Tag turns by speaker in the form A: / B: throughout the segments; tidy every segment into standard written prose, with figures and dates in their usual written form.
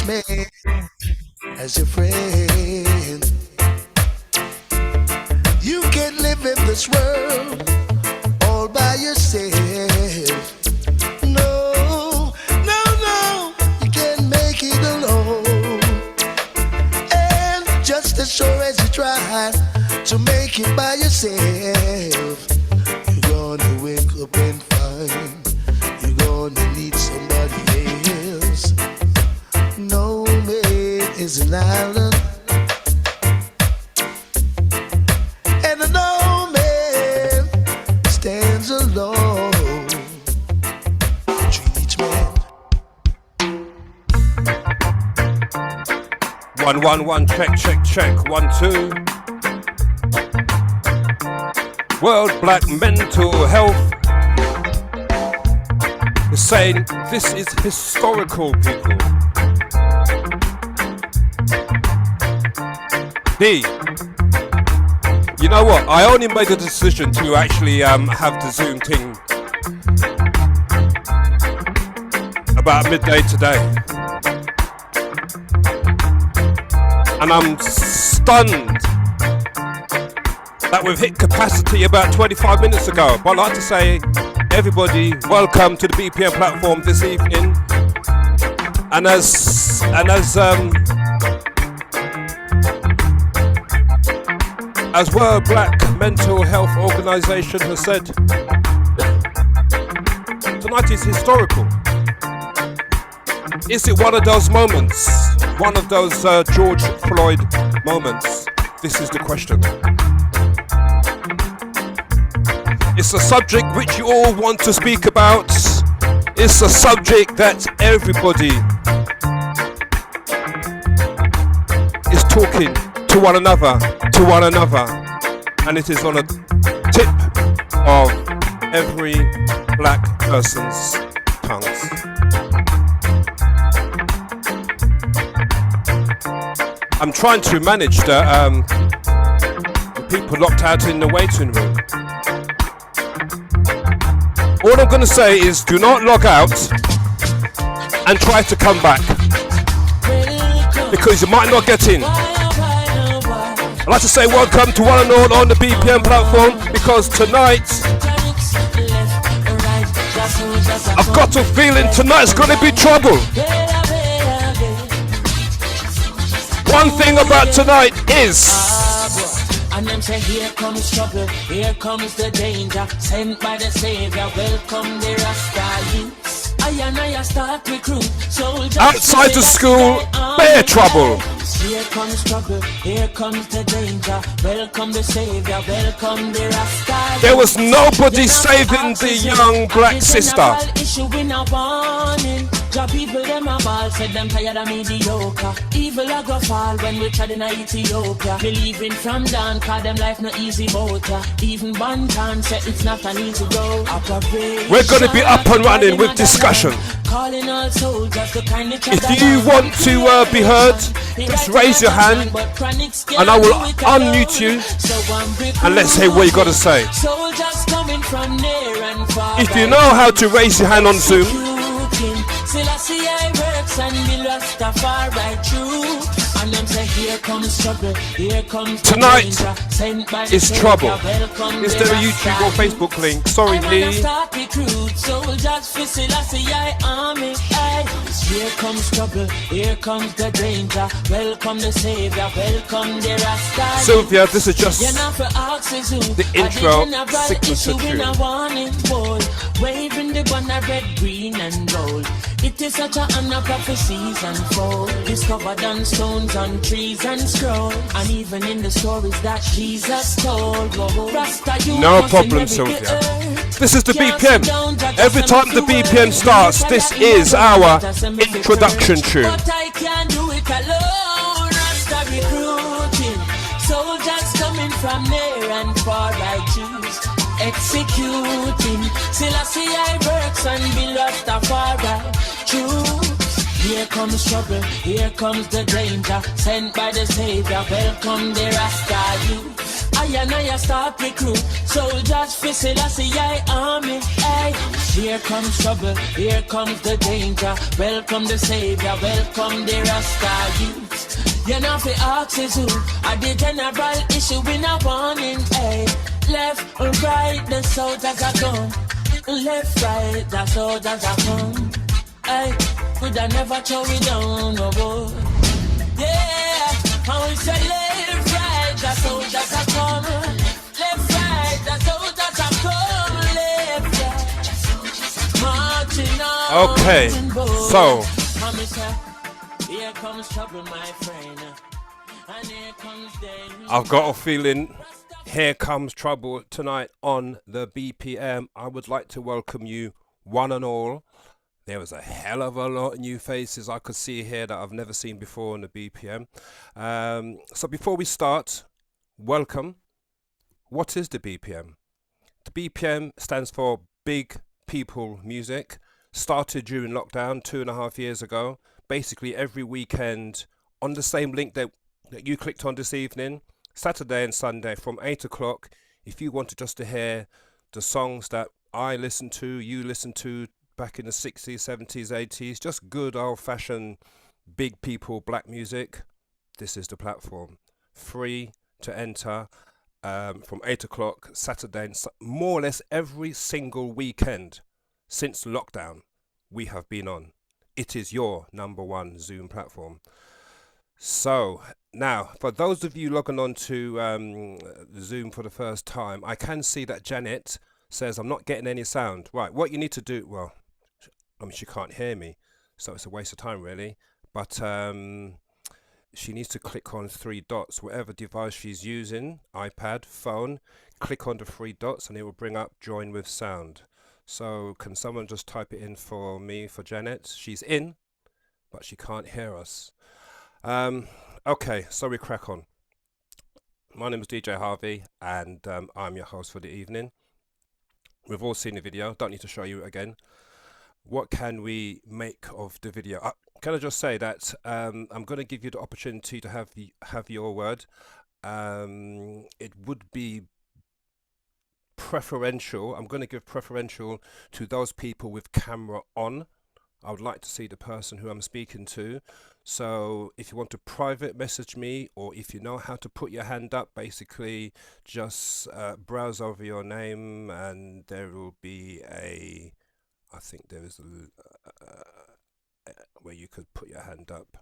A: each man as your friend. You can't live in this world all by yourself. No, no, no, you can't make it alone. And just as sure as you try to make it by yourself, you're gonna wake up and find you're gonna need somebody else. No man is an island, and no man stands alone. Treat each man.
B: 111, check, 1 2. World Black Mental Health is saying this is historical, people. D, you know what? I only made a decision to actually have the Zoom thing about midday today. And I'm stunned that we've hit capacity about 25 minutes ago. But I'd like to say, everybody, welcome to the BPM platform this evening. And as World Black Mental Health Organization has said, tonight is historical. Is it one of those moments? One of those George Floyd moments? This is the question. It's a subject which you all want to speak about. It's a subject that everybody is talking to one another, and it is on a tip of every black person's tongues. I'm trying to manage the people locked out in the waiting room. All I'm going to say is do not log out and try to come back, because you might not get in. I'd like to say welcome to one and all on the BPM platform, because tonight I've got a feeling tonight's going to be trouble. One thing about tonight is,
C: and them say here comes trouble, here comes the danger, sent by the Savior, welcome the Rasta youths. I start recruit soldiers
B: outside the school, bear trouble.
C: Here comes trouble, here comes the danger, welcome the Savior, welcome the Rasta.
B: There was nobody saving the young black sister.
C: Job people them a ball, said them tired of mediocre. Evil a go fall when we tried in Ethiopia. Believing from down, cause them life no easy boat. Even one can say it's not an easy road.
B: We're gonna be up and running with discussion.
C: Calling all soldiers to kindly
B: if you want to be heard, just raise your hand and I will unmute you and let's hear what you got to say. If you know how to raise your hand on Zoom, tonight is trouble. Is there a YouTube or Facebook link? Sorry, Lee.
C: Here comes trouble, here comes the danger. Welcome the Savior, welcome the Rasta.
B: Sylvia, this is just the intro signature tune.
C: Waving the banner red, green and gold. It is such an honor prophecies unfold. Discovered on stones, on trees and scrolls, and even in the stories that Jesus told.
B: No problem, Sylvia. This is the BPM. Every time the BPM starts, this is our introduction tune.
C: But I can't do it alone. Rasta recruiting soldiers coming from near and far. I choose executing. Selassie I works and be Rastafari. True. Here comes trouble, here comes the danger, sent by the Savior, welcome the Rasta youth. I start recruit soldiers for Selassie I army. Hey, Here comes trouble, here comes the danger. Welcome the savior, welcome the Rasta youth. You know fi ask is who are the general issue in a warning. Hey, left or right, the soldiers are come. Left, right, the soldiers are come. Hey, could I never throw it down, no boy. Yeah, and we say left, right, the soldiers are come. Left, right, the soldiers are come. Left, right, the soldiers are marching on.
B: Okay, so
C: here comes trouble, my friend. And here comes danger.
B: I've got a feeling here comes trouble tonight on the BPM. I would like to welcome you one and all. There was a hell of a lot of new faces I could see here that I've never seen before on the BPM. So before we start, welcome. What is the BPM? The BPM stands for Big People Music. Started during lockdown 2.5 years ago. Basically every weekend on the same link that you clicked on this evening, Saturday and Sunday from 8 o'clock. If you wanted just to hear the songs that I listened to, you listened to back in the 60s, 70s, 80s, just good old-fashioned Big People Black music, this is the platform. Free to enter from 8 o'clock Saturday and more or less every single weekend since lockdown we have been on. It is your number one Zoom platform. So now, for those of you logging on to Zoom for the first time, I can see that Janet says I'm not getting any sound. Right, what you need to do, well, I mean, she can't hear me, so it's a waste of time really, but she needs to click on 3 dots, whatever device she's using, iPad, phone, click on the 3 dots and it will bring up join with sound. So can someone just type it in for me, for Janet? She's in, but she can't hear us. Okay, so we crack on. My name is DJ Harvey and I'm your host for the evening. We've all seen the video, don't need to show you again. What can we make of the video? Can I just say that I'm going to give you the opportunity to have your word. It would be preferential. I'm going to give preferential to those people with camera on. I would like to see the person who I'm speaking to. So if you want to private message me, or if you know how to put your hand up, basically just browse over your name and there will be a, I think there is a where you could put your hand up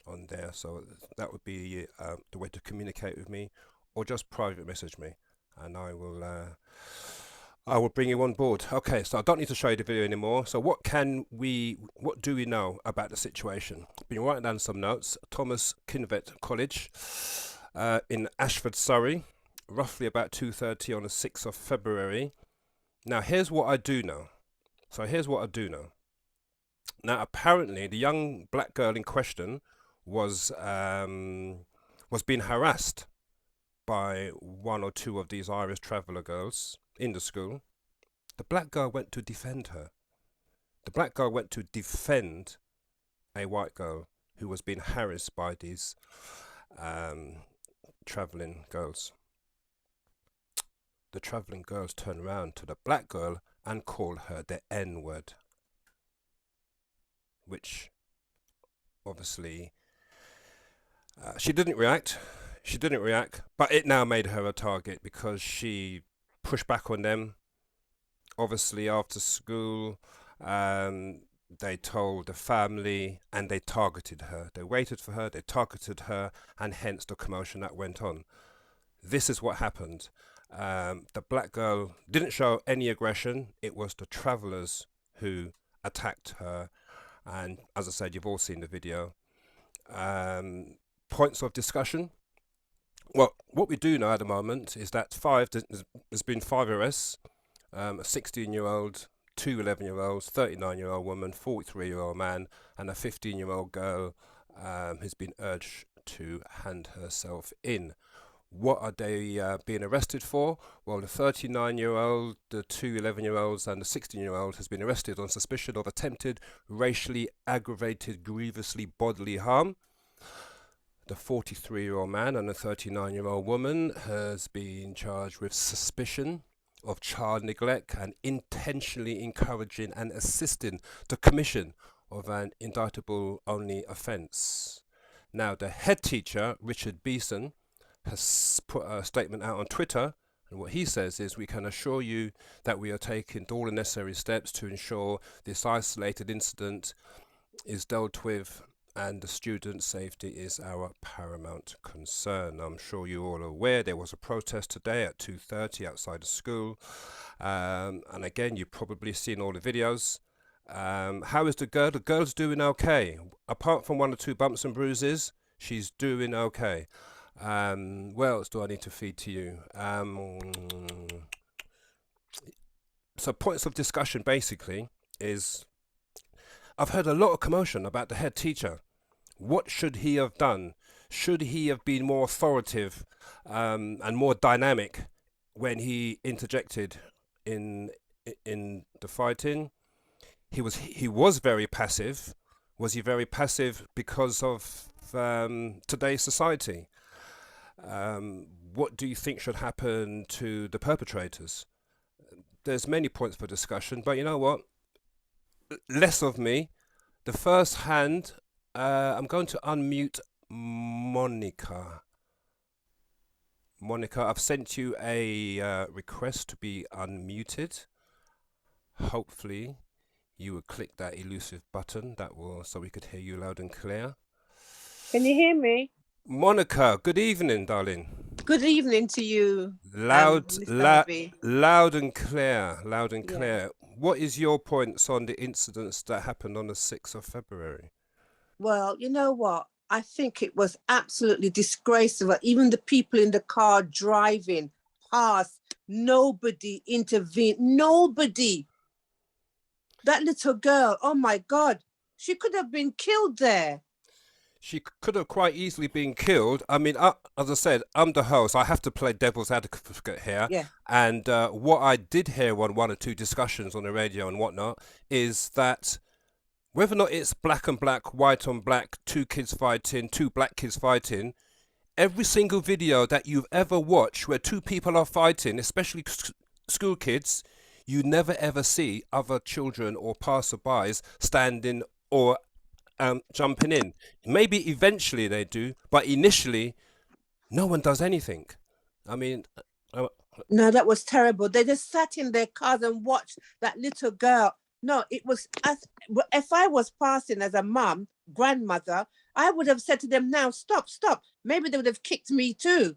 B: on there. So that would be the way to communicate with me, or just private message me and I will bring you on board. Okay, so I don't need to show you the video anymore. So what do we know about the situation? I've been writing down some notes. Thomas Kynvett College in Ashford, Surrey, roughly about 2:30 on the 6th of February. Now here's what I do know. Now apparently the young black girl in question was being harassed by 1 or 2 of these Irish traveller girls in the school. The black girl went to defend her. The black girl went to defend a white girl who was being harassed by these travelling girls. The travelling girls turned around to the black girl and called her the N-word, which obviously she didn't react, but it now made her a target because she pushed back on them. Obviously after school they told the family and they targeted her. They waited for her, they targeted her, and hence the commotion that went on. This is what happened. The black girl didn't show any aggression. It was the travellers who attacked her, and as I said, you've all seen the video. Points of discussion. Well, what we do know at the moment is that there's been 5 arrests, a 16-year-old, 2 11-year-olds, 39-year-old woman, 43-year-old man, and a 15-year-old girl has been urged to hand herself in. What are they being arrested for? Well, the 39-year-old, the 2 11-year-olds and the 16-year-old has been arrested on suspicion of attempted racially aggravated grievously bodily harm. The 43-year-old man and the 39-year-old woman has been charged with suspicion of child neglect and intentionally encouraging and assisting the commission of an indictable only offence. Now, the head teacher, Richard Beeson, has put a statement out on Twitter, and what he says is, we can assure you that we are taking all the necessary steps to ensure this isolated incident is dealt with, and the student's safety is our paramount concern. I'm sure you're all aware there was a protest today at 2:30 outside the school, and again, you've probably seen all the videos. How is the girl? The girl's doing okay. Apart from one or two bumps and bruises, she's doing okay. What else do I need to feed to you? So points of discussion basically is, I've heard a lot of commotion about the head teacher. What should he have done? Should he have been more authoritative and more dynamic when he interjected in the fighting? He was very passive. Was he very passive because of today's society? What do you think should happen to the perpetrators? There's many points for discussion, but you know what? Less of me. The first hand, I'm going to unmute Monica. Monica, I've sent you a request to be unmuted. Hopefully you will click that elusive button so we could hear you loud and clear.
D: Can you hear me?
B: Monica, good evening, darling.
D: Good evening to you.
B: Loud and clear,
D: Yeah.
B: What is your points on the incidents that happened on the 6th of February?
D: Well, you know what? I think it was absolutely disgraceful. Even the people in the car driving past, nobody intervened. Nobody. That little girl, oh my God, she could have been killed there.
B: She could have quite easily been killed. I mean, as I said, I'm the host. I have to play devil's advocate here.
D: Yeah.
B: And what I did hear on one or two discussions on the radio and whatnot is that whether or not it's black and black, white on black, two kids fighting, two black kids fighting, every single video that you've ever watched where two people are fighting, especially school kids, you never ever see other children or passerbys standing or jumping in. Maybe eventually they do, but initially no one does anything. I mean,
D: no, that was terrible. They just sat in their cars and watched that little girl. No, it was, if I was passing as a mum, grandmother, I would have said to them, now stop. Maybe they would have kicked me too.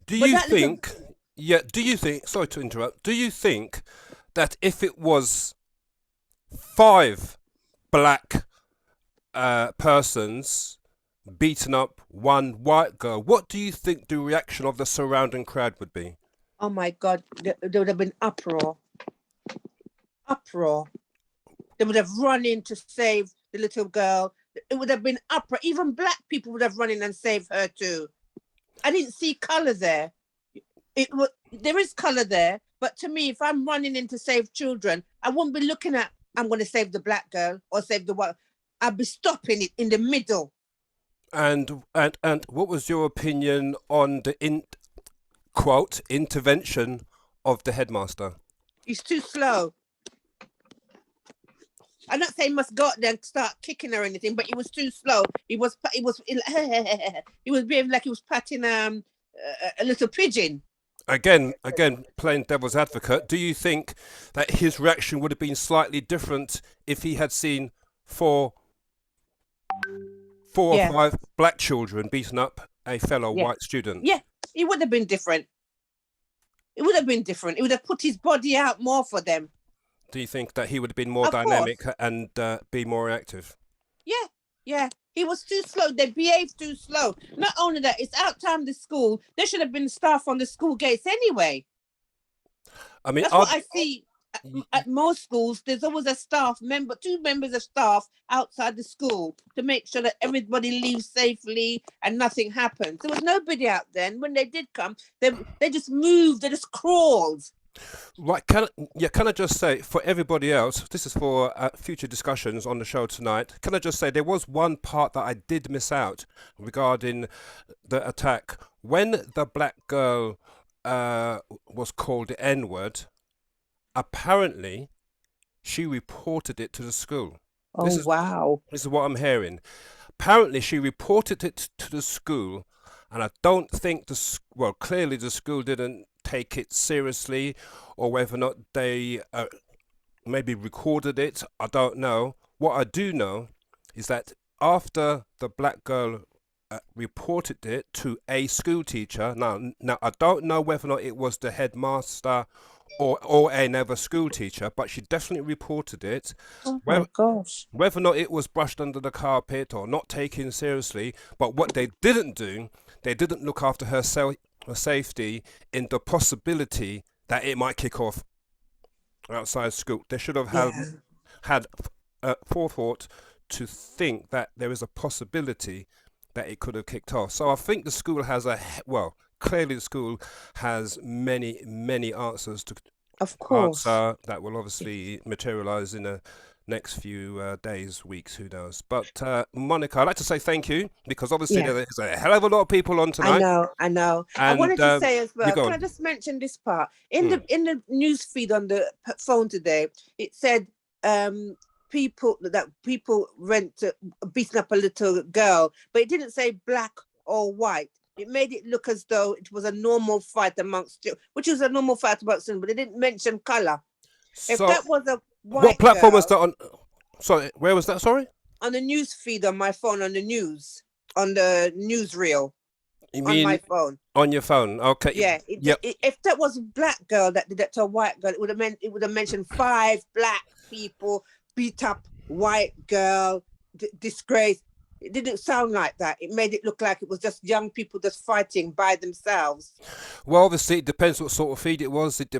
B: Do you think, sorry to interrupt, do you think that if it was 5 black persons beating up one white girl, what do you think the reaction of the surrounding crowd would be?
D: Oh my God, there would have been uproar. They would have run in to save the little girl. It would have been uproar. Even black people would have run in and saved her too. I didn't see colour there. There is colour there, but to me, if I'm running in to save children, I won't be looking at, I'm going to save the black girl or save the white. I'll be stopping it in the middle.
B: And what was your opinion on the quote intervention of the headmaster?
D: He's too slow. I'm not saying he must go out there and start kicking her or anything, but he was too slow. He was behaving like he was patting a little pigeon.
B: Again, playing devil's advocate, do you think that his reaction would have been slightly different if he had seen four or 5 black children beating up a fellow white student?
D: Yeah, it would have been different. It would have put his body out more for them.
B: Do you think that he would have been more dynamic and be more active?
D: Yeah. He was too slow. They behaved too slow. Not only that, it's out time the school. There should have been staff on the school gates anyway.
B: I mean,
D: that's what I see at most schools. There's always a two members of staff outside the school to make sure that everybody leaves safely and nothing happens. There was nobody out then. When they did come, they just moved. They just crawled.
B: Right, can I just say, for everybody else, this is for future discussions on the show tonight, can I just say there was one part that I did miss out regarding the attack. When the black girl was called the N-word, apparently she reported it to the school.
D: Oh, wow.
B: This is what I'm hearing. Apparently she reported it to the school, and I don't think clearly the school didn't take it seriously, or whether or not they maybe recorded it. I don't know. What I do know is that after the black girl reported it to a school teacher, now I don't know whether or not it was the headmaster or another school teacher, but she definitely reported it.
D: Oh my gosh.
B: Whether or not it was brushed under the carpet or not taken seriously, but what they didn't do, they didn't look after her safety in the possibility that it might kick off outside school. They should have had forethought to think that there is a possibility that it could have kicked off. So I think the school has clearly the school has many answers to answer that will obviously materialize in the next few days, weeks, who knows. But Monica, I'd like to say thank you, because obviously there's a hell of a lot of people on tonight.
D: I know.
B: And,
D: I wanted to say as well, can
B: on.
D: I just mention this part? In the news feed on the phone today, it said people rent beating up a little girl, but it didn't say black or white. It made it look as though it was a normal fight amongst, which was a normal fight amongst them, but it didn't mention color. If that was a white
B: what platform
D: girl,
B: was that on? Sorry, where was that? Sorry,
D: on the news feed on my phone, on the news, on the newsreel.
B: You
D: on
B: mean
D: my phone.
B: On your phone? Okay.
D: Yeah. If that was a black girl that did that to a white girl, it would have mentioned 5 black people beat up white girl, disgrace. It didn't sound like that. It made it look like it was just young people just fighting by themselves.
B: Well, obviously, it depends what sort of feed it was. It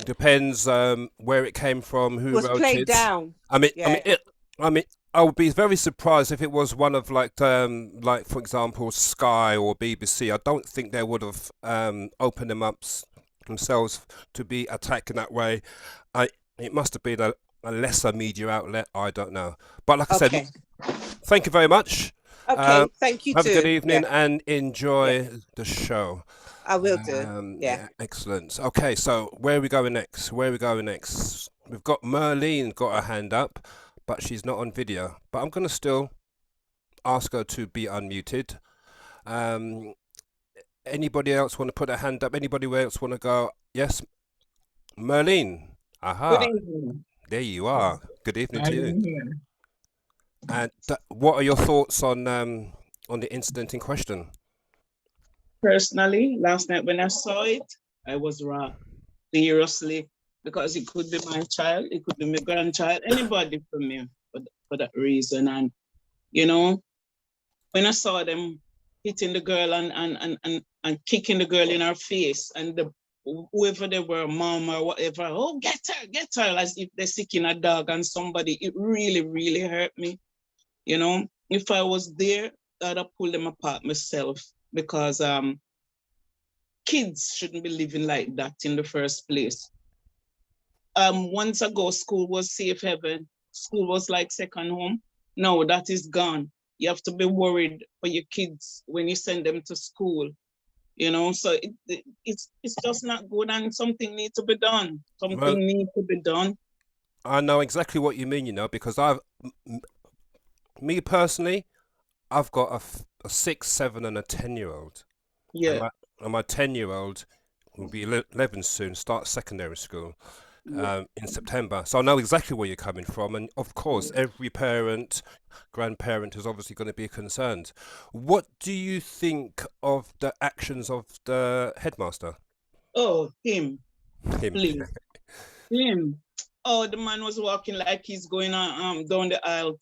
B: depends where it came from, who
D: wrote it. It was played down.
B: I mean, I would be very surprised if it was one of like for example, Sky or BBC. I don't think they would have opened them up themselves to be attacked in that way. It must have been a lesser media outlet. I don't know. But like I said, thank you very much.
D: Okay, thank you
B: have
D: too.
B: Have a good evening and enjoy the show.
D: I will do.
B: Excellent. Okay, so where are we going next? We've got Merlene got her hand up, but she's not on video. But I'm going to still ask her to be unmuted. Anybody else want to put a hand up? Anybody else want to go? Yes, Merlene. Aha.
E: Good evening.
B: There you are. Good evening to you. And what are your thoughts on the incident in question?
E: Personally, last night when I saw it, I was rocked seriously, because it could be my child, it could be my grandchild, anybody for me for that reason. And you know, when I saw them hitting the girl and kicking the girl in her face, and whoever they were, mom or whatever, oh, get her, as if they're seeking a dog and somebody, it really, really hurt me. You know, if I was there, I'd have pulled them apart myself, because kids shouldn't be living like that in the first place. Once ago, school was safe haven. School was like second home. No, that is gone. You have to be worried for your kids when you send them to school. You know, so it's just not good, and something needs to be done. Needs to be done.
B: I know exactly what you mean, you know, because me personally, I've got a 6, 7 and a 10-year-old.
E: Yeah.
B: And my 10-year-old will be 11 soon, start secondary school in September. So I know exactly where you're coming from. And of course, every grandparent is obviously going to be concerned. What do you think of the actions of the headmaster?
E: Oh, him. Please. Him. Oh, the man was walking like he's going down the aisle.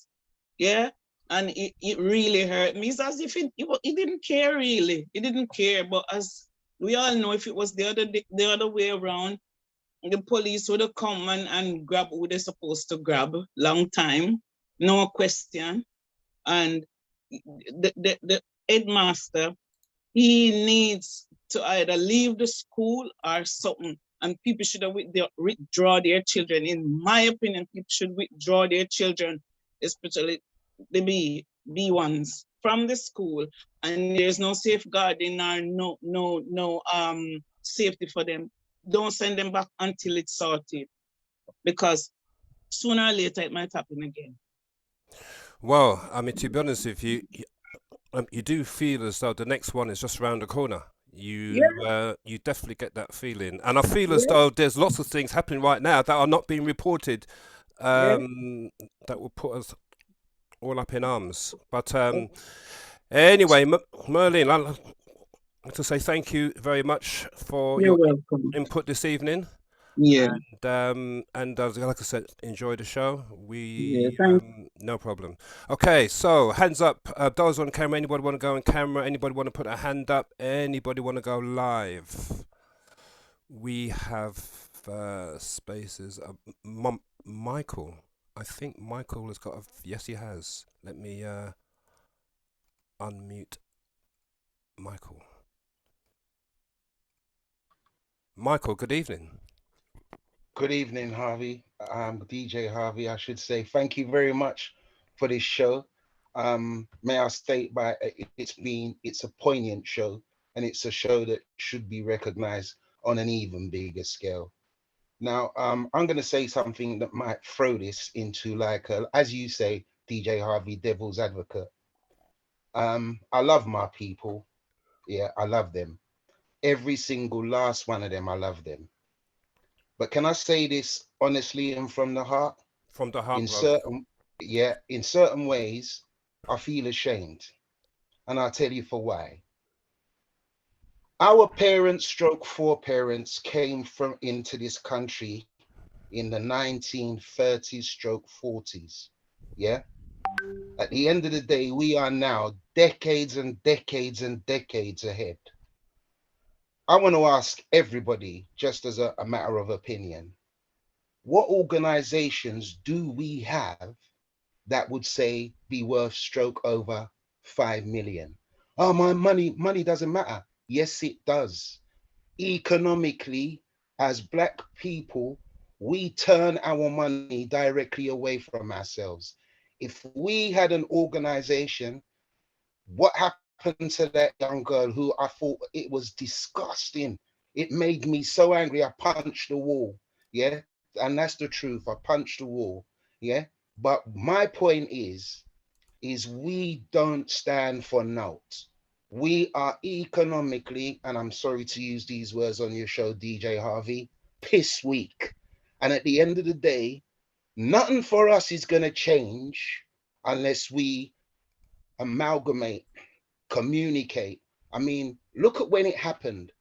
E: Yeah. And it really hurt me. It's as if he didn't care, really. He didn't care. But as we all know, if it was the other way around, the police would have come and grab who they're supposed to grab. Long time, no question. And the headmaster, he needs to either leave the school or something. And people should have withdraw their children. In my opinion, people should withdraw their children, especially the B ones, from the school. And there's no safeguarding or no safety for them. Don't send them back until it's sorted, because sooner or later it might happen again.
B: Well, I mean, to be honest with you, you do feel as though the next one is just around the corner. You definitely get that feeling, and I feel as
E: Yeah,
B: though there's lots of things happening right now that are not being reported,
E: yeah.
B: that will put us all up in arms. But anyway, Merlin, I'd like to say thank you very much for
E: You're
B: your
E: welcome.
B: input this evening.
E: Yeah,
B: And like I said, enjoy the show.
E: yeah.
B: We
E: Thank.
B: no problem. Okay, so hands up. Those on camera. Anybody want to go on camera? Anybody want to put a hand up? Anybody want to go live? We have spaces. Michael. I think Michael has got a. Yes, he has. Let me unmute Michael. Michael, good evening.
F: Good evening, Harvey. DJ Harvey, I should say. Thank you very much for this show. May I state it's a poignant show, and it's a show that should be recognized on an even bigger scale. Now, I'm going to say something that might throw this into like, as you say, DJ Harvey, devil's advocate. I love my people. Yeah, I love them. Every single last one of them, I love them. But can I say this honestly and from the heart?
B: From the heart,
F: In
B: Robbie.
F: in certain ways, I feel ashamed. And I'll tell you for why. Our parents, stroke foreparents, came from into this country in the 1930s, stroke 40s. Yeah. At the end of the day, we are now decades and decades and decades ahead. I want to ask everybody, just as a matter of opinion, what organizations do we have that would say be worth stroke over 5 million? Oh, my money doesn't matter. Yes, it does. Economically, as Black people, we turn our money directly away from ourselves. If we had an organization, what happened to that young girl who I thought it was disgusting? It made me so angry. I punched the wall. Yeah. And that's the truth. I punched the wall. Yeah. But my point is we don't stand for naught. We are economically, and I'm sorry to use these words on your show, DJ Harvey, piss weak. And at the end of the day, nothing for us is going to change unless we amalgamate, communicate. I mean, look at when it happened.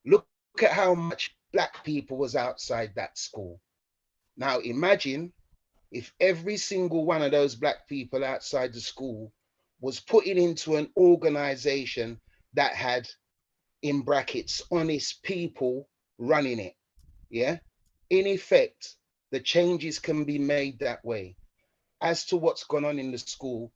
F: Look at how much Black people was outside that school. Now imagine if every single one of those Black people outside the school was put into an organization that had, in brackets, honest people running it. Yeah. In effect, the changes can be made that way. As to what's gone on in the school,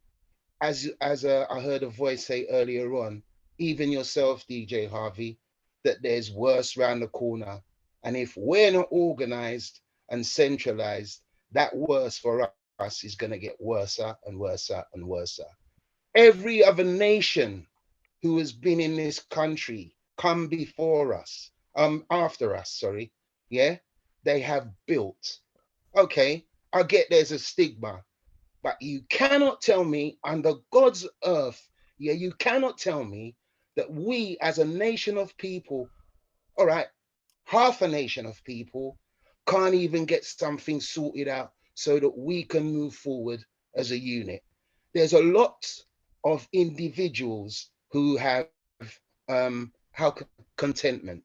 F: as I heard a voice say earlier on, even yourself, DJ Harvey, that there's worse round the corner. And if we're not organized and centralized, that worse for us is going to get worse and worse and worse. Every other nation who has been in this country come before us, after us, sorry, yeah, they have built. Okay, I get there's a stigma, but you cannot tell me under God's earth, yeah, you cannot tell me that we as a nation of people, all right, half a nation of people, can't even get something sorted out so that we can move forward as a unit. There's a lot of individuals who have contentment,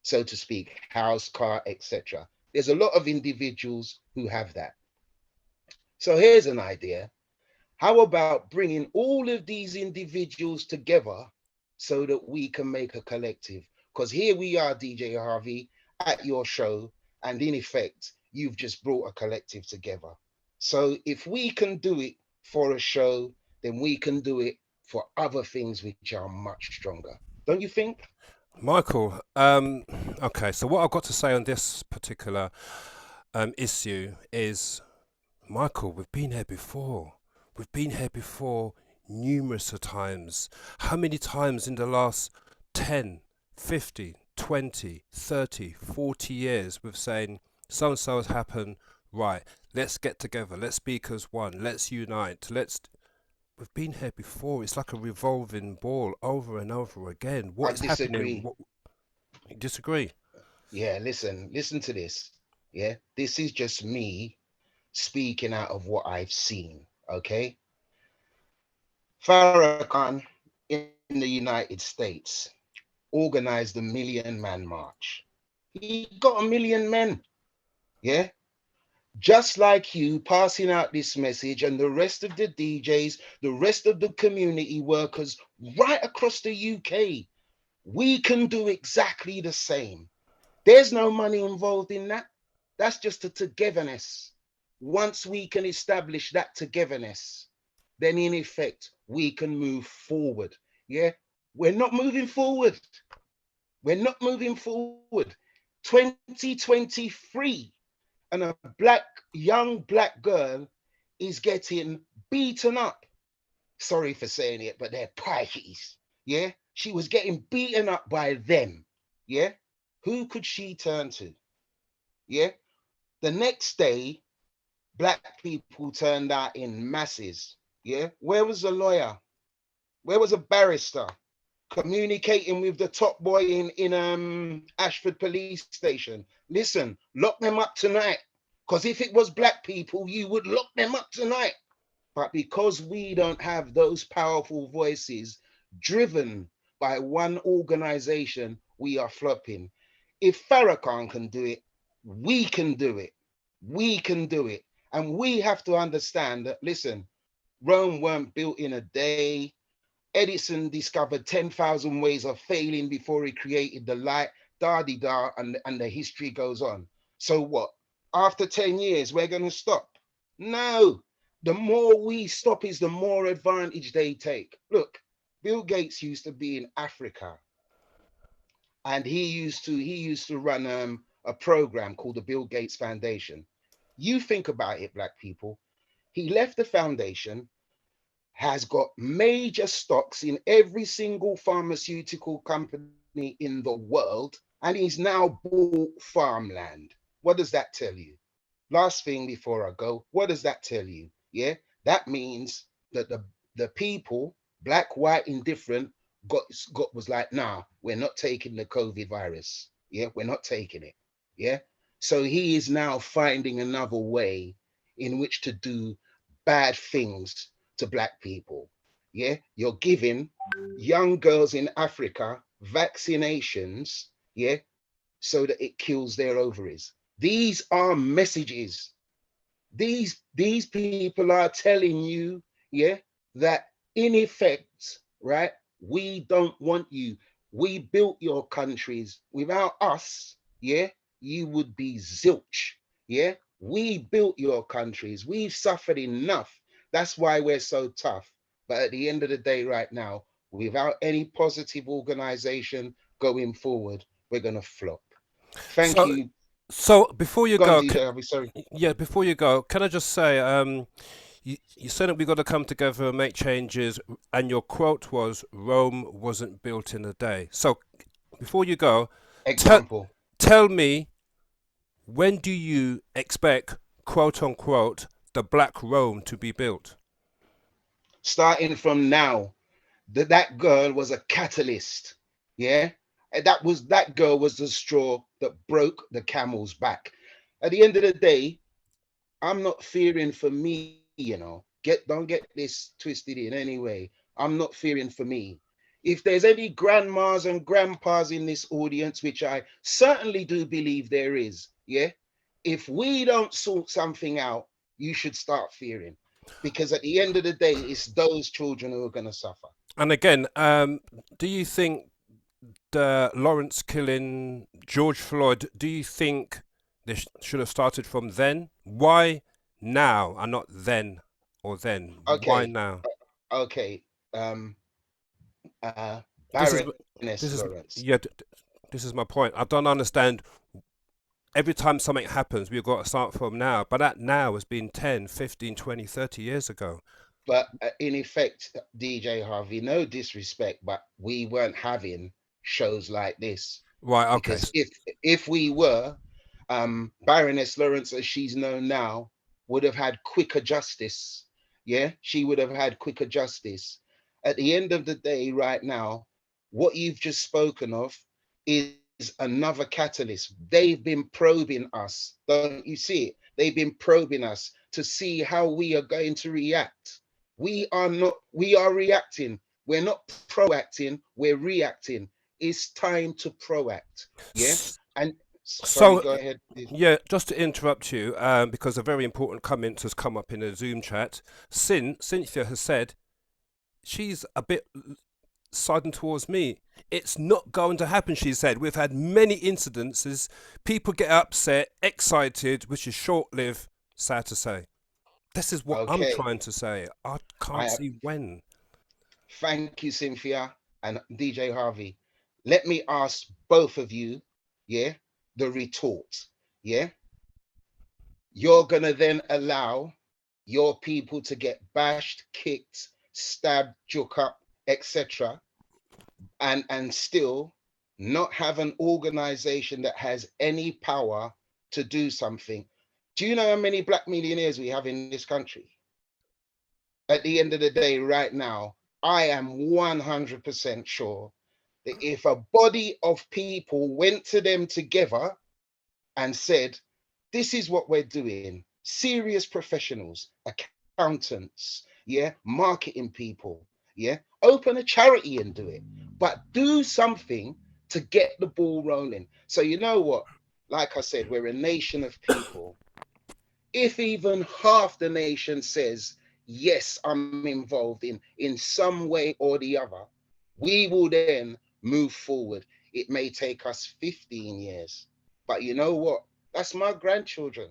F: so to speak, house, car, etc. There's a lot of individuals who have that. So here's an idea. How about bringing all of these individuals together so that we can make a collective? Because here we are, DJ Harvey, at your show, and in effect, you've just brought a collective together. So if we can do it for a show, then we can do it for other things which are much stronger. Don't you think?
B: Michael, okay, so what I've got to say on this particular issue is, Michael, we've been here before. We've been here before numerous of times. How many times in the last 10, 50, 20, 30, 40 years with saying so and so has happened, right, let's get together, let's speak as one, let's unite, we've been here before. It's like a revolving ball over and over again. What
F: I
B: is happening?
F: disagree.
B: You disagree?
F: Yeah, listen to this. Yeah, this is just me speaking out of what I've seen. Okay, Farrakhan in the United States organized the Million Man March. He got 1 million men. Yeah, just like you passing out this message, and the rest of the DJs, the rest of the community workers right across the UK, we can do exactly the same. There's no money involved in that. That's just a togetherness. Once we can establish that togetherness, then in effect, we can move forward. Yeah, we're not moving forward. We're not moving forward. 2023, and a young black girl is getting beaten up. Sorry for saying it, but they're pikeys. Yeah, she was getting beaten up by them. Yeah, who could she turn to? Yeah, the next day, black people turned out in masses. Yeah, where was the lawyer? Where was a barrister communicating with the top boy in Ashford police station? Listen, lock them up tonight. Because if it was black people, you would lock them up tonight. But because we don't have those powerful voices driven by one organization, we are flopping. If Farrakhan can do it, we can do it. We can do it. And we have to understand that, listen, Rome weren't built in a day. Edison discovered 10,000 ways of failing before he created the light, da-di-da, and the history goes on. So what? After 10 years, we're going to stop? No. The more we stop is the more advantage they take. Look, Bill Gates used to be in Africa, and he used to run a program called the Bill Gates Foundation. You think about it, black people. He left the foundation, has got major stocks in every single pharmaceutical company in the world, and he's now bought farmland. What does that tell you? Last thing before I go, what does that tell you? Yeah, that means that the people, black, white, indifferent, was like, nah, we're not taking the COVID virus. Yeah, we're not taking it. Yeah. So he is now finding another way in which to do bad things to black people. Yeah, you're giving young girls in Africa vaccinations, yeah, so that it kills their ovaries. These are messages. These people are telling you, yeah, that in effect, right, we don't want you. We built your countries. Without us, yeah, you would be zilch. Yeah, we built your countries. We've suffered enough. That's why we're so tough. But at the end of the day, right now, without any positive organization going forward, we're gonna flop. Thank
B: So,
F: you.
B: so before you
F: Go on,
B: go,
F: DJ. I'll be sorry.
B: yeah, before you go, can I just say, you said that we got to come together and make changes, and your quote was, "Rome wasn't built in a day." So, before you go, tell
F: Example.
B: tell me, when do you expect, quote unquote, the Black Rome to be built?
F: Starting from now, that girl was a catalyst. Yeah, and that girl was the straw that broke the camel's back. At the end of the day, I'm not fearing for me, you know. Don't get this twisted in any way. I'm not fearing for me. If there's any grandmas and grandpas in this audience, which I certainly do believe there is, yeah. If we don't sort something out, you should start fearing. Because at the end of the day, it's those children who are gonna suffer.
B: And again, do you think the Lawrence killing, George Floyd, do you think this should have started from then? Why now and not then or then? Why
F: Okay,
B: now?
F: okay. Um, uh,
B: This is
F: Baroness
B: this is
F: Lawrence.
B: yeah. This is my point. I don't understand. Every time something happens, we've got to start from now. But that now has been 10, 15, 20, 30 years ago.
F: But in effect, DJ Harvey, no disrespect, but we weren't having shows like this.
B: Right. Okay.
F: Because if we were, Baroness Lawrence, as she's known now, would have had quicker justice. Yeah, she would have had quicker justice. At the end of the day, right now, what you've just spoken of is another catalyst. They've been probing us. Don't you see it? They've been probing us to see how we are going to react. We are not, we are reacting. We're not proacting, we're reacting. It's time to proact. Yeah.
B: S-
F: And sorry,
B: So,
F: go ahead.
B: yeah, just to interrupt you, because a very important comment has come up in the Zoom chat. Cynthia has said she's a bit siding towards me. It's not going to happen, she said. We've had many incidences. People get upset, excited, which is short lived, sad to say. This is what I'm
F: Okay.
B: trying to say. I can't
F: I
B: see when.
F: thank you, Cynthia and DJ Harvey. Let me ask both of you, yeah, the retort. Yeah. You're gonna then allow your people to get bashed, kicked, stabbed, joke up, etc., and still not have an organization that has any power to do something. Do you know how many black millionaires we have in this country? At the end of the day, right now, I am 100% sure that if a body of people went to them together and said, this is what we're doing, serious professionals, accountants, yeah, marketing people, yeah, open a charity and do it, but do something to get the ball rolling. So, you know what? Like I said, we're a nation of people. If even half the nation says, yes, I'm involved in some way or the other, we will then move forward. It may take us 15 years, but you know what? That's my grandchildren.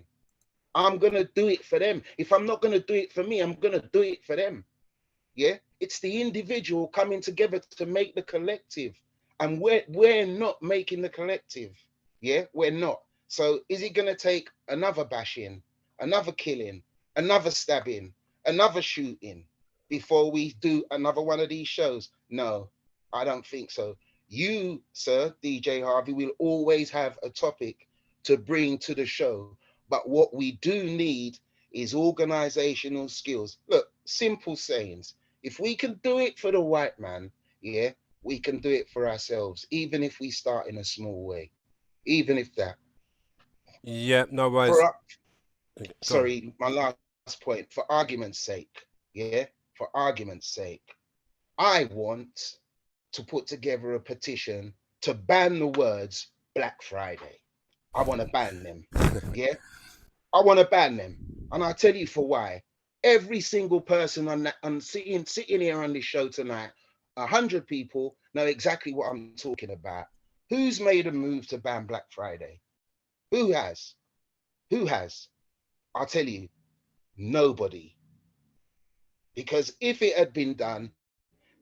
F: I'm going to do it for them. If I'm not going to do it for me, I'm going to do it for them. Yeah. It's the individual coming together to make the collective. And we're not making the collective. Yeah, we're not. So is it going to take another bashing, another killing, another stabbing, another shooting before we do another one of these shows? No, I don't think so. You, sir, DJ Harvey, will always have a topic to bring to the show. But what we do need is organizational skills. Look, simple sayings. If we can do it for the white man, yeah, we can do it for ourselves, even if we start in a small way, even if that.
B: Yeah, no
F: For
B: worries. Go on.
F: sorry, my last point. For argument's sake, yeah, for argument's sake, I want to put together a petition to ban the words Black Friday. I want to ban them. Yeah, I want to ban them, and I'll tell you for why. Every single person on that, on sitting here on this show tonight, 100 people know exactly what I'm talking about. Who's made a move to ban Black Friday? Who has? Who has? I'll tell you, nobody. Because if it had been done,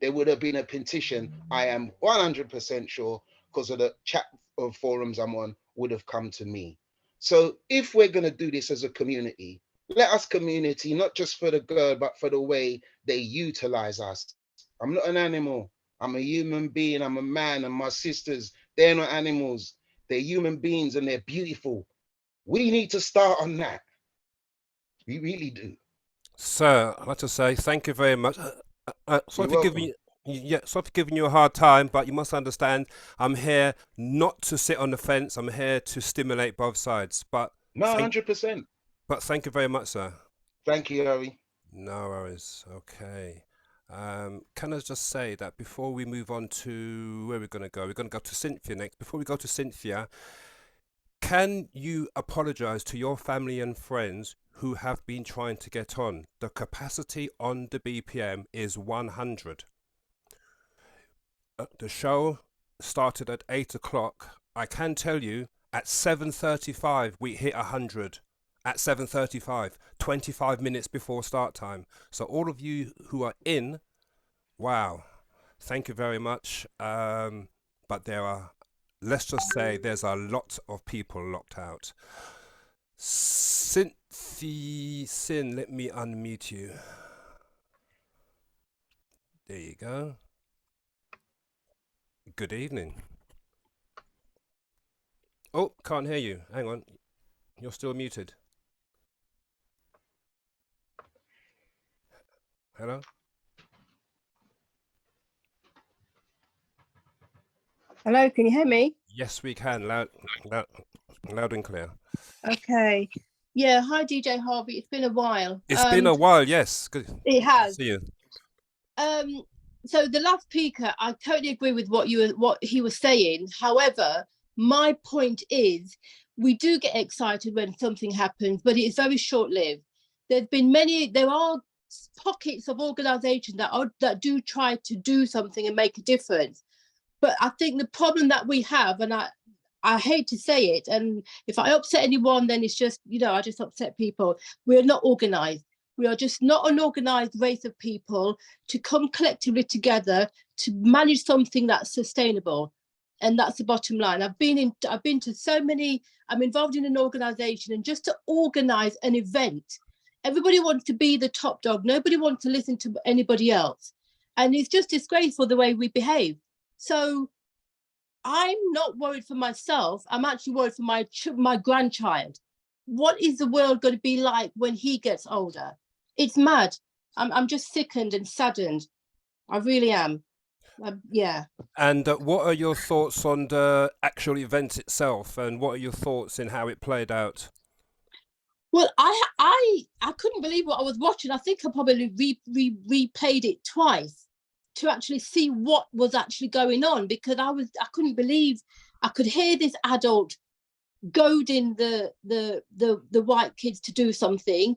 F: there would have been a petition. I am 100% sure, because of the chat of forums I'm on, would have come to me. So if we're going to do this as a community, let us community, not just for the girl, but for the way they utilize us. I'm not an animal. I'm a human being. I'm a man, and my sisters, they're not animals. They're human beings and they're beautiful. We need to start on that. We really do.
B: Sir, I'd like to say thank you very much. Sorry
F: You're
B: for giving
F: welcome.
B: you, yeah, sorry for giving you a hard time, but you must understand, I'm here not to sit on the fence. I'm here to stimulate both sides.
F: No,
B: Thank,
F: 100%.
B: but thank you very much, sir.
F: Thank you, Harry.
B: No worries. Okay. Can I just say that before we move on to where we're going to go, we're going to go to Cynthia next. Before we go to Cynthia, can you apologize to your family and friends who have been trying to get on? The capacity on the BPM is 100. The show started at 8 o'clock. I can tell you at 7:35 we hit 100. At 7:35, 25 minutes before start time. So all of you who are in, wow, thank you very much. But there are, let's just say, there's a lot of people locked out. Cynthia, let me unmute you. There you go. Good evening. Oh, can't hear you. Hang on. You're still muted. Hello?
G: Hello, can you hear me?
B: Yes, we can. Loud and clear.
G: Okay. Yeah, hi DJ Harvey. It's been a while.
B: It's been a while, yes. Good.
G: It
B: to
G: has.
B: see you.
G: So the last speaker, I totally agree with what he was saying. However, my point is we do get excited when something happens, but it is very short-lived. There are pockets of organizations that do try to do something and make a difference. But I think the problem that we have, and I hate to say it, and if I upset anyone, then it's just, I just upset people. We're not organized. We are just not an organized race of people to come collectively together to manage something that's sustainable. And that's the bottom line. I've been to so many, I'm involved in an organization, and just to organize an event, everybody wants to be the top dog. Nobody wants to listen to anybody else. And it's just disgraceful the way we behave. So I'm not worried for myself. I'm actually worried for my grandchild. What is the world going to be like when he gets older? It's mad. I'm just sickened and saddened. I really am. Yeah.
B: And what are your thoughts on the actual event itself, and what are your thoughts in how it played out?
G: Well, I couldn't believe what I was watching. I think I probably replayed it twice to actually see what was actually going on, because I couldn't believe I could hear this adult goading the white kids to do something.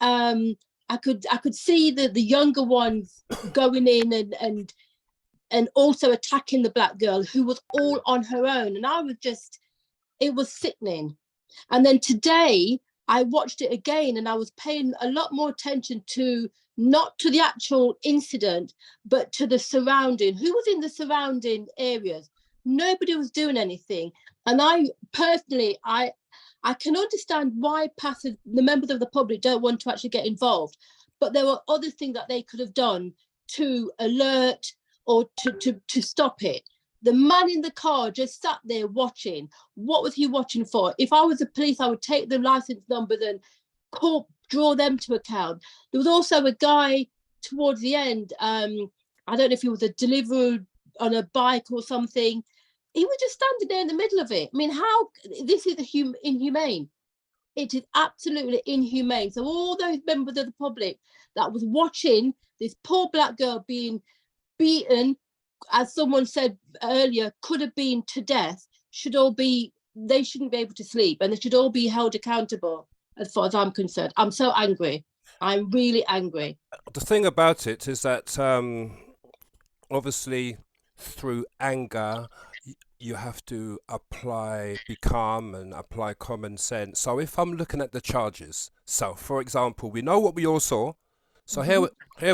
G: I could see the younger ones going in and also attacking the black girl who was all on her own. And it was sickening. And then today I watched it again, and I was paying a lot more attention to, not to the actual incident, but to the surrounding. Who was in the surrounding areas? Nobody was doing anything. And I personally, I can understand why the members of the public don't want to actually get involved, but there were other things that they could have done to alert or to stop it. The man in the car just sat there watching. What was he watching for? If I was the police, I would take the license numbers and draw them to account. There was also a guy towards the end. I don't know if he was a deliverer on a bike or something. He was just standing there in the middle of it. I mean, this is inhumane. It is absolutely inhumane. So all those members of the public that was watching this poor black girl being beaten, as someone said earlier, could have been to death, they shouldn't be able to sleep, and they should all be held accountable, as far as I'm concerned. I'm so angry. I'm really angry.
B: The thing about it is that obviously through anger, you have to be calm and apply common sense. So if I'm looking at the charges, so for example, we know what we all saw. So here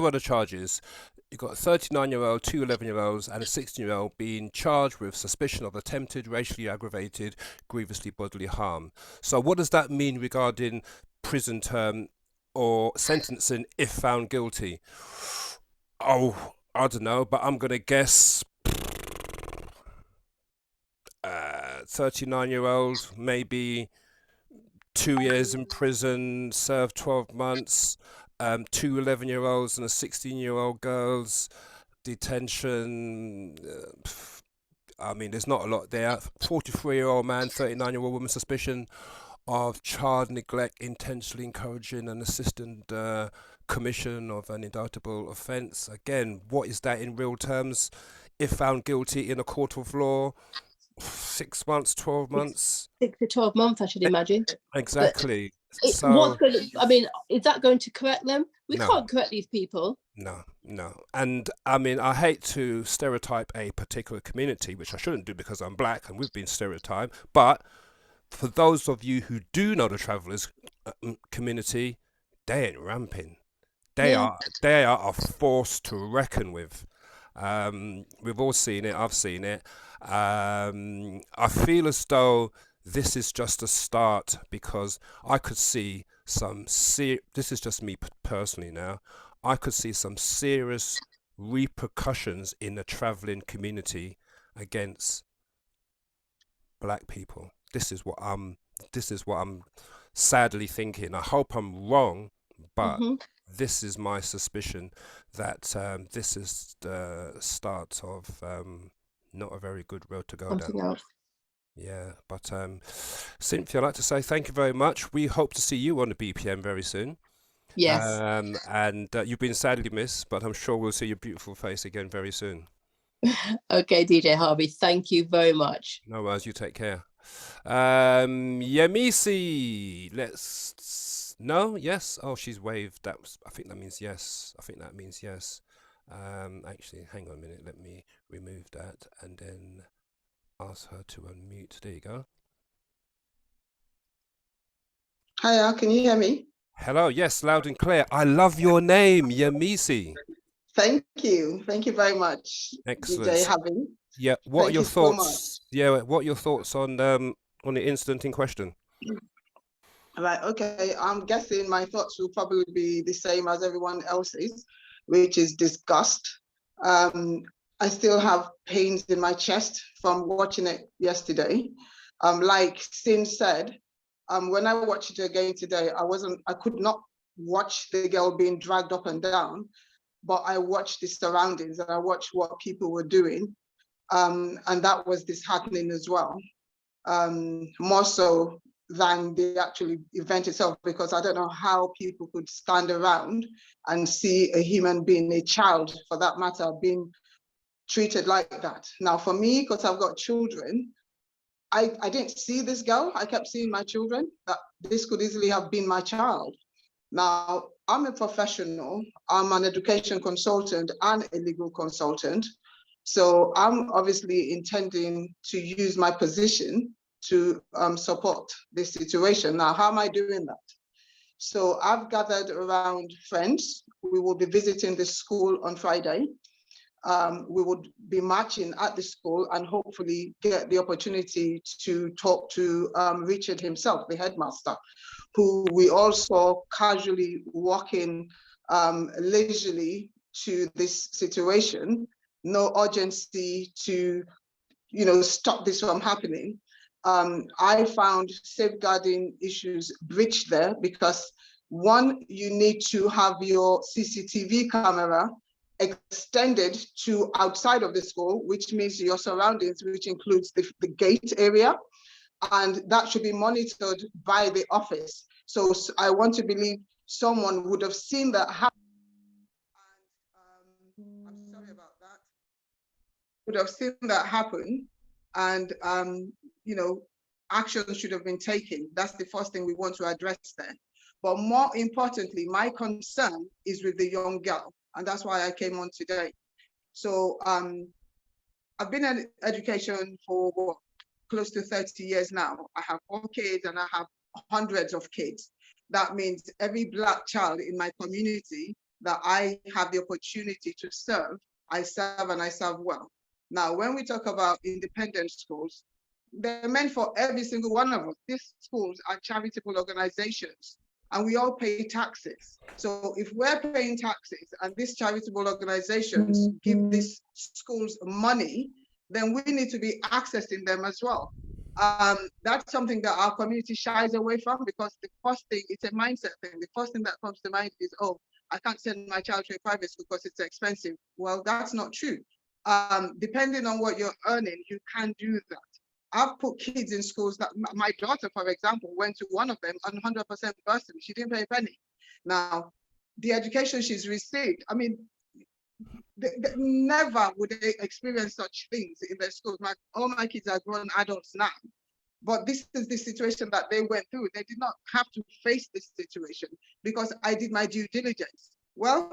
B: were the charges. You've got a 39-year-old, two 11-year-olds, and a 16-year-old being charged with suspicion of attempted racially aggravated grievously bodily harm. So what does that mean regarding prison term or sentencing if found guilty? Oh, I don't know, but I'm going to guess 39-year-old, maybe 2 years in prison, served 12 months. Two 11-year-olds and a 16-year-old girl's detention. I mean, there's not a lot there. 43-year-old man, 39-year-old woman, suspicion of child neglect, intentionally encouraging and assisting commission of an indictable offence. Again, what is that in real terms? If found guilty in a court of law, 6 months, 12 months?
G: 6 to 12 months, I should imagine.
B: Exactly.
G: Is that going to correct them? We can't correct these people.
B: No. And I mean, I hate to stereotype a particular community, which I shouldn't do because I'm black and we've been stereotyped. But for those of you who do know the Travellers community, they ain't ramping. They are a force to reckon with. We've all seen it. I've seen it. I feel as though this is just a start, because I could see this is just me personally now, I could see some serious repercussions in the travelling community against black people. This is what I'm sadly thinking. I hope I'm wrong, but this is my suspicion that this is the start of not a very good road to go down.
G: Something else.
B: Yeah, but Cynthia, I'd like to say thank you very much. We hope to see you on the BPM very soon.
G: Yes.
B: And you've been sadly missed, but I'm sure we'll see your beautiful face again very soon.
G: Okay, DJ Harvey, thank you very much.
B: No worries, you take care. Yemisi, no, yes. Oh, she's waved. I think that means yes. Actually, hang on a minute. Let me remove that and then ask her to unmute. There you go.
H: Hiya, can you hear me?
B: Hello, yes, loud and clear. I love your name, Yemisi.
H: Thank you very much.
B: Excellent.
H: DJ Harvey.
B: Yeah, what
H: Thank
B: are your
H: you so
B: thoughts? Yeah, what are your thoughts on the incident in question?
H: Right, okay. I'm guessing my thoughts will probably be the same as everyone else's, which is disgust. I still have pains in my chest from watching it yesterday. Like Sin said, when I watched it again today, I could not watch the girl being dragged up and down, but I watched the surroundings and I watched what people were doing. And that was disheartening as well. More so than the actual event itself, because I don't know how people could stand around and see a human being, a child for that matter, being treated like that. Now for me, because I've got children, I didn't see this girl. I kept seeing my children, that this could easily have been my child. Now, I'm a professional. I'm an education consultant and a legal consultant. So I'm obviously intending to use my position to support this situation. Now, how am I doing that? So I've gathered around friends. We will be visiting the school on Friday. We would be marching at the school and hopefully get the opportunity to talk to Richard himself, the headmaster, who we all saw casually walking leisurely to this situation. No urgency to, stop this from happening. I found safeguarding issues breached there because one, you need to have your CCTV camera extended to outside of the school, which means your surroundings, which includes the gate area, and that should be monitored by the office. So I want to believe someone would have seen that happen. And I'm sorry about that. Would have seen that happen, and action should have been taken. That's the first thing we want to address there. But more importantly, my concern is with the young girl. And that's why I came on today. So I've been in education for close to 30 years now. I have 4 kids and I have hundreds of kids. That means every Black child in my community that I have the opportunity to serve, I serve and I serve well. Now, when we talk about independent schools, they're meant for every single one of us. These schools are charitable organizations, and we all pay taxes. So if we're paying taxes and these charitable organizations give these schools money, then we need to be accessing them as well. That's something that our community shies away from, because the first thing, it's a mindset thing. The first thing that comes to mind is, oh, I can't send my child to a private school because it's expensive. Well, that's not true. Depending on what you're earning, you can do that. I've put kids in schools that my daughter, for example, went to one of them on 100% bursary. She didn't pay a penny. Now, the education she's received, I mean, they never would they experience such things in their schools. All my kids are grown adults now, but this is the situation that they went through. They did not have to face this situation because I did my due diligence. Well,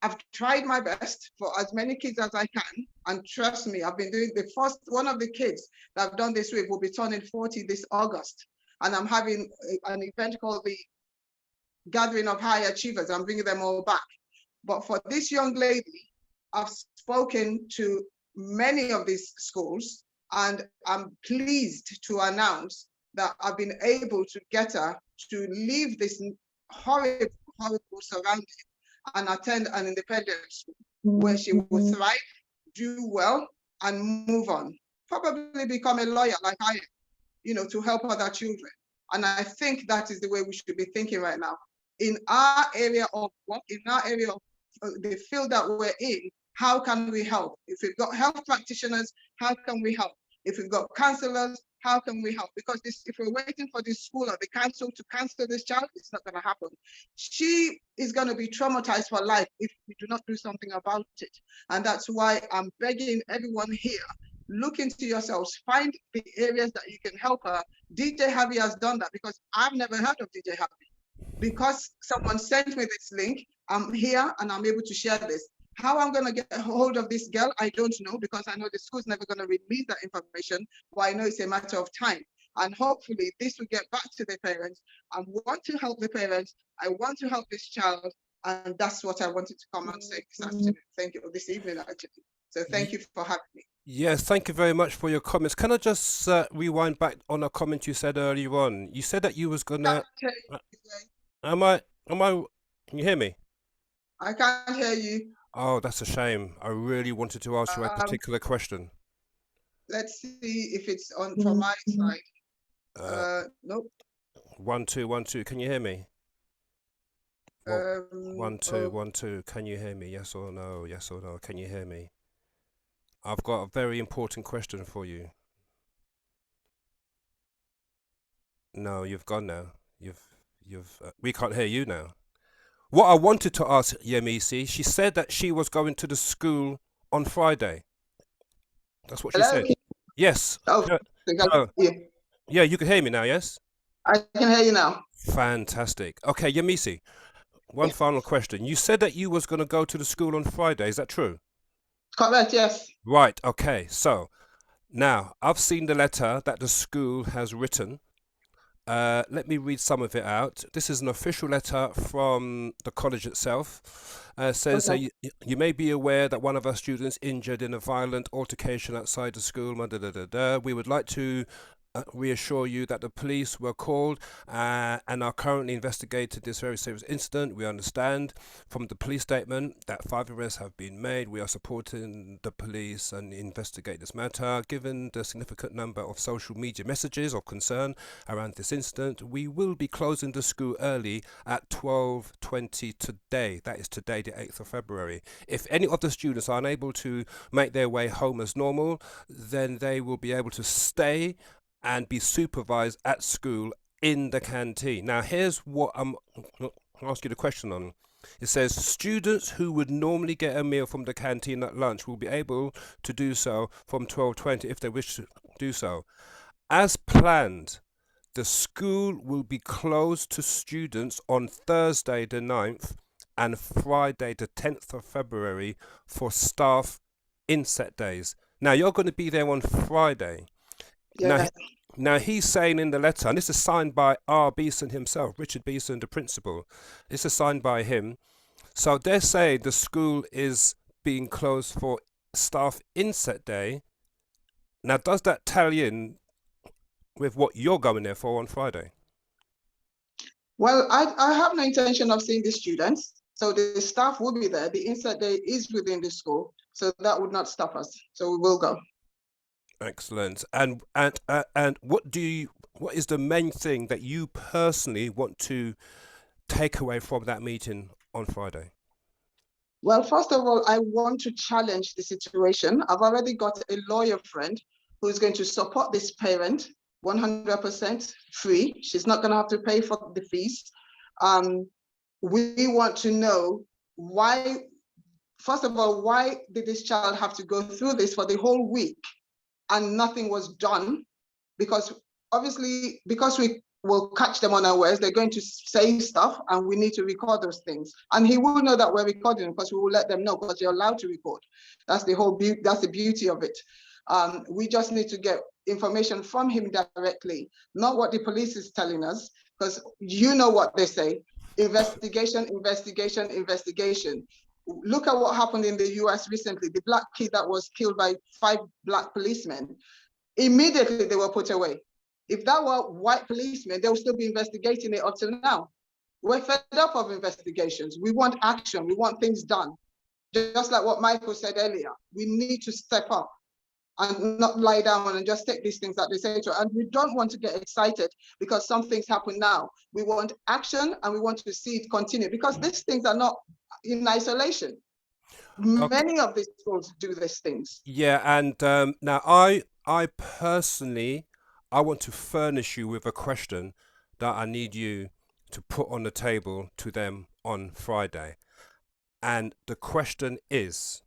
H: I've tried my best for as many kids as I can. And trust me, I've been doing one of the kids that I've done this with will be turning 40 this August. And I'm having an event called the Gathering of High Achievers. I'm bringing them all back. But for this young lady, I've spoken to many of these schools, and I'm pleased to announce that I've been able to get her to leave this horrible, horrible surrounding and attend an independent school where she will thrive, do well, and move on. Probably become a lawyer like I am. to help other children. And I think that is the way we should be thinking right now. In our area of work, in our area of the field that we're in, how can we help? If we've got health practitioners, how can we help? If we've got counselors, how can we help? Because if we're waiting for the school or the council to counsel this child, it's not going to happen. She is going to be traumatized for life if we do not do something about it. And that's why I'm begging everyone here, look into yourselves, find the areas that you can help her. DJ Harvey has done that, because I've never heard of DJ Harvey. Because someone sent me this link, I'm here and I'm able to share this. How I'm going to get a hold of this girl, I don't know, because I know the school's never going to release that information, but I know it's a matter of time. And hopefully this will get back to the parents. I want to help the parents. I want to help this child. And that's what I wanted to come and say this afternoon. Thank you, this evening, actually. So thank you for having me.
B: Yes, thank you very much for your comments. Can I just rewind back on a comment you said earlier on? You said that you was gonna. Can you hear me?
H: I can't hear you.
B: Oh, that's a shame. I really wanted to ask you a particular question.
H: Let's see if it's on from my side. Nope.
B: 1 2 1 2. Can you hear me? 1 2 1 2. Can you hear me? Yes or no? Yes or no? Can you hear me? I've got a very important question for you. No, you've gone now. We can't hear you now. What I wanted to ask Yemisi, she said that she was going to the school on Friday. That's what she said. Yes.
H: Oh,
B: yeah, you can hear me now, yes?
H: I can hear you now.
B: Fantastic. Okay, Yemisi, one final question. You said that you was going to go to the school on Friday. Is that true?
H: Correct, yes.
B: Right, okay. So, now, I've seen the letter that the school has written. Let me read some of it out. This is an official letter from the college itself. Says,
H: Okay.
B: you may be aware that one of our students injured in a violent altercation outside the school. We would like to reassure you that the police were called and are currently investigating this very serious incident. We understand from the police statement that 5 arrests have been made. We are supporting the police and investigate this matter. Given the significant number of social media messages of concern around this incident, we will be closing the school early at 12:20 today. That is today, the 8th of February. If any of the students are unable to make their way home as normal, then they will be able to stay and be supervised at school in the canteen. Now, here's what I'm going to ask you the question on. It says, students who would normally get a meal from the canteen at lunch will be able to do so from 12:20 if they wish to do so. As planned, the school will be closed to students on Thursday the 9th and Friday the 10th of February for staff inset days. Now, you're going to be there on Friday.
H: Yeah.
B: Now he's saying in the letter, and this is signed by R. Beeson himself, Richard Beeson, the principal. This is signed by him. So they're saying the school is being closed for staff inset day. Now, does that tally in with what you're going there for on Friday?
H: Well, I have no intention of seeing the students. So the staff will be there. The inset day is within the school. So that would not stop us. So we will go.
B: Excellent. And what is the main thing that you personally want to take away from that meeting on Friday?
H: Well, first of all, I want to challenge the situation. I've already got a lawyer friend who is going to support this parent 100% free. She's not going to have to pay for the fees. We want to know why, first of all, why did this child have to go through this for the whole week? And nothing was done, because obviously, because we will catch them unawares, they're going to say stuff and we need to record those things. And he will know that we're recording because we will let them know, because you're allowed to record. That's the whole beauty, that's the beauty of it. We just need to get information from him directly, not what the police is telling us, because you know what they say, investigation, investigation, investigation. Look at what happened in the US recently, the black kid that was killed by 5 black policemen. Immediately they were put away. If that were white policemen, they would still be investigating it up till now. We're fed up of investigations. We want action, we want things done. Just like what Michael said earlier, we need to step up. and not lie down and just take these things that they say to us. And we don't want to get excited because something's happened now. We want action and we want to see it continue because these things are not in isolation. Many of these schools do these things.
B: Yeah, and now I personally, I want to furnish you with a question that I need you to put on the table to them on Friday. And the question is,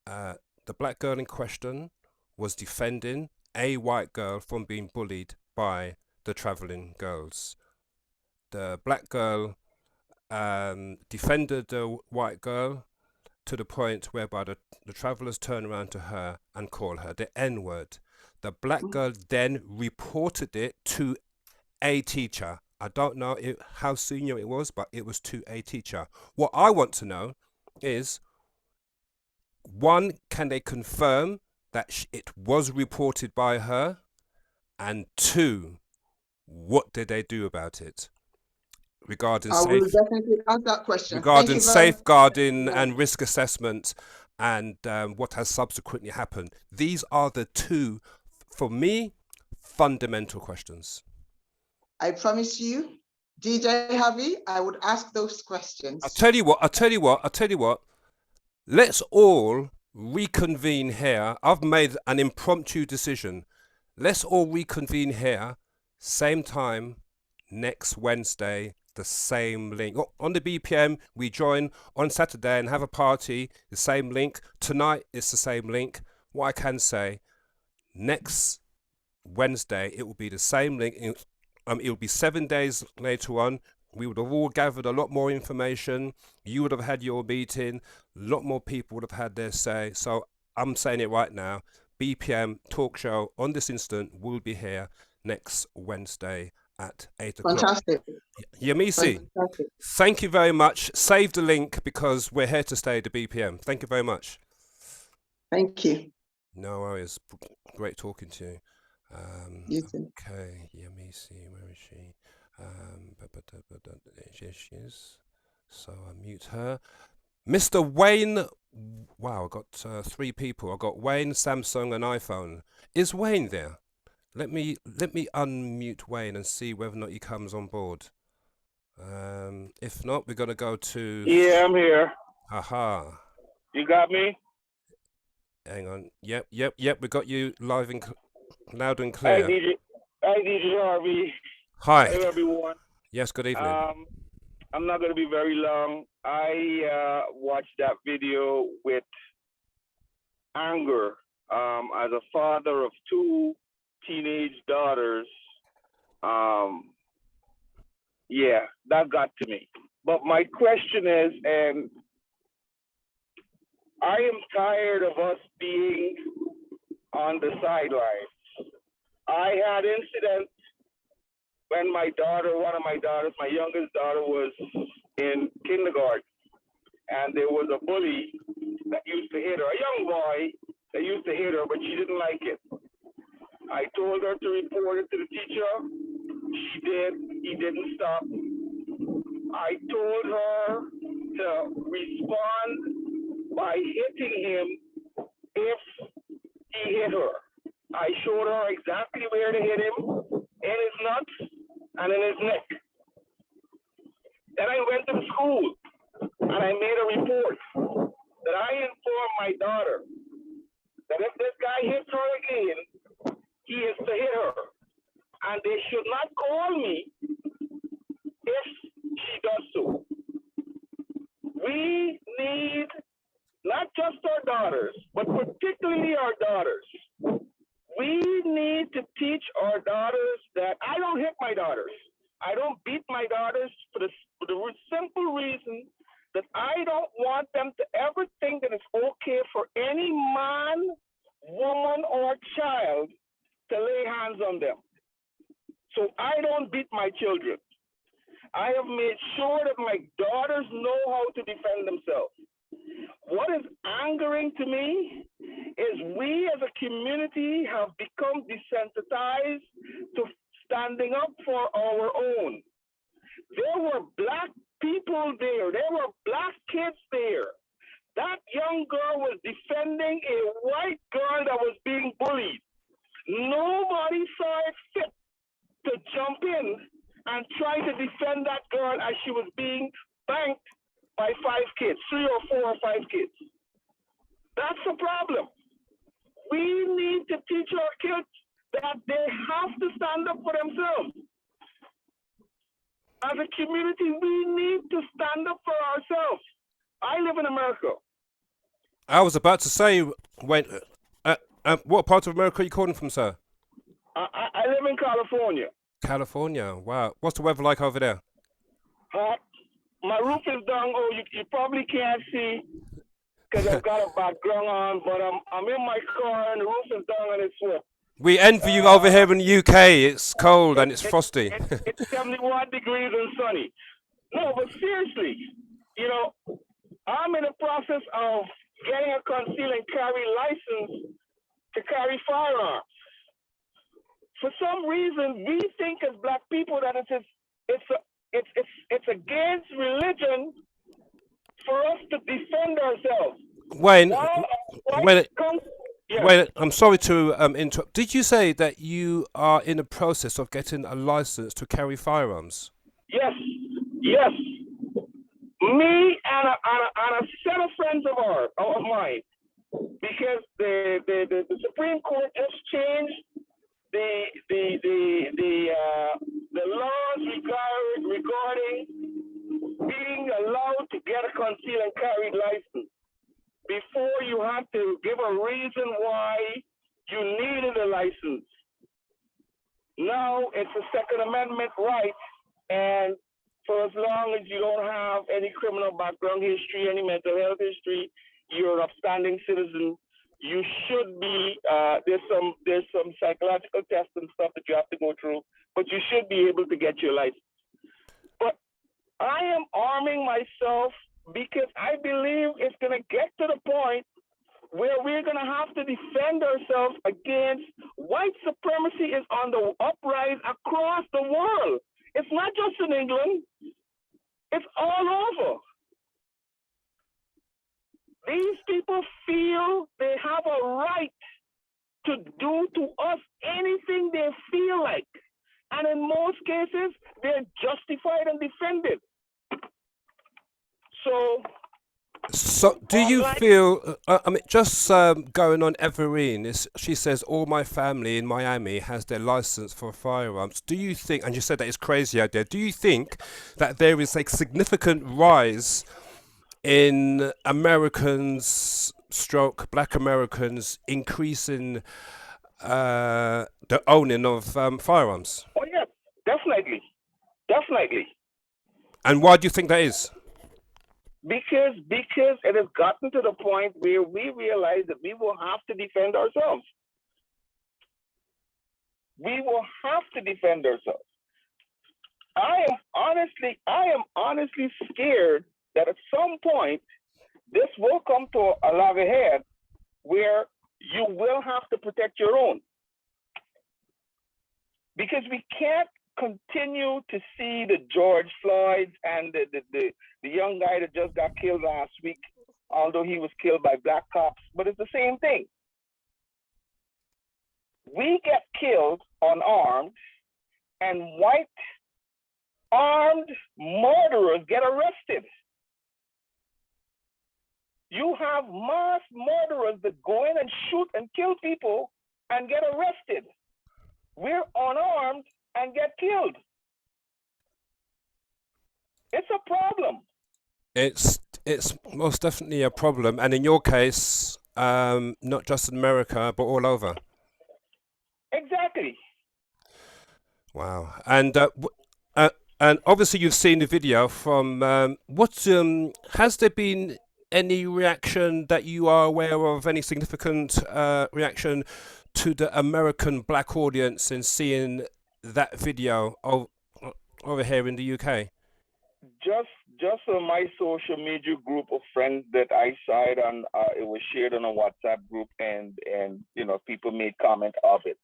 B: the black girl in question was defending a white girl from being bullied by the traveling girls. The black girl defended the white girl to the point whereby the travelers turn around to her and call her the N-word. The black girl then reported it to a teacher. I don't know how senior it was, but it was to a teacher. What I want to know is, one, can they confirm that it was reported by her? And two, what did they do about it? Regarding
H: I will definitely ask that question.
B: Regarding safeguarding and risk assessment and what has subsequently happened. These are the two, for me, fundamental questions.
H: I promise you, DJ Javi, I would ask those questions.
B: I'll tell you what. Let's all reconvene here. I've made an impromptu decision. Let's all reconvene here, same time, next Wednesday, the same link. On the BPM, we join on Saturday and have a party, the same link. Tonight, it's the same link. What I can say, next Wednesday, it will be the same link. It will be 7 days later on. We would have all gathered a lot more information. You would have had your meeting. A lot more people would have had their say. So I'm saying it right now. BPM Talk Show on this instant will be here next Wednesday at 8 o'clock.
H: Fantastic.
B: Yamisi, thank you very much. Save the link because we're here to stay, the BPM. Thank you very much.
H: Thank you.
B: No worries. Great talking to you.
H: You too.
B: Okay, Yamisi, where is she? There she is. So I mute her. Mr. Wayne. Wow, I got 3 people. I got Wayne, Samsung, and iPhone. Is Wayne there? Let me unmute Wayne and see whether or not he comes on board. If not, we're gonna go to.
I: Yeah, I'm here.
B: Aha.
I: You got me?
B: Hang on. Yep. We got you live and loud and clear.
I: Hi, DJ Harvey.
B: Hi.
I: Hello, everyone.
B: Yes. Good evening.
I: I'm not going to be very long. I watched that video with anger. As a father of 2 teenage daughters, yeah, that got to me. But my question is, and I am tired of us being on the sidelines. I had incidents when one of my daughters, my youngest daughter, was in kindergarten, and there was a bully that used to hit her, a young boy that used to hit her, but she didn't like it. I told her to report it to the teacher. She did. He didn't stop. I told her to respond by hitting him if he hit her. I showed her exactly where to hit him, in his nuts and in his neck. Then I went to school and I made a report that I informed my daughter that if this guy hits her again, he is to hit her. And they should not call me if she does so. We need not just our daughters, but particularly our daughters. We need to teach our daughters that I don't hit my daughters. I don't beat my daughters for the simple reason that I don't want them to ever think that it's okay for any man, woman, or child to lay hands on them. So I don't beat my children. I have made sure that my daughters know how to defend themselves. What is angering to me is we as a community have become desensitized to standing up for our own. There were black people there. There were black kids there That young girl was defending a white girl that was being bullied. Nobody saw it fit to jump in and try to defend that girl as she was being banked by 5 kids, 3 or 4 or 5 kids. That's the problem. We need to teach our kids that they have to stand up for themselves. As a community, we need to stand up for ourselves. I live in America.
B: I was about to say, what part of America are you calling from, sir?
I: I live in California.
B: California. Wow. What's the weather like over there?
I: Hot. My roof is down. Oh, you probably can't see because I've got a background on, but I'm in my car and the roof is down and it's wet.
B: We envy you over here in the UK. It's cold and it's frosty.
I: It's 71 degrees and sunny. No, but seriously, you know, I'm in the process of getting a conceal and carry license to carry firearms. For some reason, we think as Black people that it's against religion for us to defend ourselves.
B: Wayne, I'm sorry to interrupt. Did you say that you are in the process of getting a license to carry firearms?
I: Yes. Me and a set of friends of mine, because the Supreme Court just changed the laws regarding being allowed to get a concealed and carry license. Before, you had to give a reason why you needed a license. Now it's a Second Amendment right, and for as long as you don't have any criminal background history, any mental health history, you're an upstanding citizen. You should be. There's some psychological tests and stuff that you have to go through, but you should be able to get your license. But I am arming myself because I believe it's going to get to the point where we're going to have to defend ourselves against white supremacy is on the uprise across the world. It's not just in England. It's all over. These people feel they have a right to do to us anything they feel like. And in most cases, they're justified and defended.
B: So do you feel, just going on Everine, she says all my family in Miami has their license for firearms. Do you think, and you said that it's crazy out there, do you think that there is a significant rise in Americans / Black Americans increasing the owning of firearms?
I: Oh yeah, definitely.
B: And why do you think that is?
I: Because it has gotten to the point where we realize that we will have to defend ourselves. We will have to defend ourselves. I am honestly scared that at some point this will come to a loggerhead where you will have to protect your own. Because we can't continue to see the George Floyds and the young guy that just got killed last week, although he was killed by Black cops, but it's the same thing. We get killed unarmed, and white armed murderers get arrested. You have mass murderers that go in and shoot and kill people and get arrested. We're unarmed and get killed. It's a problem.
B: It's most definitely a problem, and in your case, not just in America but all over.
I: Exactly.
B: Wow. And obviously you've seen the video from has there been any reaction that you are aware of, any significant reaction to the American Black audience in seeing that video over here in the UK?
I: Just on my social media group of friends that I saw it on, it was shared on a WhatsApp group, and people made comment of it.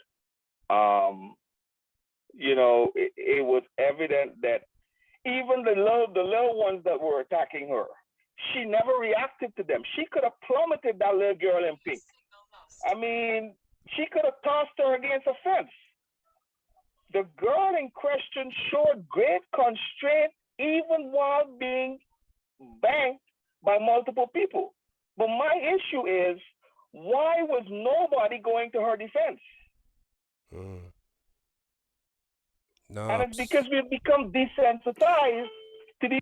I: It was evident that even the little ones that were attacking her, she never reacted to them. She could have plummeted that little girl in pink. I mean, she could have tossed her against a fence. The girl in question showed great constraint even while being banked by multiple people. But my issue is, why was nobody going to her defense?
B: No,
I: and it's because we've become desensitized to the.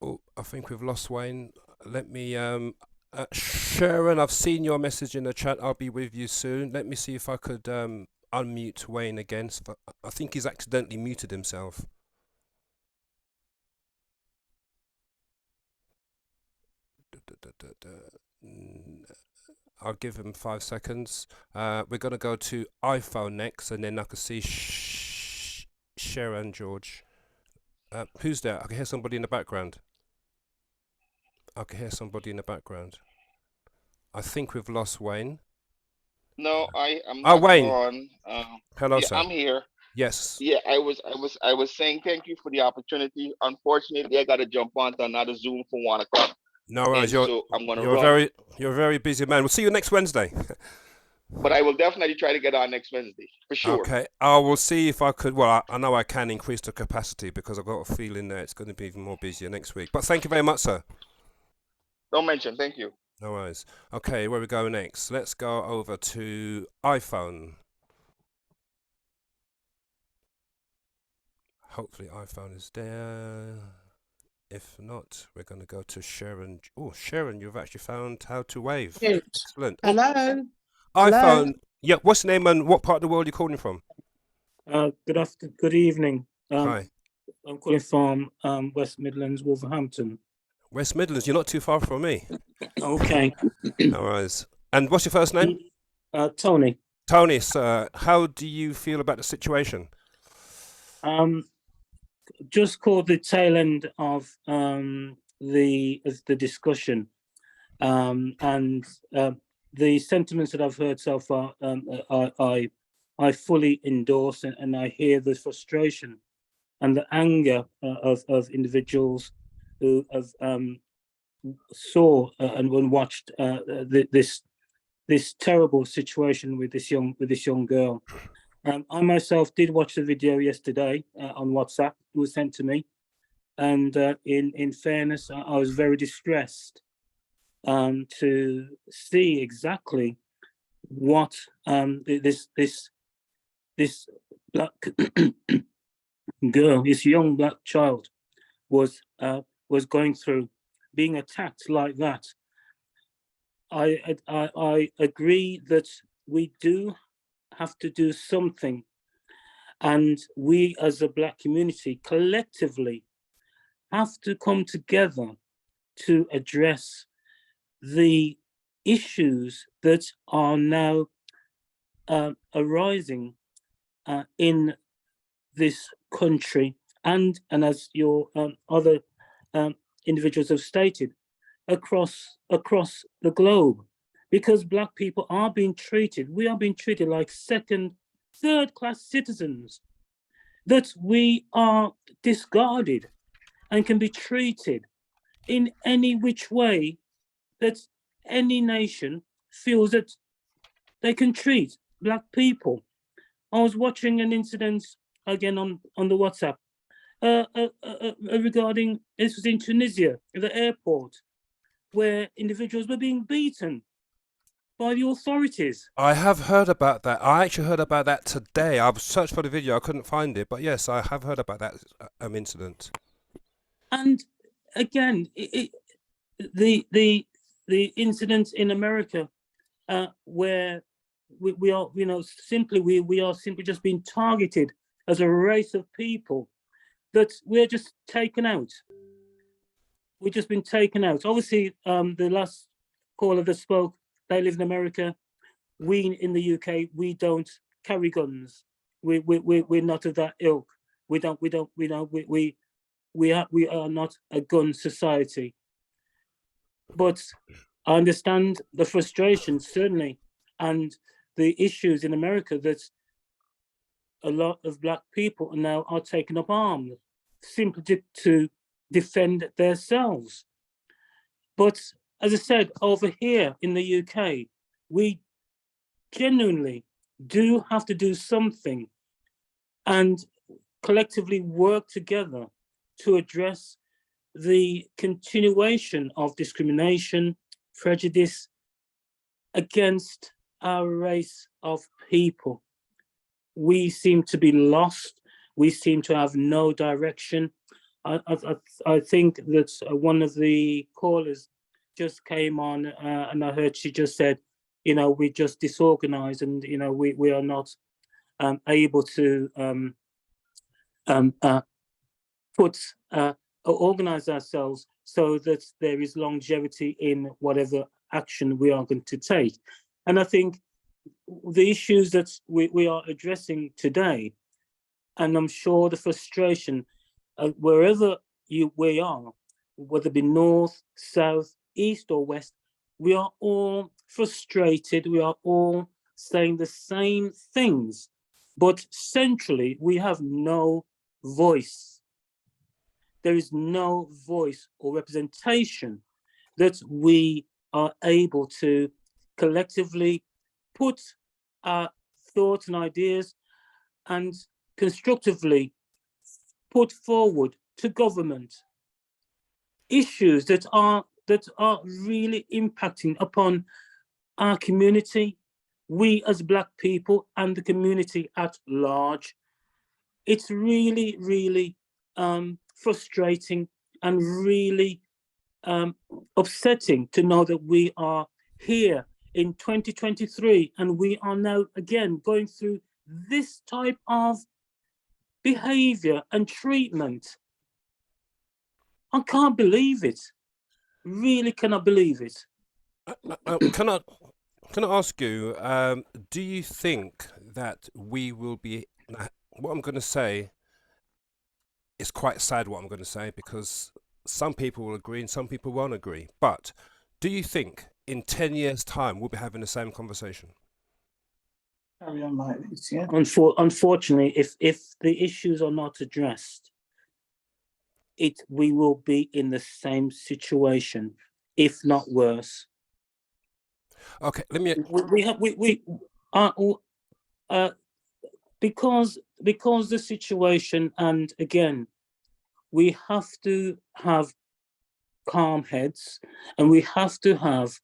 B: Oh, I think we've lost Wayne. Let me, Sharon, I've seen your message in the chat. I'll be with you soon. Let me see if I could unmute Wayne again. I think he's accidentally muted himself. I'll give him 5 seconds. We're going to go to iPhone next, and then I can see Sharon George. Who's there? I can hear somebody in the background. I can hear somebody in the background. I think we've lost Wayne.
J: No, I'm
B: not Wayne.
J: on.
B: Hello,
J: yeah,
B: sir.
J: I'm here.
B: Yes.
J: Yeah, I was saying thank you for the opportunity. Unfortunately, I got to jump on to another Zoom for 1 o'clock.
B: No worries.
J: So I'm gonna run.
B: You're a very busy man. We'll see you next Wednesday.
J: But I will definitely try to get on next Wednesday for sure.
B: Okay, I will see if I could. Well, I know I can increase the capacity because I've got a feeling that it's going to be even more busier next week. But thank you very much, sir.
J: Don't mention. Thank you.
B: No worries. Okay, where we go next? Let's go over to iPhone. Hopefully iPhone is there. If not, we're going to go to Sharon. Oh, Sharon, you've actually found how to wave.
K: Yes.
B: Excellent.
K: Hello.
B: iPhone.
K: Hello.
B: Yeah, what's the name and what part of the world are you calling from?
K: Good evening.
B: Hi.
K: I'm calling from West Midlands, Wolverhampton.
B: West Midlands, you're not too far from me.
K: Okay.
B: No worries. And what's your first name?
K: Tony.
B: Tony, sir, how do you feel about the situation?
K: Just called the tail end of the discussion, and the sentiments that I've heard so far, I fully endorse, and I hear the frustration and the anger of individuals who have saw and watched this terrible situation with this young girl. I myself did watch the video yesterday on WhatsApp. It was sent to me, and in fairness, I was very distressed to see exactly what this black girl, this young black child, was going through, being attacked like that. I agree that we do have to do something, and we as a black community collectively have to come together to address the issues that are now arising in this country, and as your other individuals have stated, across the globe. Because black people are being treated, we are being treated like second, third class citizens, that we are discarded and can be treated in any which way that any nation feels that they can treat black people. I was watching an incident again on the WhatsApp regarding, this was in Tunisia, at the airport, where individuals were being beaten by the authorities.
B: I have heard about that. I actually heard about that today. I've searched for the video, I couldn't find it, but yes, I have heard about that incident.
K: And again, the incident in America, where we are, we are simply just being targeted as a race of people, that we're just taken out. We've just been taken out. Obviously, the last caller that spoke, they live in America. We in the UK, we don't carry guns. We're not of that ilk. We are not a gun society. But I understand the frustration, certainly, and the issues in America, that a lot of black people now are taking up arms simply to defend themselves. But as I said, over here in the UK, we genuinely do have to do something and collectively work together to address the continuation of discrimination, prejudice against our race of people. We seem to be lost. We seem to have no direction. I think that one of the callers just came on and I heard she just said, you know, we just disorganized and, you know, we are not able to organize ourselves so that there is longevity in whatever action we are going to take. And I think the issues that we are addressing today, and I'm sure the frustration wherever we are, whether it be north, south, east or west, we are all frustrated. We are all saying the same things, but centrally we have no voice. There is no voice or representation that we are able to collectively put our thoughts and ideas and constructively put forward to government issues that are really impacting upon our community, we as Black people and the community at large. It's really, really frustrating and really upsetting to know that we are here in 2023 and we are now again going through this type of behavior and treatment. I can't believe it. Really cannot believe it.
B: Can I ask you, do you think that we will be, what I'm going to say is quite sad what I'm going to say, because some people will agree and some people won't agree, but do you think in 10 years time we'll be having the same conversation?
K: Carry on like this, yeah. Unfortunately, if the issues are not addressed, we will be in the same situation, if not worse.
B: Okay, let me.
K: Because the situation, and again, we have to have calm heads, and we have to have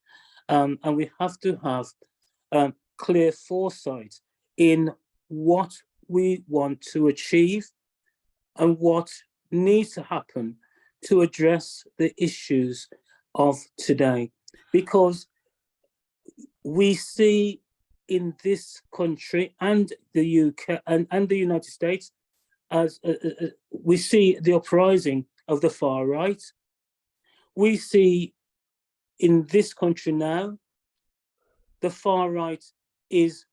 K: clear foresight in what we want to achieve and what needs to happen to address the issues of today. Because we see in this country and the UK and the United States, as we see the uprising of the far right. We see in this country now, the far right is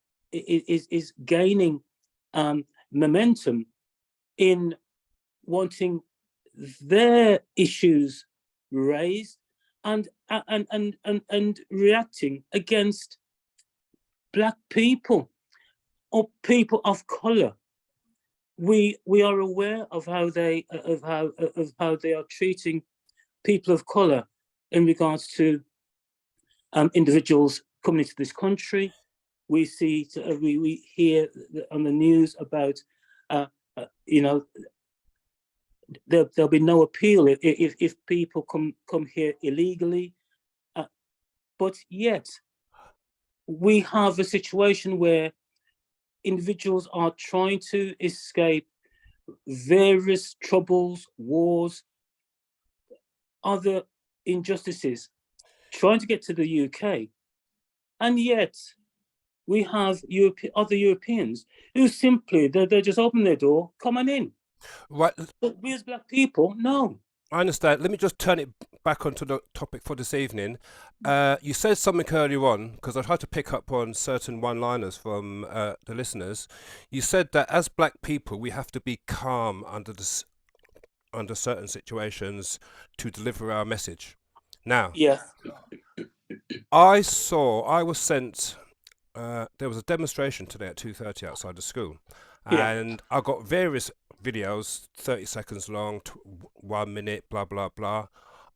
K: gaining momentum in wanting their issues raised and reacting against Black people or people of color. We are aware of how they are treating people of color in regards to individuals coming into this country. We see, we hear on the news about, you know, there'll be no appeal if people come here illegally. But yet, we have a situation where individuals are trying to escape various troubles, wars, other injustices, trying to get to the UK. And yet, we have other Europeans who simply, they just open their door, come on in.
B: Right.
K: But we as Black people, no.
B: I understand. Let me just turn it back onto the topic for this evening. You said something earlier on, because I tried to pick up on certain one-liners from the listeners. You said that as Black people, we have to be calm under certain situations to deliver our message. Now,
K: yeah,
B: I was sent. There was a demonstration today at 2:30 outside the school, and I got various videos, 30 seconds long, 1 minute, blah, blah, blah.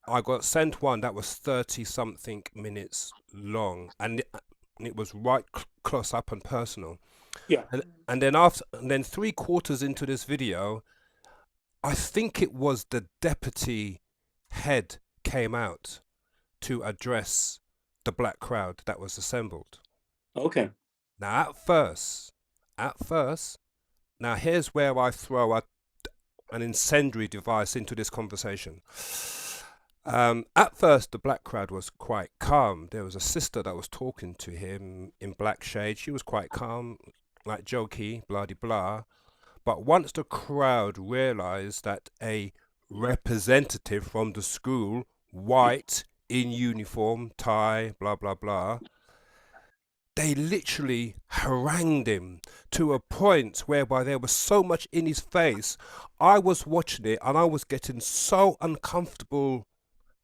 B: I got sent one that was 30 something minutes long, and it was right close up and personal.
K: Yeah.
B: And then 3/4 into this video, I think it was the deputy head came out to address the black crowd that was assembled.
K: Okay.
B: Now, at first, now here's where I throw an incendiary device into this conversation. At first, the black crowd was quite calm. There was a sister that was talking to him in black shade. She was quite calm, like jokey, blah de blah. But once the crowd realized that a representative from the school, white, in uniform, tie, blah, blah, blah, they literally harangued him to a point whereby there was so much in his face. I was watching it and I was getting so uncomfortable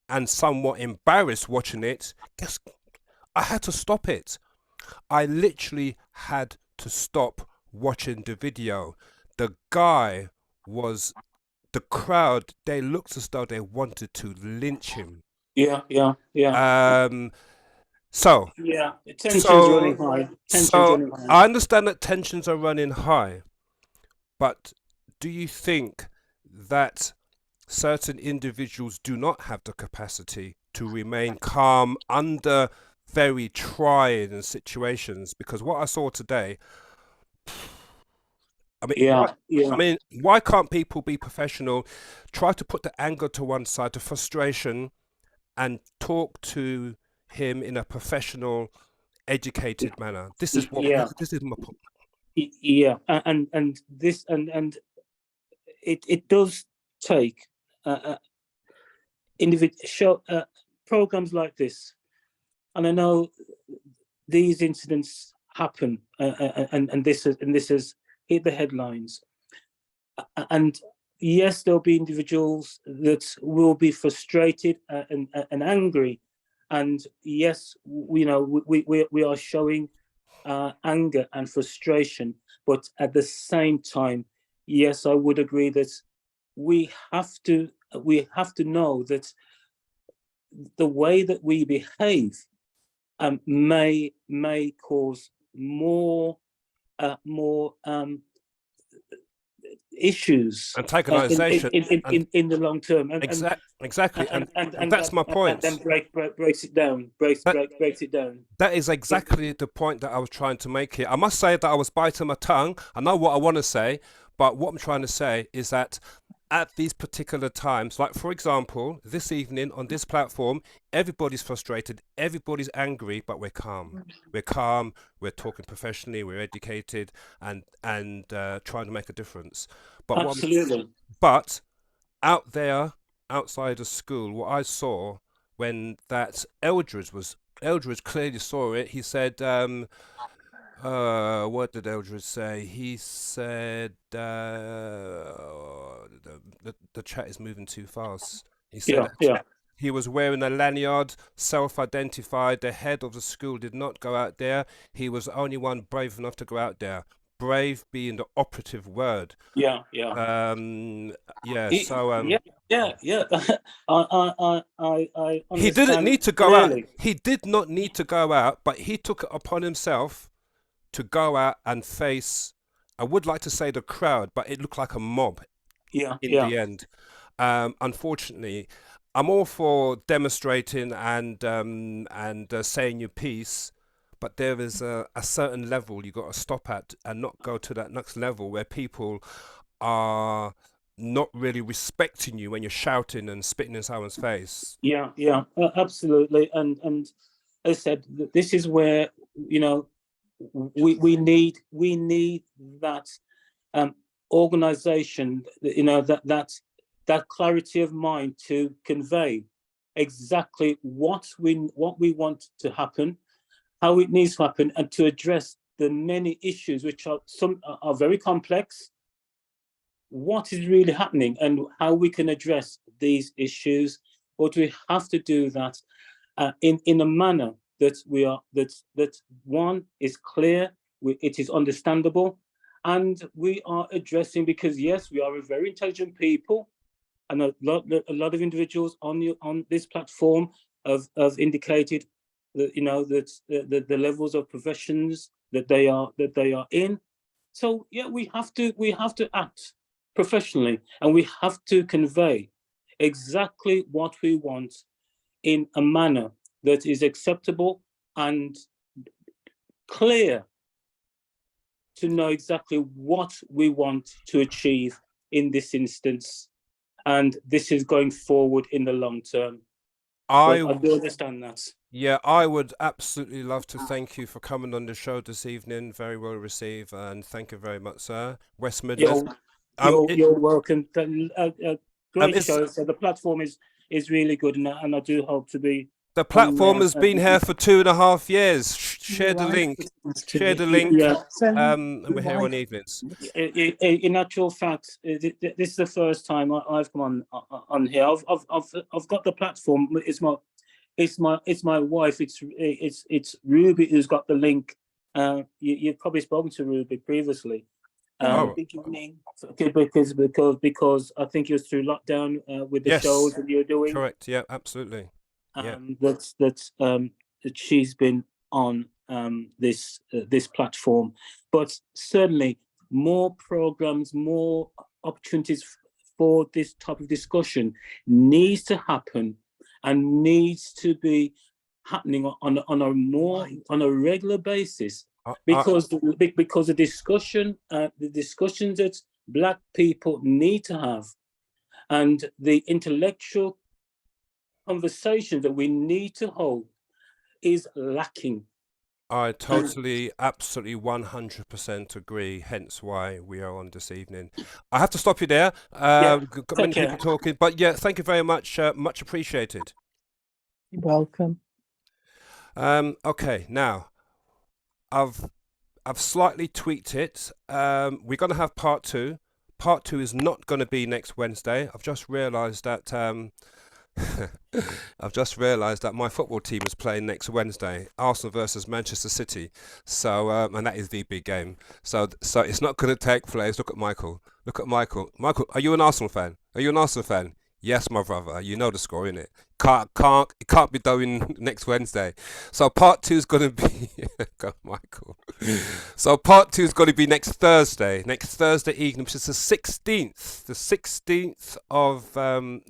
B: and somewhat embarrassed watching it. I had to stop it. I literally had to stop watching the video. The crowd, they looked as though they wanted to lynch him.
K: Yeah.
B: So
K: yeah, tensions running high. Running high.
B: I understand that tensions are running high, but do you think that certain individuals do not have the capacity to remain calm under very trying situations? Because what I saw today, I mean, why can't people be professional? Try to put the anger to one side, the frustration, and talk to him in a professional, educated manner. This is what.
K: Yeah.
B: This is my point.
K: Yeah, and this and it does take individual programs like this, and I know these incidents happen, and this has hit the headlines, and yes, there'll be individuals that will be frustrated and angry, and yes, we are showing anger and frustration, but at the same time, yes, I would agree that we have to know that the way that we behave may cause more issues,
B: antagonization
K: in the long term.
B: Exactly, and that's my point.
K: And breaks it down. Breaks it down.
B: That is exactly the point that I was trying to make here. I must say that I was biting my tongue. I know what I want to say, but what I'm trying to say is that at these particular times, like for example, this evening on this platform, everybody's frustrated, everybody's angry, but we're calm. We're calm. We're talking professionally. We're educated, and trying to make a difference. But
K: absolutely.
B: But out there, outside of school, what I saw when that Eldridge clearly saw it. He said, what did Eldridge say? He said, the chat is moving too fast. He said, he was wearing a lanyard, self-identified. The head of the school did not go out there. He was the only one brave enough to go out there. Brave being the operative word.
K: Yeah.
B: I he didn't need to go out. He did not need to go out, but he took it upon himself to go out and face, I would like to say the crowd, but it looked like a mob in the end. Unfortunately, I'm all for demonstrating and saying your piece, but there is a certain level you got to stop at and not go to that next level where people are not really respecting you when you're shouting and spitting in someone's face.
K: Yeah, absolutely. And as I said, this is where, we need that organization, that clarity of mind to convey exactly what we want to happen, how it needs to happen, and to address the many issues which are very complex. What is really happening and how we can address these issues, but we have to do that in a manner that that one is clear, it is understandable, And we are addressing, because yes, we are a very intelligent people, and a lot of individuals on this platform have indicated that, you know, that the levels of professions that they are in. So yeah, we have to act professionally, and we have to convey exactly what we want in a manner that is acceptable and clear, to know exactly what we want to achieve in this instance. And this is going forward in the long term. I do understand that.
B: Yeah, I would absolutely love to thank you for coming on the show this evening. Very well received, and thank you very much, sir. West Midlands.
K: You're welcome. Great show. So the platform is really good, and I do hope to be.
B: The platform has been here for 2.5 years. Share the link. Share the link.
K: Yeah.
B: And we're here on evenings.
K: In actual fact, this is the first time I've come on here. I've got the platform. It's my wife. It's Ruby who's got the link. You've probably spoken to Ruby previously. Because I think you're through lockdown with the shows that you're doing.
B: Correct. Yeah, absolutely.
K: That she's been on this platform, but certainly more programs, more opportunities for this type of discussion needs to happen, and needs to be happening on a regular basis, because the discussions that Black people need to have, and the intellectual conversation that we need to hold is lacking.
B: I totally, absolutely 100% agree, hence why we are on this evening. I have to stop you there. Got many people talking, but yeah, thank you very much. Much appreciated.
D: You're welcome.
B: Okay, now I've slightly tweaked it. We're going to have part 2. Part 2 is not going to be next Wednesday. I've just realised that my football team is playing next Wednesday, Arsenal versus Manchester City. So and that is the big game. So it's not going to take place. Look at Michael. Michael, are you an Arsenal fan? Yes, my brother. You know the score, innit? It can't be done next Wednesday. So part 2 is going to be God, Michael. So part 2 is going to be next Thursday evening, which is the 16th of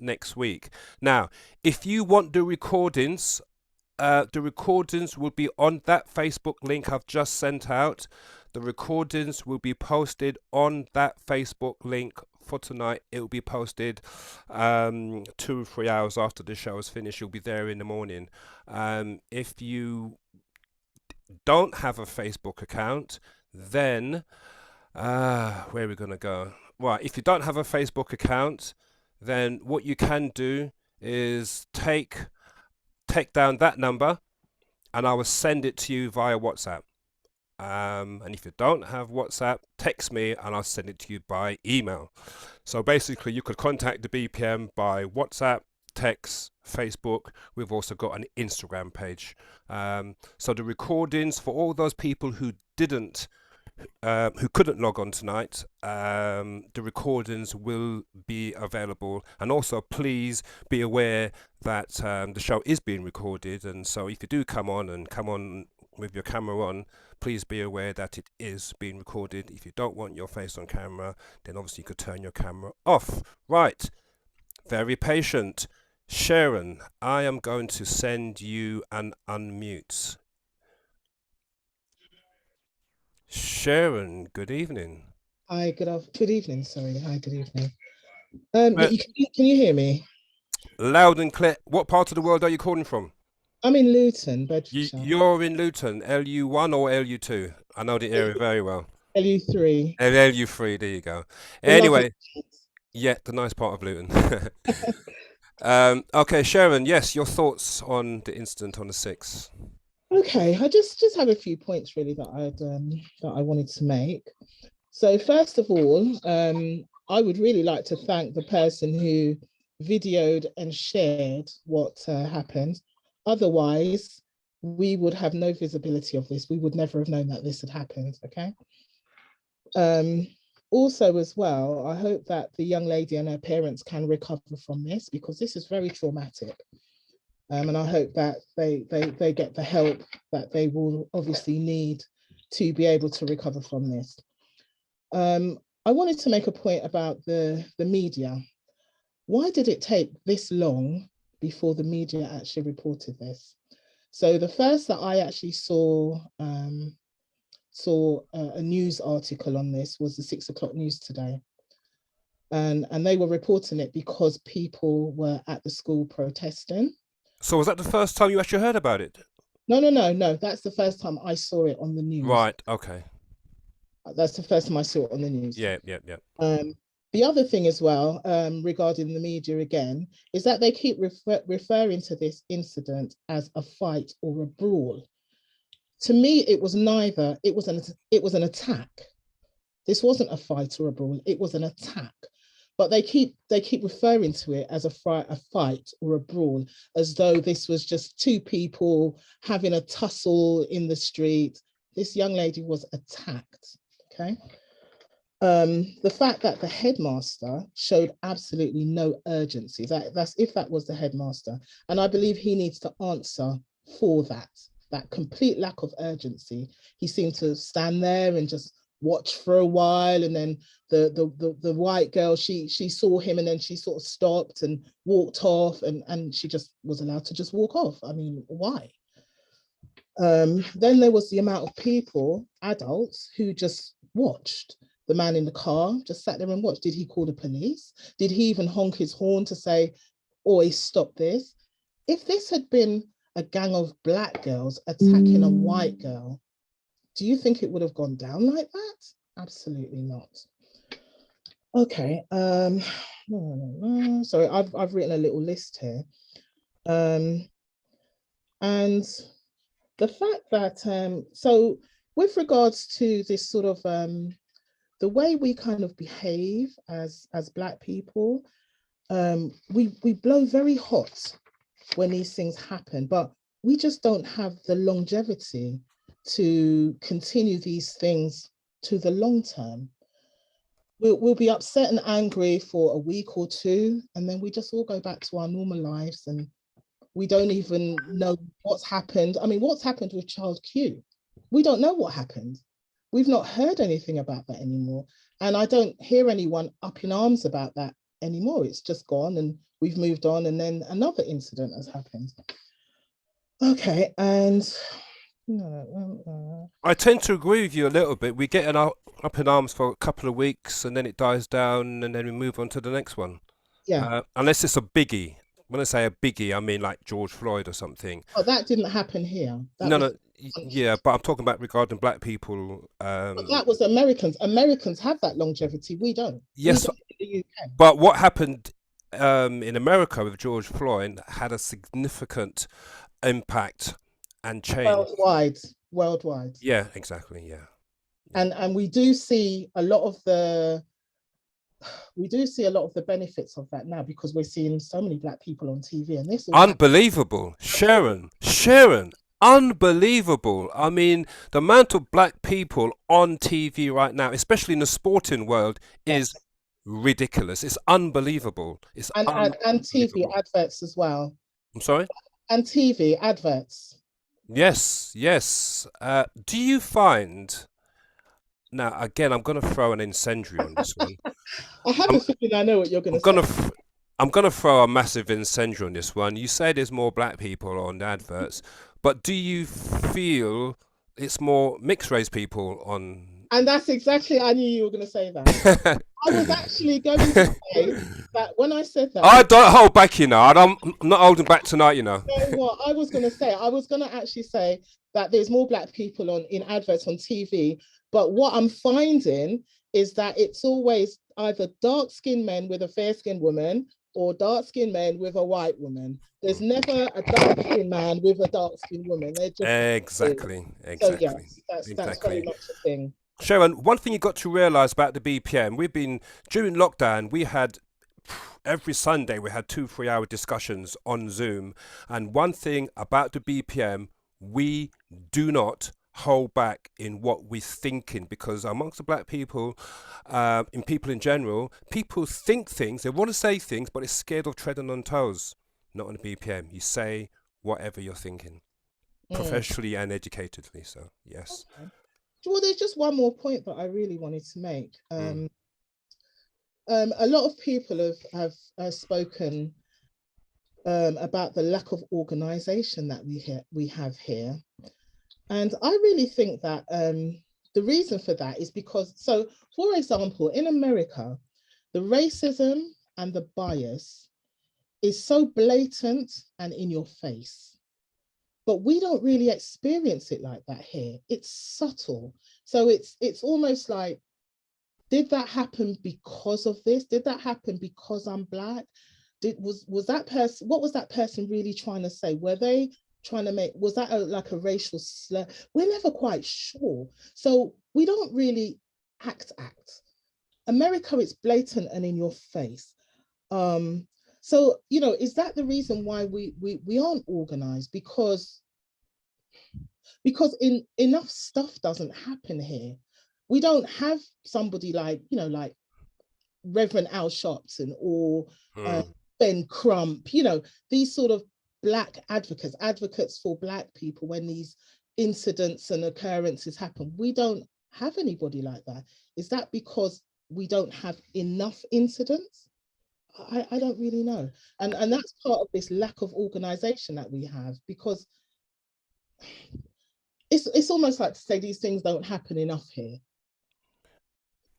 B: next week. Now, if you want the recordings will be on that Facebook link I've just sent out. The recordings will be posted on that Facebook link for tonight. It will be posted 2 or 3 hours after the show is finished. You'll be there in the morning. If you don't have a Facebook account, then where are we going to go? Well, if you don't have a Facebook account, then what you can do is take down that number, and I will send it to you via WhatsApp. And if you don't have WhatsApp, text me and I'll send it to you by email. So basically you could contact the BPM by WhatsApp, text, Facebook. We've also got an Instagram page. So the recordings for all those people who couldn't log on tonight, the recordings will be available. And also please be aware that the show is being recorded, and so if you do come on with your camera on, please be aware that it is being recorded. If you don't want your face on camera, then obviously you could turn your camera off. Right, very patient. Sharon, I am going to send you an unmute. Sharon, good evening.
L: Hi, good evening. Sorry, hi, good evening. Can you hear me?
B: Loud and clear. What part of the world are you calling from?
L: I'm in Luton, Bedfordshire.
B: You're in Luton, LU1 or LU2? I know the area very well.
L: LU3.
B: LU3, there you go. Anyway, yeah, the nice part of Luton. Okay, Sharon, yes, your thoughts on the incident on the 6th.
L: Okay, I just have a few points really that I wanted to make. So first of all, I would really like to thank the person who videoed and shared what happened. Otherwise, we would have no visibility of this. We would never have known that this had happened, okay? Also as well, I hope that the young lady and her parents can recover from this, because this is very traumatic. And I hope that they get the help that they will obviously need to be able to recover from this. I wanted to make a point about the media. Why did it take this long before the media actually reported this? So the first that I actually saw a news article on this was the 6 o'clock news today. And they were reporting it because people were at the school protesting.
B: So was that the first time you actually heard about it?
L: No. That's the first time I saw it on the news.
B: Right, okay.
L: That's the first time I saw it on the news.
B: Yeah.
L: The other thing as well, regarding the media again, is that they keep referring to this incident as a fight or a brawl. To me, it was neither. It was an attack. This wasn't a fight or a brawl. It was an attack. But they keep referring to it as a fight or a brawl, as though this was just two people having a tussle in the street. This young lady was attacked. Okay. The fact that the headmaster showed absolutely no urgency. That's if that was the headmaster, and I believe he needs to answer for that complete lack of urgency. He seemed to stand there and just watch for a while, and then the white girl, she saw him, and then she sort of stopped and walked off, and she just was allowed to just walk off. I mean, why? Then there was the amount of people, adults, who just watched. The man in the car just sat there and watched. Did he call the police? Did he even honk his horn to say, "Oi, stop this"? If this had been a gang of black girls attacking a white girl, do you think it would have gone down like that? Absolutely not. Okay. Sorry, I've written a little list here. And the fact that, so with regards to this sort of, the way we kind of behave as black people, we blow very hot when these things happen, but we just don't have the longevity to continue these things to the long term. We'll be upset and angry for a week or two, and then we just all go back to our normal lives, and we don't even know what's happened. I mean, what's happened with Child Q? We don't know what happened. We've not heard anything about that anymore. And I don't hear anyone up in arms about that anymore. It's just gone and we've moved on, and then another incident has happened. Okay, and
B: I tend to agree with you a little bit. We get up in arms for a couple of weeks, and then it dies down, and then we move on to the next one.
L: Yeah.
B: Unless it's a biggie. When I say a biggie, I mean like George Floyd or something.
L: Oh, that didn't happen here.
B: Yeah, but I'm talking about regarding black people.
L: But that was Americans. Americans have that longevity. We don't.
B: Yes,
L: we don't in the UK.
B: But what happened in America with George Floyd had a significant impact and change.
L: Worldwide.
B: Yeah, exactly. Yeah.
L: And we do see a lot of the benefits of that now, because we're seeing so many black people on TV, and this
B: unbelievable. Sharon, unbelievable. I mean, the amount of black people on TV right now, especially in the sporting world, is ridiculous. It's unbelievable.
L: And TV adverts as well.
B: I'm sorry?
L: And TV adverts.
B: Yes. Do you find... Now, again, I'm going to throw an incendiary on this one.
L: I have a feeling I know what you're going to say.
B: I'm going to throw a massive incendiary on this one. You say there's more black people on the adverts, but do you feel it's more mixed race people on...
L: And that's exactly, I knew you were going to say that. I was actually going to say that when I said that...
B: I don't hold back, you know. I'm not holding back tonight, you know.
L: You know what I was going to say? I was going to actually say that there's more black people in adverts on TV, but what I'm finding is that it's always either dark-skinned men with a fair-skinned woman or dark-skinned men with a white woman. There's never a dark-skinned man with a dark-skinned woman. They're just
B: exactly.
L: So yes, that's very much a thing.
B: Sharon, one thing you got to realise about the BPM, during lockdown, we had, every Sunday, we had 2-3 hour discussions on Zoom. And one thing about the BPM, we do not hold back in what we're thinking, because amongst the black people, in people in general, people think things, they want to say things, but they're scared of treading on toes. Not on the BPM. You say whatever you're thinking, professionally and educatedly. So yes.
L: Okay. Well, there's just one more point that I really wanted to make. A lot of people have spoken about the lack of organization that we have here. And I really think that the reason for that is because, so for example, in America, the racism and the bias is so blatant and in your face, but we don't really experience it like that here. It's subtle. So it's almost like, did that happen because of this? Did that happen because I'm Black? Was that person, what was that person really trying to say? Were they trying to make, was that like a racial slur? We're never quite sure. So we don't really act. America, it's blatant and in your face. So, you know, is that the reason why we aren't organized? Because enough stuff doesn't happen here. We don't have somebody like, you know, like Reverend Al Sharpton or Ben Crump, you know, these sort of Black advocates for Black people when these incidents and occurrences happen. We don't have anybody like that. Is that because we don't have enough incidents? I don't really know. And that's part of this lack of organization that we have, because it's almost like to say these things don't happen enough here.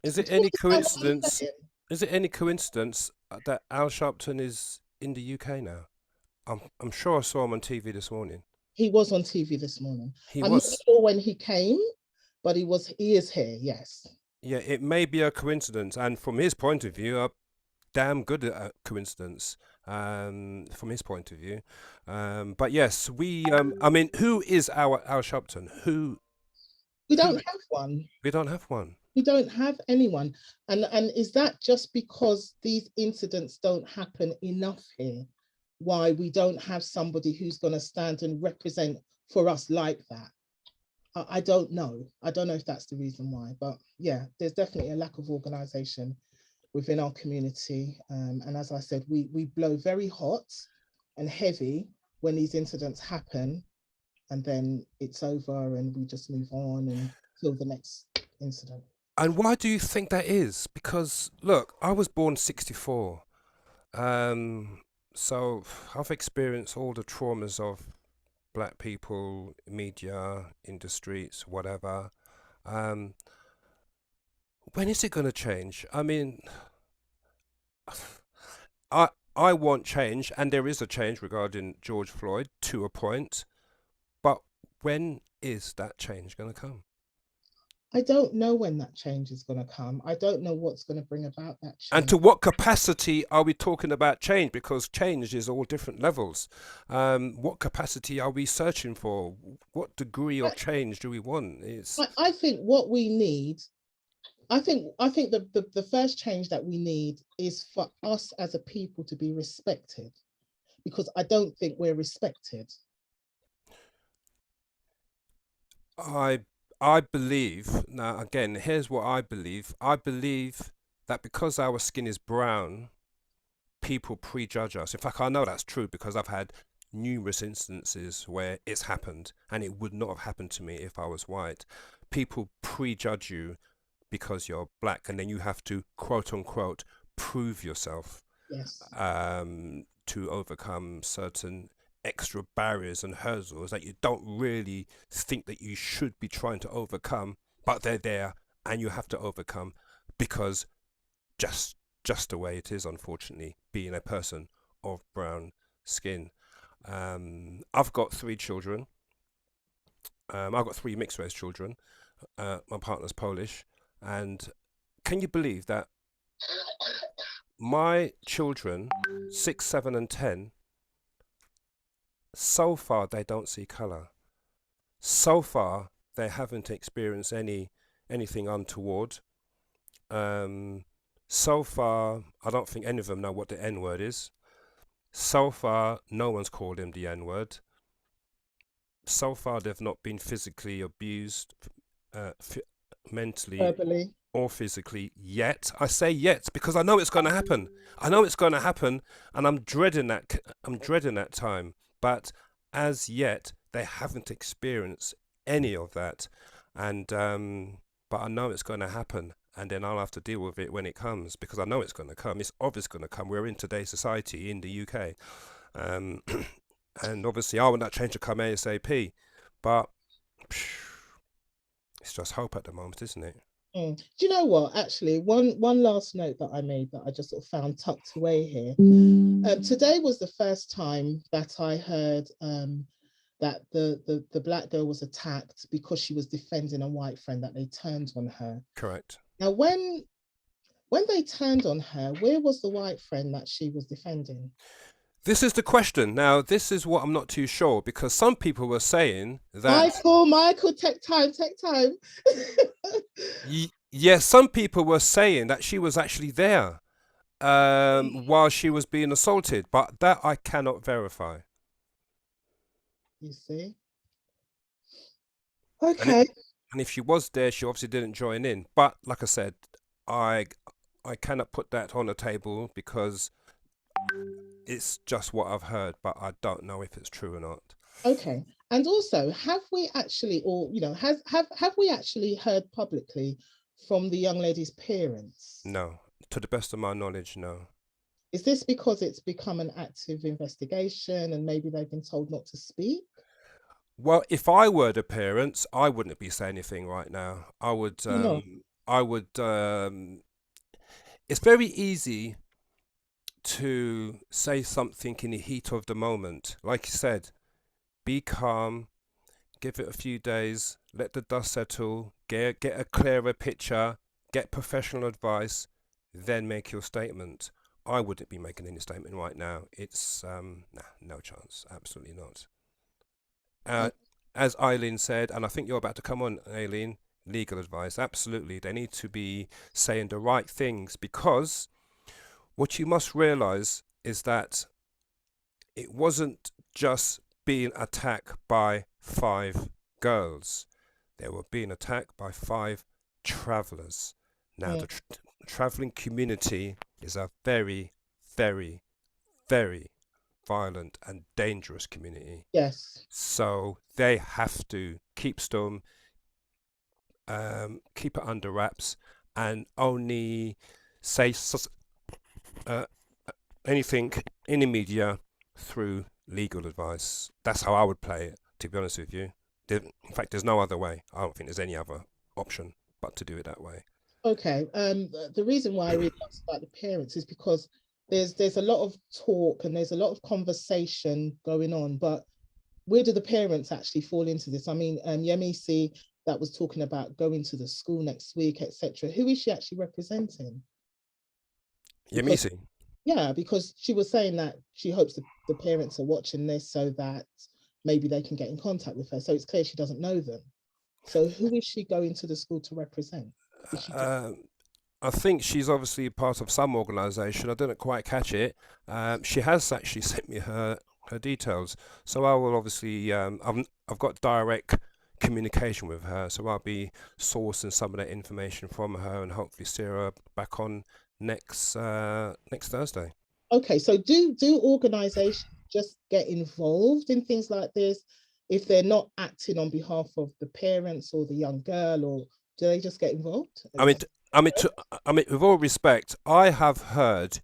B: Is it any coincidence? Is it any coincidence that Al Sharpton is in the UK now? I'm sure I saw him on TV this morning.
L: He was on TV this morning.
B: I'm
L: not sure when he came, but he is here, yes.
B: Yeah, it may be a coincidence, and from his point of view, a damn good a coincidence. From his point of view, but yes, we. I mean, who is our Al Sharpton?
L: We don't have one.
B: We don't have one.
L: We don't have anyone, and is that just because these incidents don't happen enough here? Why we don't have somebody who's going to stand and represent for us like that? I don't know. I don't know if that's the reason why, but yeah, there's definitely a lack of organization within our community. And as I said, we blow very hot and heavy when these incidents happen, and then it's over and we just move on until the next incident.
B: And why do you think that is? Because look, I was born 64. So I've experienced all the traumas of Black people, media, in the streets, whatever. When is it going to change? I mean, I want change, and there is a change regarding George Floyd to a point. But when is that change going to come?
L: I don't know when that change is going to come. I don't know what's going to bring about that change.
B: And to what capacity are we talking about change? Because change is all different levels. What capacity are we searching for? What degree of change do we want?
L: I think what we need, I think the first change that we need is for us as a people to be respected, because I don't think we're respected.
B: I believe, now again, here's what I believe. I believe that because our skin is brown, people prejudge us. In fact, I know that's true because I've had numerous instances where it's happened, and it would not have happened to me if I was white. People prejudge you because you're Black, and then you have to, quote unquote, prove yourself.
L: Yes.
B: To overcome certain extra barriers and hurdles that you don't really think that you should be trying to overcome, but they're there and you have to overcome because just the way it is, unfortunately, being a person of brown skin. I've got 3 children. I've got 3 mixed race children. My partner's Polish, and can you believe that my children, 6, 7 and 10, so far they don't see colour. So far they haven't experienced anything untoward. So far I don't think any of them know what the N-word is. So far no one's called him the N-word. so far they've not been physically abused, mentally
L: Verbally.
B: or physically yet. I say yet because I know it's going to happen. I know it's going to happen, and I'm dreading that. I'm dreading that time. But as yet, they haven't experienced any of that, and but I know it's going to happen, and then I'll have to deal with it when it comes because I know it's going to come. It's obviously going to come. We're in today's society in the UK, and obviously I want that change to come ASAP, but it's just hope at the moment, isn't it?
L: Do you know what? Actually, one last note that I made that I just sort of found tucked away here. Today was the first time that I heard that the black girl was attacked because she was defending a white friend, that they turned on her.
B: Correct.
L: Now, when they turned on her, where was the white friend that she was defending?
B: This is the question. Now, this is what I'm not too sure, because some people were saying that...
L: Michael, take time.
B: Yes, some people were saying that she was actually there while she was being assaulted, but that I cannot verify.
L: You see? Okay.
B: And if she was there, she obviously didn't join in. But like I said, I cannot put that on the table because it's just what I've heard, but I don't know if it's true or not.
L: Okay. And also, have we actually, or have we actually heard publicly from the young lady's parents?
B: No, to the best of my knowledge, no.
L: Is this because it's become an active investigation and maybe they've been told not to speak?
B: Well, if I were the parents, I wouldn't be saying anything right now. I would. It's very easy to say something in the heat of the moment. Like you said, be calm, give it a few days, let the dust settle, get a clearer picture, get professional advice, then make your statement. I wouldn't be making any statement right now. It's no chance, absolutely not. As Eileen said, and I think you're about to come on, Eileen, legal advice. Absolutely, they need to be saying the right things, because what you must realize is that it wasn't just being attacked by 5 girls. They were being attacked by 5 travelers. Now, the traveling community is a very, very, very violent and dangerous community.
L: Yes.
B: So they have to keep stum, keep it under wraps, and only say anything in the media through legal advice. That's how I would play it, to be honest with you. In fact, there's no other way. I don't think there's any other option but to do it that way.
L: Okay. The reason why I really asked about the parents is because there's a lot of talk and there's a lot of conversation going on, but where do the parents actually fall into this? I mean, Yemisi that was talking about going to the school next week, etc. Who is she actually representing?
B: Yemisi?
L: Yeah, because she was saying that she hopes the parents are watching this so that maybe they can get in contact with her. So it's clear she doesn't know them. So who is she going to the school to represent?
B: I think she's obviously part of some organisation. I didn't quite catch it. She has actually sent me her details. So I will obviously, I've got direct communication with her. So I'll be sourcing some of that information from her and hopefully see her back on next Thursday.
L: Okay, so do organisations just get involved in things like this if they're not acting on behalf of the parents or the young girl, or do they just get involved?
B: I mean, with all respect, I have heard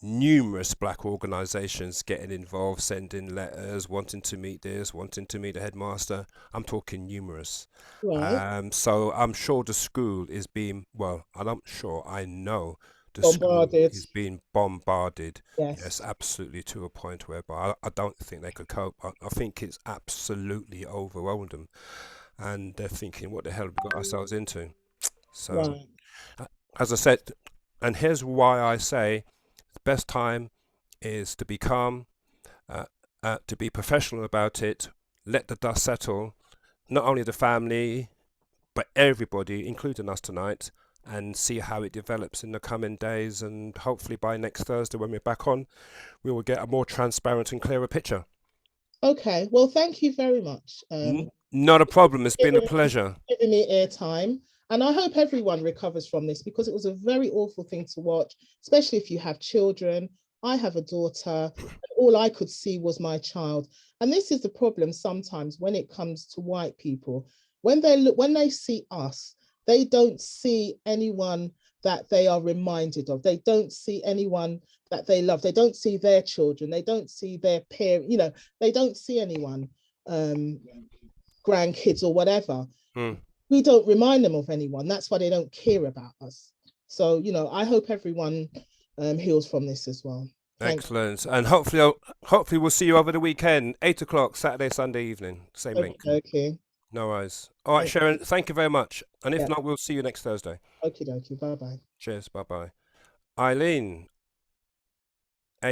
B: numerous black organisations getting involved, sending letters, wanting to meet this, wanting to meet the headmaster. I'm talking numerous.
L: Right.
B: So I'm sure the school is being, I know the school is being bombarded. Yes, absolutely, to a point whereby I don't think they could cope. I think it's absolutely overwhelmed them, and they're thinking, what the hell have we got ourselves into? So, as I said, and here's why I say the best time is to be calm, to be professional about it, let the dust settle, not only the family, but everybody, including us tonight, and see how it develops in the coming days. And hopefully by next Thursday, when we're back on, we will get a more transparent and clearer picture.
L: Okay, well, thank you very much.
B: Not a problem. It's been a pleasure.
L: Giving me airtime. And I hope everyone recovers from this, because it was a very awful thing to watch, especially if you have children. I have a daughter. All I could see was my child. And this is the problem sometimes when it comes to white people. When they see us, they don't see anyone that they are reminded of. They don't see anyone that they love. They don't see their children. They don't see their parents. You know, they don't see anyone, grandkids or whatever. We don't remind them of anyone. That's why they don't care about us. So, you know, I hope everyone heals from this as well.
B: Excellent. And hopefully we'll see you over the weekend, 8 o'clock, Saturday, Sunday evening. Same link.
L: Okay.
B: No worries. All right, Sharon, thank you very much. And if not, we'll see you next Thursday.
L: Okay, bye-bye.
B: Cheers, bye-bye. Aileen, are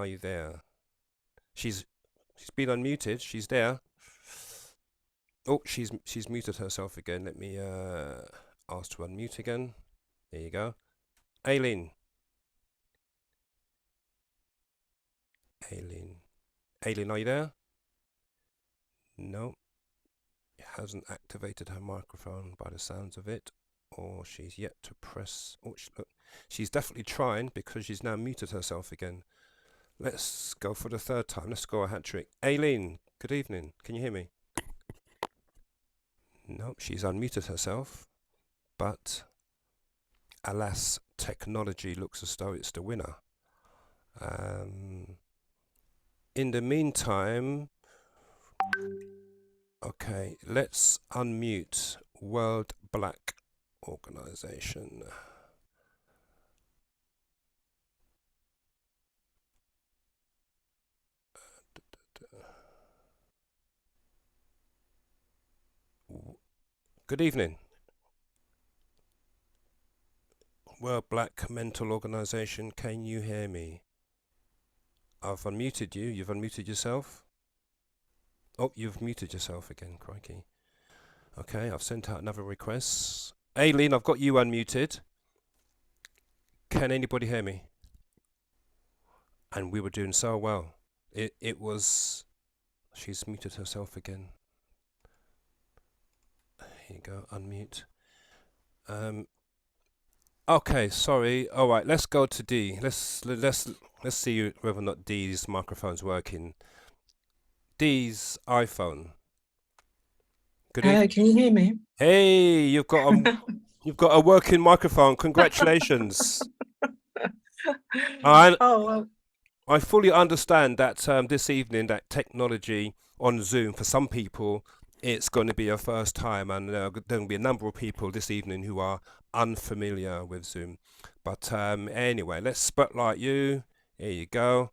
B: you there? She's been unmuted. She's there. Oh, she's muted herself again. Let me ask to unmute again. There you go. Aileen, are you there? No. It hasn't activated her microphone by the sounds of it, or she's yet to press. Oh, look, she's definitely trying, because she's now muted herself again. Let's go for the third time. Let's go a hat trick. Aileen, good evening. Can you hear me? Nope, she's unmuted herself, but alas, technology looks as though it's the winner. In the meantime, okay, let's unmute World Black Organization. Good evening. World Black Mental Organization, can you hear me? I've unmuted you. You've unmuted yourself. Oh, you've muted yourself again, crikey. Okay, I've sent out another request. Aileen, I've got you unmuted. Can anybody hear me? And we were doing so well. It was... She's muted herself again. Here you go, unmute. Okay, sorry. All right, let's go to D. Let's see whether or not D's microphone's working. D's iPhone. Good evening.
M: Can you hear me?
B: Hey, you've got a working microphone. Congratulations. I fully understand that this evening, that technology on Zoom, for some people, it's going to be a first time, and there will be a number of people this evening who are unfamiliar with Zoom. But anyway, let's spotlight you. Here you go.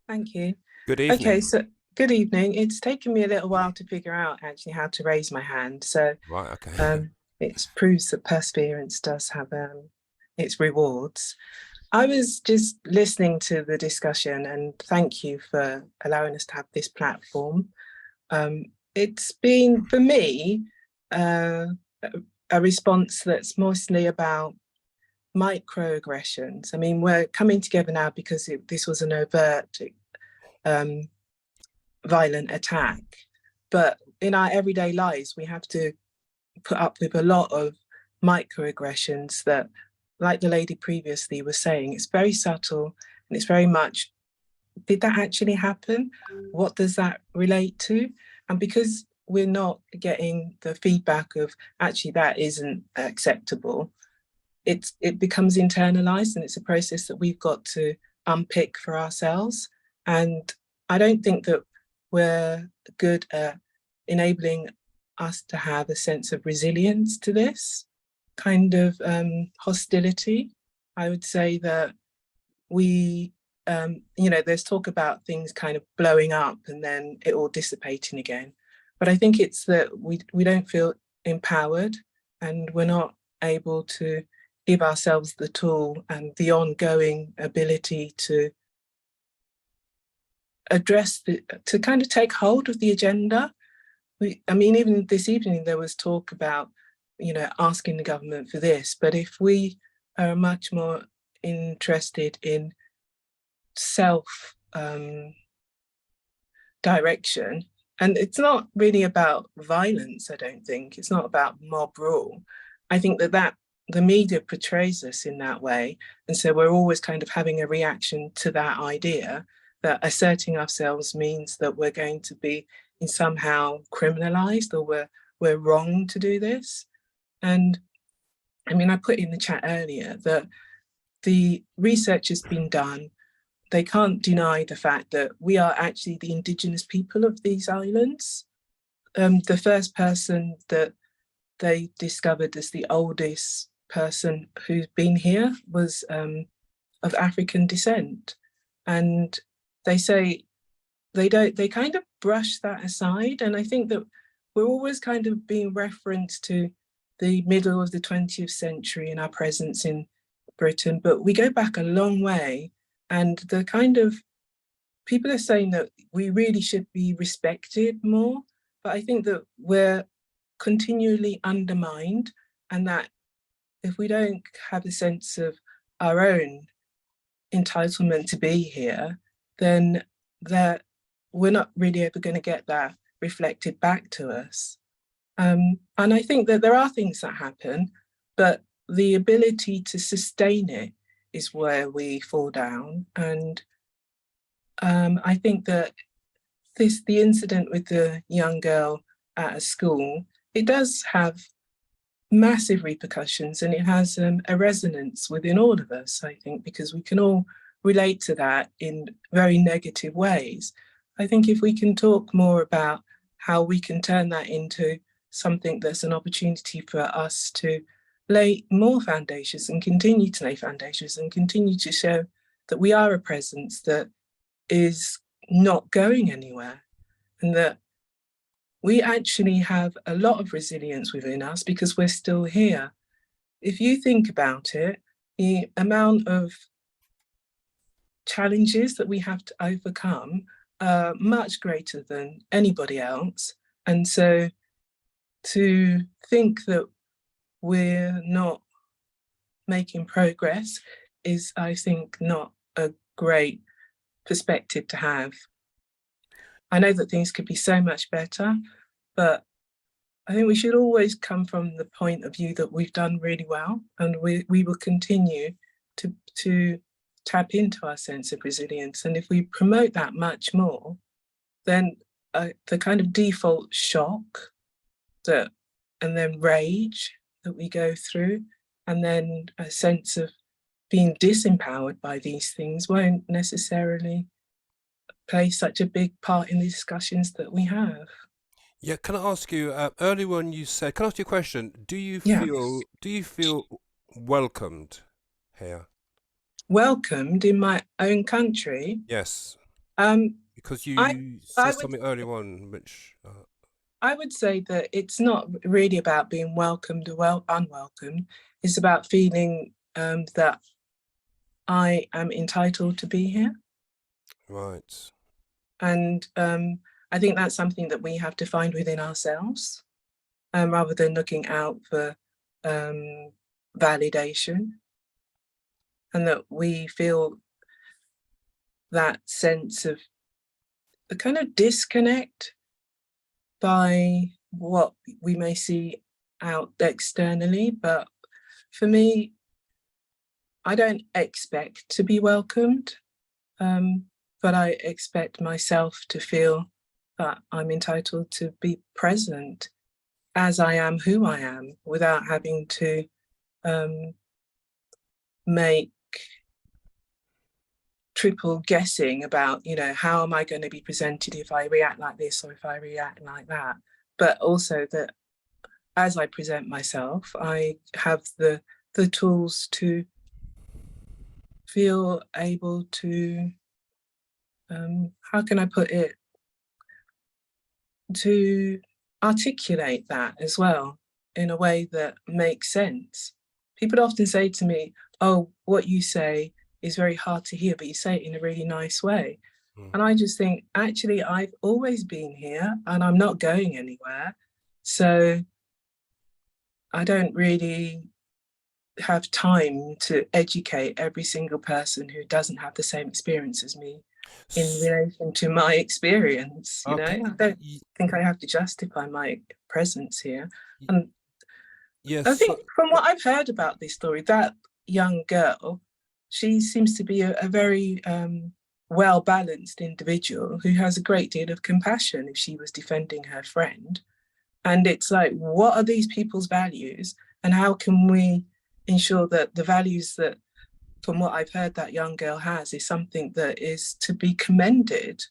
M: Thank you.
B: Good evening.
M: Okay, so good evening. It's taken me a little while to figure out actually how to raise my hand. So
B: right, okay.
M: It proves that perseverance does have its rewards. I was just listening to the discussion, and thank you for allowing us to have this platform. It's been, for me, a response that's mostly about microaggressions. I mean, we're coming together now because this was an overt, violent attack. But in our everyday lives, we have to put up with a lot of microaggressions that, like the lady previously was saying, it's very subtle, and it's very much, did that actually happen? What does that relate to? And because we're not getting the feedback of actually that isn't acceptable, it becomes internalized, and it's a process that we've got to unpick for ourselves. And I don't think that we're good at enabling us to have a sense of resilience to this kind of hostility. I would say that we, there's talk about things kind of blowing up and then it all dissipating again. But I think it's that we don't feel empowered, and we're not able to give ourselves the tool and the ongoing ability to address, to kind of take hold of the agenda. Even this evening there was talk about, asking the government for this, but if we are much more interested in self direction. And it's not really about violence, I don't think. It's not about mob rule. I think that the media portrays us in that way. And so we're always kind of having a reaction to that idea that asserting ourselves means that we're going to be somehow criminalized, or we're wrong to do this. And I mean, I put in the chat earlier that the research has been done. They can't deny the fact that we are actually the indigenous people of these islands. The first person that they discovered as the oldest person who's been here was of African descent. And they say they kind of brush that aside. And I think that we're always kind of being referenced to the middle of the 20th century and our presence in Britain, but we go back a long way. And the kind of people are saying that we really should be respected more, but I think that we're continually undermined, and that if we don't have a sense of our own entitlement to be here, then that we're not really ever going to get that reflected back to us. And I think that there are things that happen, but the ability to sustain it is where we fall down. And I think that the incident with the young girl at a school, it does have massive repercussions, and it has a resonance within all of us, I think, because we can all relate to that in very negative ways. I think if we can talk more about how we can turn that into something that's an opportunity for us to lay more foundations and continue to lay foundations and continue to show that we are a presence that is not going anywhere, and that we actually have a lot of resilience within us because we're still here. If you think about it, the amount of challenges that we have to overcome are much greater than anybody else. And so to think that we're not making progress is, I think, not a great perspective to have. I know that things could be so much better, but I think we should always come from the point of view that we've done really well, and we will continue to tap into our sense of resilience. And if we promote that much more, then the kind of default shock and then rage that we go through, and then a sense of being disempowered by these things won't necessarily play such a big part in the discussions that we have.
B: Yeah, can I ask you, earlier when you said, can I ask you a question? Do you feel welcomed here?
M: Welcomed in my own country?
B: Yes. Because you said something earlier on, which...
M: I would say that it's not really about being welcomed or unwelcomed. It's about feeling that I am entitled to be here.
B: Right.
M: And I think that's something that we have to find within ourselves, rather than looking out for validation. And that we feel that sense of a kind of disconnect by what we may see out externally. But for me, I don't expect to be welcomed, but I expect myself to feel that I'm entitled to be present as I am who I am, without having to make triple guessing about, how am I going to be presented if I react like this or if I react like that. But also that as I present myself, I have the tools to feel able to, how can I put it, to articulate that as well in a way that makes sense. People often say to me, oh, what you say is very hard to hear, but you say it in a really nice way. And I just think, actually, I've always been here and I'm not going anywhere. So I don't really have time to educate every single person who doesn't have the same experience as me in relation to my experience. You know, I don't think I have to justify my presence here. And
B: yes,
M: I think from what I've heard about this story, that young girl, she seems to be a very well-balanced individual who has a great deal of compassion if she was defending her friend. And it's like, what are these people's values? And how can we ensure that the values that, from what I've heard, that young girl has is something that is to be commended?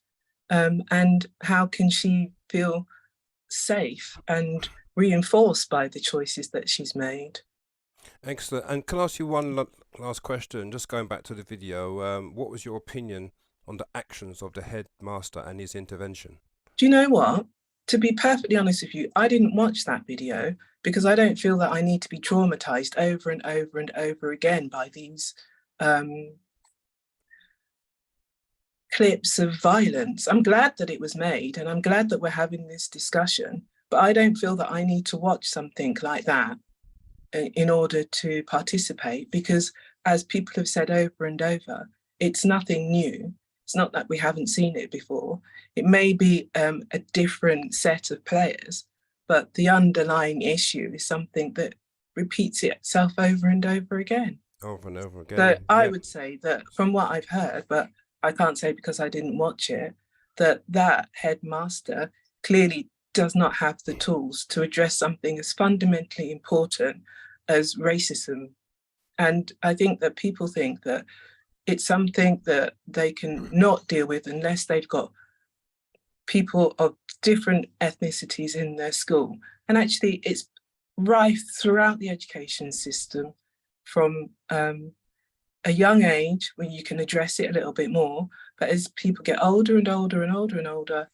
M: And how can she feel safe and reinforced by the choices that she's made?
B: Excellent. And can I ask you one last question? Just going back to the video, what was your opinion on the actions of the headmaster and his intervention?
M: Do you know what? To be perfectly honest with you, I didn't watch that video because I don't feel that I need to be traumatized over and over and over again by these clips of violence. I'm glad that it was made, and I'm glad that we're having this discussion, but I don't feel that I need to watch something like that in order to participate, because as people have said over and over, it's nothing new. It's not that we haven't seen it before. It may be a different set of players, but the underlying issue is something that repeats itself over and over again.
B: Over and over again.
M: So I would say that from what I've heard, but I can't say because I didn't watch it, that headmaster clearly does not have the tools to address something as fundamentally important as racism. And I think that people think that it's something that they can not deal with unless they've got people of different ethnicities in their school. And actually it's rife throughout the education system from a young age when you can address it a little bit more. But as people get older and older and older and older,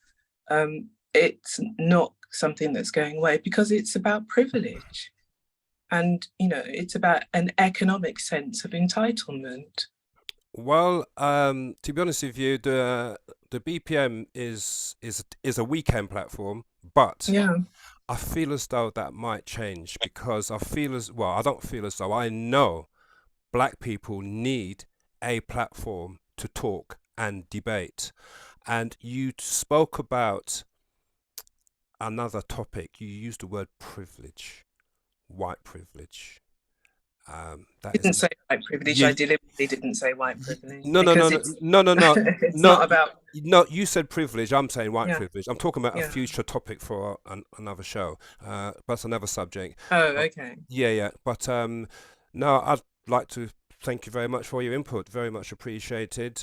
M: it's not something that's going away because it's about privilege. And, you know, it's about an economic sense of entitlement.
B: Well, to be honest with you, the BPM is a weekend platform, but I feel as though that might change because I don't feel as though, I know Black people need a platform to talk and debate. And you spoke about another topic. You used the word privilege, white privilege.
M: Didn't say white privilege. I deliberately didn't say white privilege.
B: No.
M: It's not about.
B: No, you said privilege. I'm saying white
M: Yeah.
B: privilege. I'm talking about a future topic for another show. That's another subject.
M: Oh, okay.
B: Yeah. But no, I'd like to thank you very much for your input. Very much appreciated.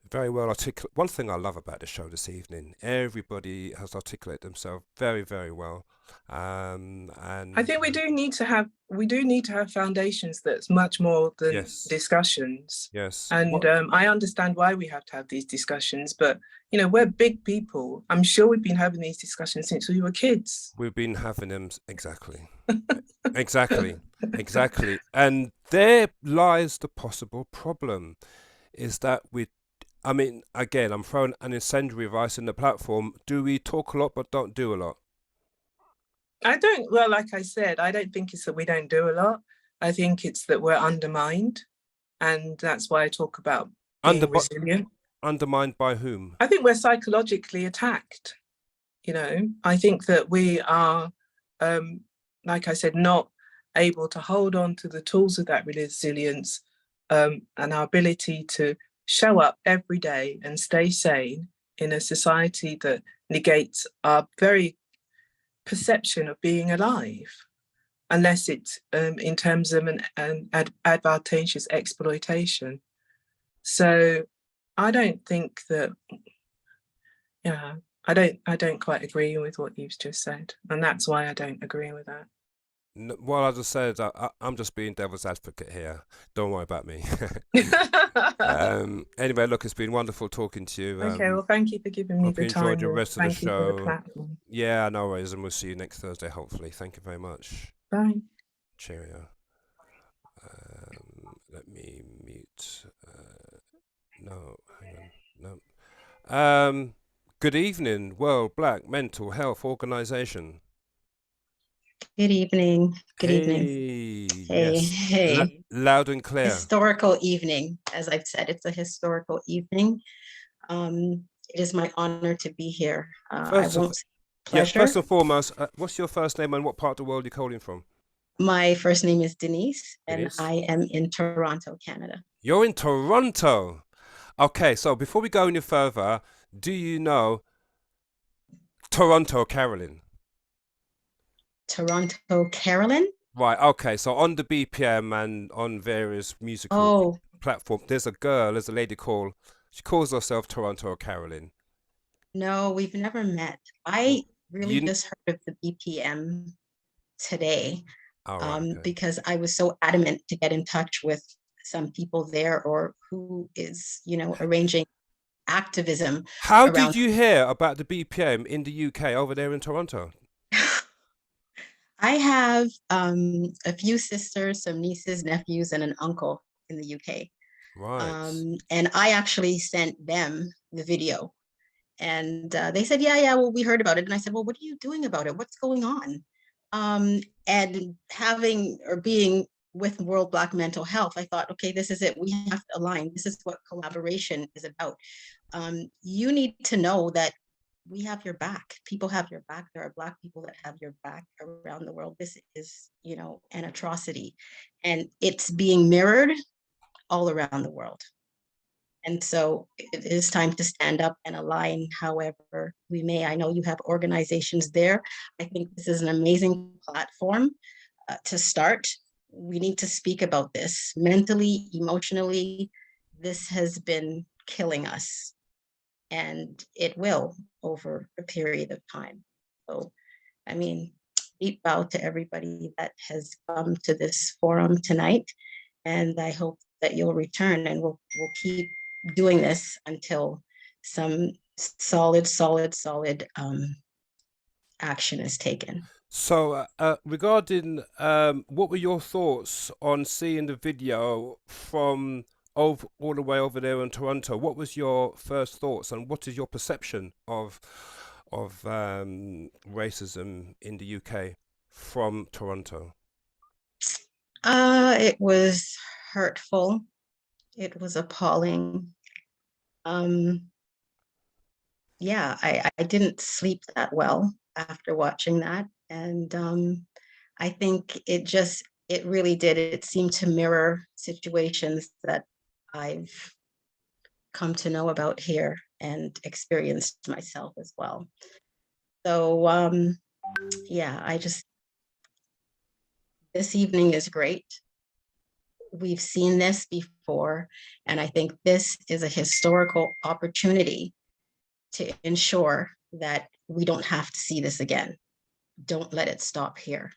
B: Very well articulated. One thing I love about the show this evening, everybody has articulated themselves very, very well. And
M: I think we do need to have foundations that's much more than discussions.
B: Yes.
M: And I understand why we have to have these discussions, but you know, we're big people. I'm sure we've been having these discussions since we were kids.
B: We've been having them exactly. Exactly. And there lies the possible problem, is that again, I'm throwing an incendiary advice in the platform. Do we talk a lot but don't do a lot?
M: Like I said, I don't think it's that we don't do a lot. I think it's that we're undermined. And that's why I talk about being resilient.
B: Undermined by whom?
M: I think we're psychologically attacked. You know, I think that we are, like I said, not able to hold on to the tools of that resilience and our ability to show up every day and stay sane in a society that negates our very perception of being alive, unless it's in terms of an advantageous exploitation. So I don't think that, I don't quite agree with what you've just said, and that's why I don't agree with that.
B: Well, as I said, I'm just being devil's advocate here. Don't worry about me. Anyway, look, it's been wonderful talking to you.
M: Okay, well, thank you for giving me the time.
B: Enjoyed the rest of the show.
M: For the platform.
B: Yeah, no worries, and we'll see you next Thursday, hopefully. Thank you very much.
M: Bye.
B: Cheerio. Let me mute. No, hang on. No. Good evening, World Black Mental Health Organization.
N: Good evening. Good evening.
B: Hey,
N: Hey,
B: yes,
N: hey.
B: loud and clear.
N: Historical evening. As I've said, it's a historical evening. It is my honor to be here. I won't say pleasure.
B: First and foremost, what's your first name and what part of the world you're calling from?
N: My first name is Denise,
B: Denise.
N: and I am in Toronto, Canada.
B: You're in Toronto. Okay, so before we go any further, do you know Toronto Carolyn?
N: Toronto Carolyn?
B: Right, okay, so on the BPM and on various musical platforms, there's a lady called, she calls herself Toronto Carolyn.
N: No, we've never met. I really just heard of the BPM today. Because I was so adamant to get in touch with some people there or who is, arranging activism.
B: How did you hear about the BPM in the UK over there in Toronto?
N: I have a few sisters, some nieces, nephews, and an uncle in the UK.
B: Right.
N: And I actually sent them the video. And they said, yeah, well, we heard about it. And I said, well, what are you doing about it? What's going on? And being with World Black Mental Health, I thought, okay, this is it. We have to align. This is what collaboration is about. You need to know that we have your back. People have your back. There are Black people that have your back around the world. This is, an atrocity, and it's being mirrored all around the world. And so it is time to stand up and align however we may. I know you have organizations there. I think this is an amazing platform to start. We need to speak about this mentally, emotionally. This has been killing us, and it will over a period of time. So, deep bow to everybody that has come to this forum tonight. And I hope that you'll return, and we'll keep doing this until some solid action is taken.
B: So regarding what were your thoughts on seeing the video from all the way over there in Toronto? What was your first thoughts, and what is your perception of racism in the UK from Toronto?
N: It was hurtful. It was appalling. Yeah, I didn't sleep that well after watching that. And I think it really did. It seemed to mirror situations that I've come to know about here and experienced myself as well. So yeah, this evening is great. We've seen this before, and I think this is a historical opportunity to ensure that we don't have to see this again. Don't let it stop here.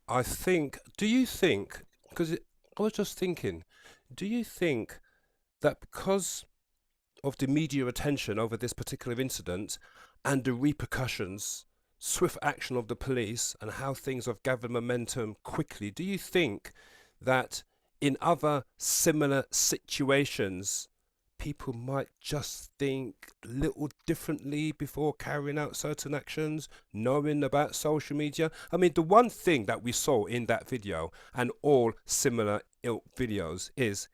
B: Do you think, because I was just thinking, do you think that because of the media attention over this particular incident and the repercussions, swift action of the police and how things have gathered momentum quickly, do you think that in other similar situations, people might just think a little differently before carrying out certain actions, knowing about social media? I mean, the one thing that we saw in that video and all similar ilk videos is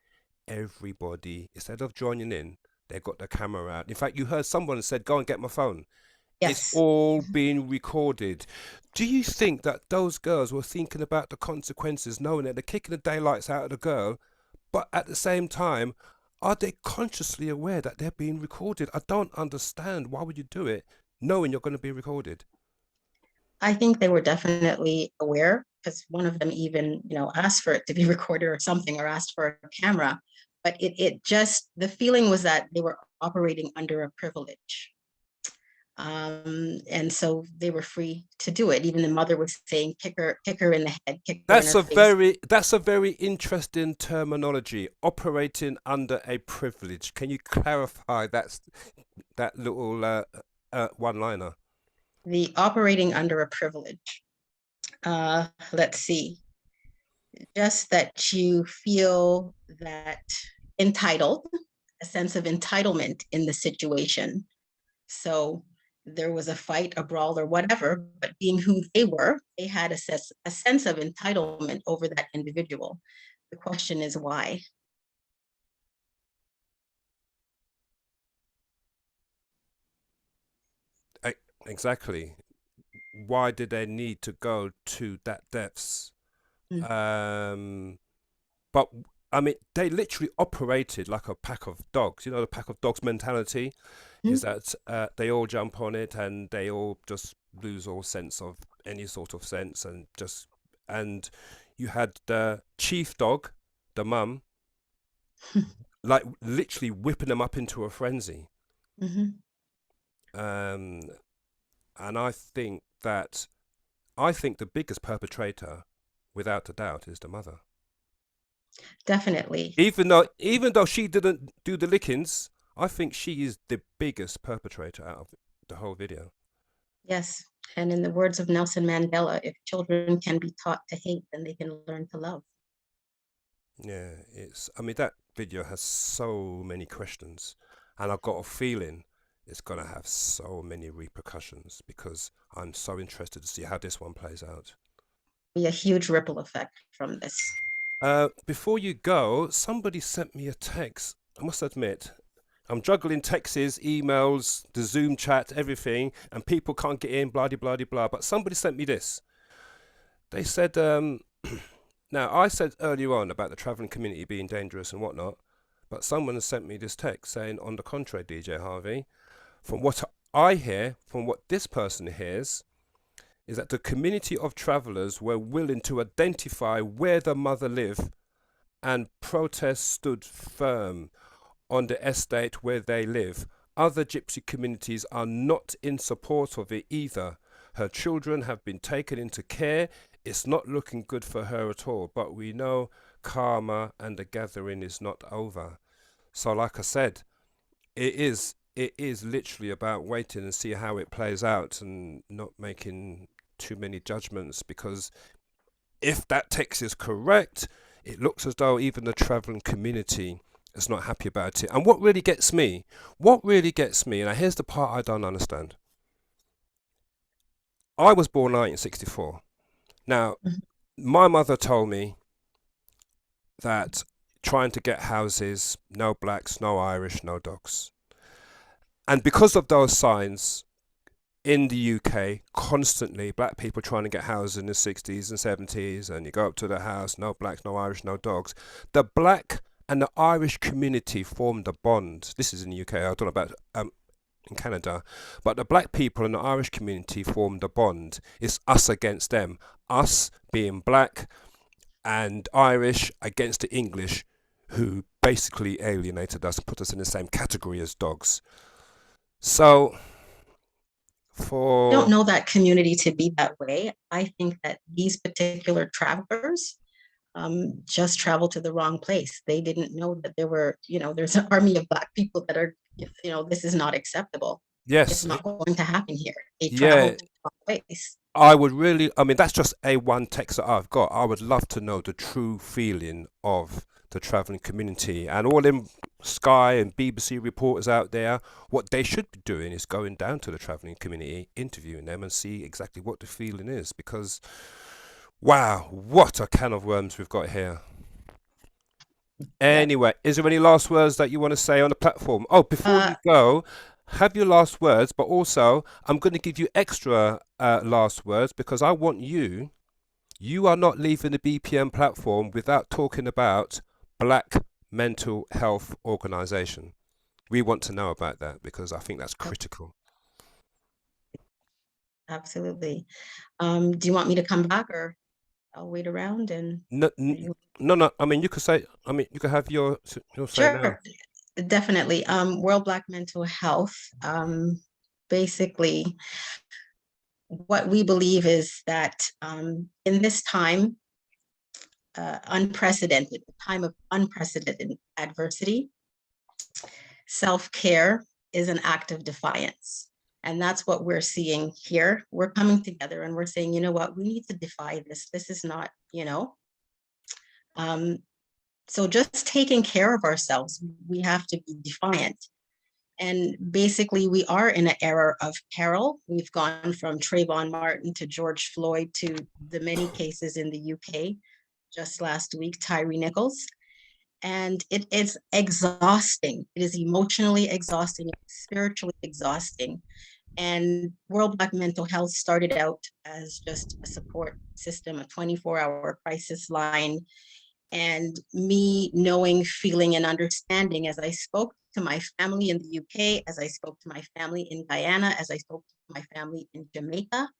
B: everybody, instead of joining in, they got the camera out. In fact, you heard someone said, go and get my phone.
N: Yes.
B: It's all being recorded. Do you think that those girls were thinking about the consequences, knowing that they're kicking the daylights out of the girl, but at the same time, are they consciously aware that they're being recorded? I don't understand. Why would you do it knowing you're going to be recorded?
N: I think they were definitely aware, because one of them even, asked for it to be recorded or something, or asked for a camera. But the feeling was that they were operating under a privilege. And so they were free to do it. Even the mother was saying, kick her in the head, kick her in her face.
B: That's a very interesting terminology, operating under a privilege. Can you clarify that little one-liner?
N: The operating under a privilege. Let's see. Just that you feel that entitled, a sense of entitlement in the situation. So there was a fight, a brawl, or whatever, but being who they were, they had a sense of entitlement over that individual. The question is why?
B: Exactly. Why did they need to go to that depths? But I mean, they literally operated like a pack of dogs. You know, the pack of dogs mentality is that they all jump on it and they all just lose all sense of any sort of sense, and you had the chief dog, the mum, like literally whipping them up into a frenzy. And I think the biggest perpetrator, without a doubt, is the mother.
N: Definitely.
B: Even though she didn't do the lickings, I think she is the biggest perpetrator out of the whole video.
N: Yes. And in the words of Nelson Mandela, if children can be taught to hate, then they can learn to love.
B: Yeah, I mean, that video has so many questions, and I've got a feeling it's going to have so many repercussions, because I'm so interested to see how this one plays out.
N: Be a huge ripple effect from this.
B: Before you go, somebody sent me a text. I must admit, I'm juggling texts, emails, the Zoom chat, everything, and people can't get in, blah, blah, blah, blah. But somebody sent me this. They said, now I said earlier on about the traveling community being dangerous and whatnot, but someone has sent me this text saying, on the contrary, DJ Harvey, from what I hear, from what this person hears, is that the community of travellers were willing to identify where the mother lived, and protests stood firm on the estate where they live. Other gypsy communities are not in support of it either. Her children have been taken into care. It's not looking good for her at all, but we know karma and the gathering is not over. So like I said, it is literally about waiting and see how it plays out and not making too many judgments, because if that text is correct, it looks as though even the traveling community is not happy about it. And what really gets me, and here's the part I don't understand. I was born 1964. Now, my mother told me that trying to get houses, no blacks, no Irish, no dogs. And because of those signs in the UK, constantly, black people trying to get houses in the 60s and 70s, and you go up to the house, no blacks, no Irish, no dogs. The black and the Irish community formed a bond. This is in the UK, I don't know about in Canada, but the black people and the Irish community formed a bond. It's us against them. Us being black and Irish against the English, who basically alienated us and put us in the same category as dogs. So
N: I don't know that community to be that way. I think that these particular travelers just traveled to the wrong place. They didn't know that there were, there's an army of black people that are, this is not acceptable.
B: Yes.
N: It's not going to happen here. They traveled to the wrong place.
B: That's just one text that I've got. I would love to know the true feeling of the traveling community, and all them Sky and BBC reporters out there. What they should be doing is going down to the traveling community, interviewing them, and see exactly what the feeling is, because wow, what a can of worms we've got here. Anyway, is there any last words that you want to say on the platform? Oh, before you go, have your last words, but also I'm going to give you extra last words, because I want you are not leaving the BPM platform without talking about Black Mental Health Organization. We want to know about that, because I think that's critical.
N: Absolutely. Do you want me to come back, or I'll wait around and
B: no. I mean, you could say. I mean, you could have your say
N: sure,
B: now.
N: Definitely. World Black Mental Health. Basically, what we believe is that in this time, unprecedented, the time of unprecedented adversity, self-care is an act of defiance. And that's what we're seeing here. We're coming together and we're saying, you know what, we need to defy this. This is not, so just taking care of ourselves, we have to be defiant. And basically, we are in an era of peril. We've gone from Trayvon Martin to George Floyd to the many cases in the UK just last week, Tyree Nichols. And it is exhausting. It is emotionally exhausting, spiritually exhausting. And World Black Mental Health started out as just a support system, a 24-hour crisis line. And me knowing, feeling, and understanding as I spoke to my family in the UK, as I spoke to my family in Guyana, as I spoke to my family in Jamaica,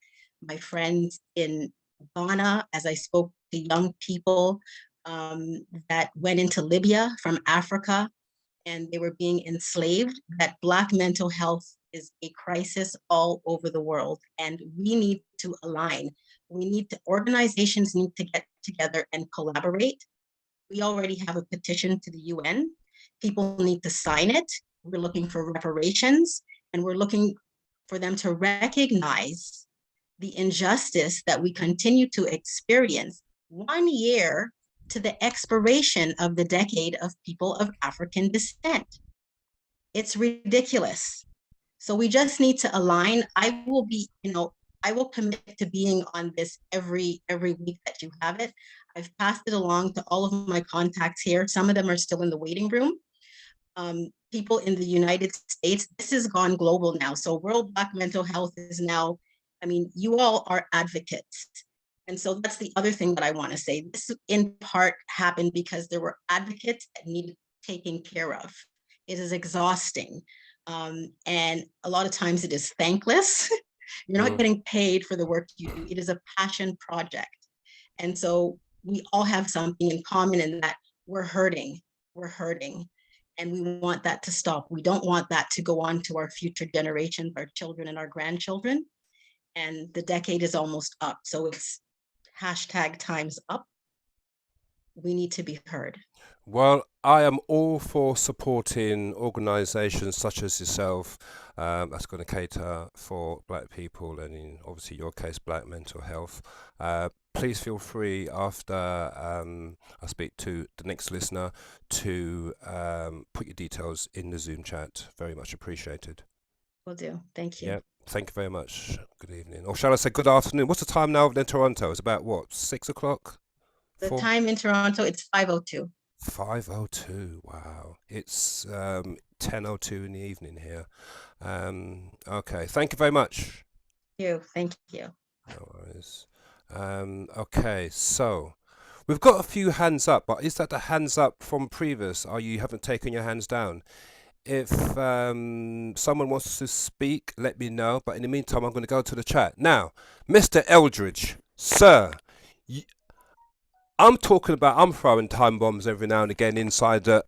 N: my friends in Ghana, as I spoke to young people that went into Libya from Africa and they were being enslaved, that Black mental health is a crisis all over the world. And we need to align. Organizations need to get together and collaborate. We already have a petition to the UN. People need to sign it. We're looking for reparations, and we're looking for them to recognize the injustice that we continue to experience 1 year to the expiration of the decade of people of African descent. It's ridiculous. So we just need to align. I will commit to being on this every week that you have it. I've passed it along to all of my contacts here. Some of them are still in the waiting room. People in the United States, this has gone global now. So World Black Mental Health is now, you all are advocates. And so that's the other thing that I want to say. This in part happened because there were advocates that needed taking care of. It is exhausting. And a lot of times it is thankless. You're not getting paid for the work you do. It is a passion project. And so we all have something in common in that we're hurting. And we want that to stop. We don't want that to go on to our future generations, our children and our grandchildren. And the decade is almost up. So it's #time's up. We need to be heard.
B: Well, I am all for supporting organisations such as yourself that's going to cater for Black people and in obviously your case, Black mental health. Please feel free after I speak to the next listener to put your details in the Zoom chat. Very much appreciated.
N: Will do. Thank you.
B: Yeah, thank you very much. Good evening. Or shall I say good afternoon? What's the time now in Toronto? It's about what, 6 o'clock?
N: The time in Toronto, it's 5:02.
B: 5:02. Wow. It's 10:02 in the evening here. Okay. Thank you very much.
N: Thank you.
B: No worries. Okay. So we've got a few hands up, but is that the hands up from previous? Or you haven't taken your hands down? If someone wants to speak, let me know. But in the meantime, I'm going to go to the chat now. Mr. Eldridge, sir. I'm throwing time bombs every now and again inside the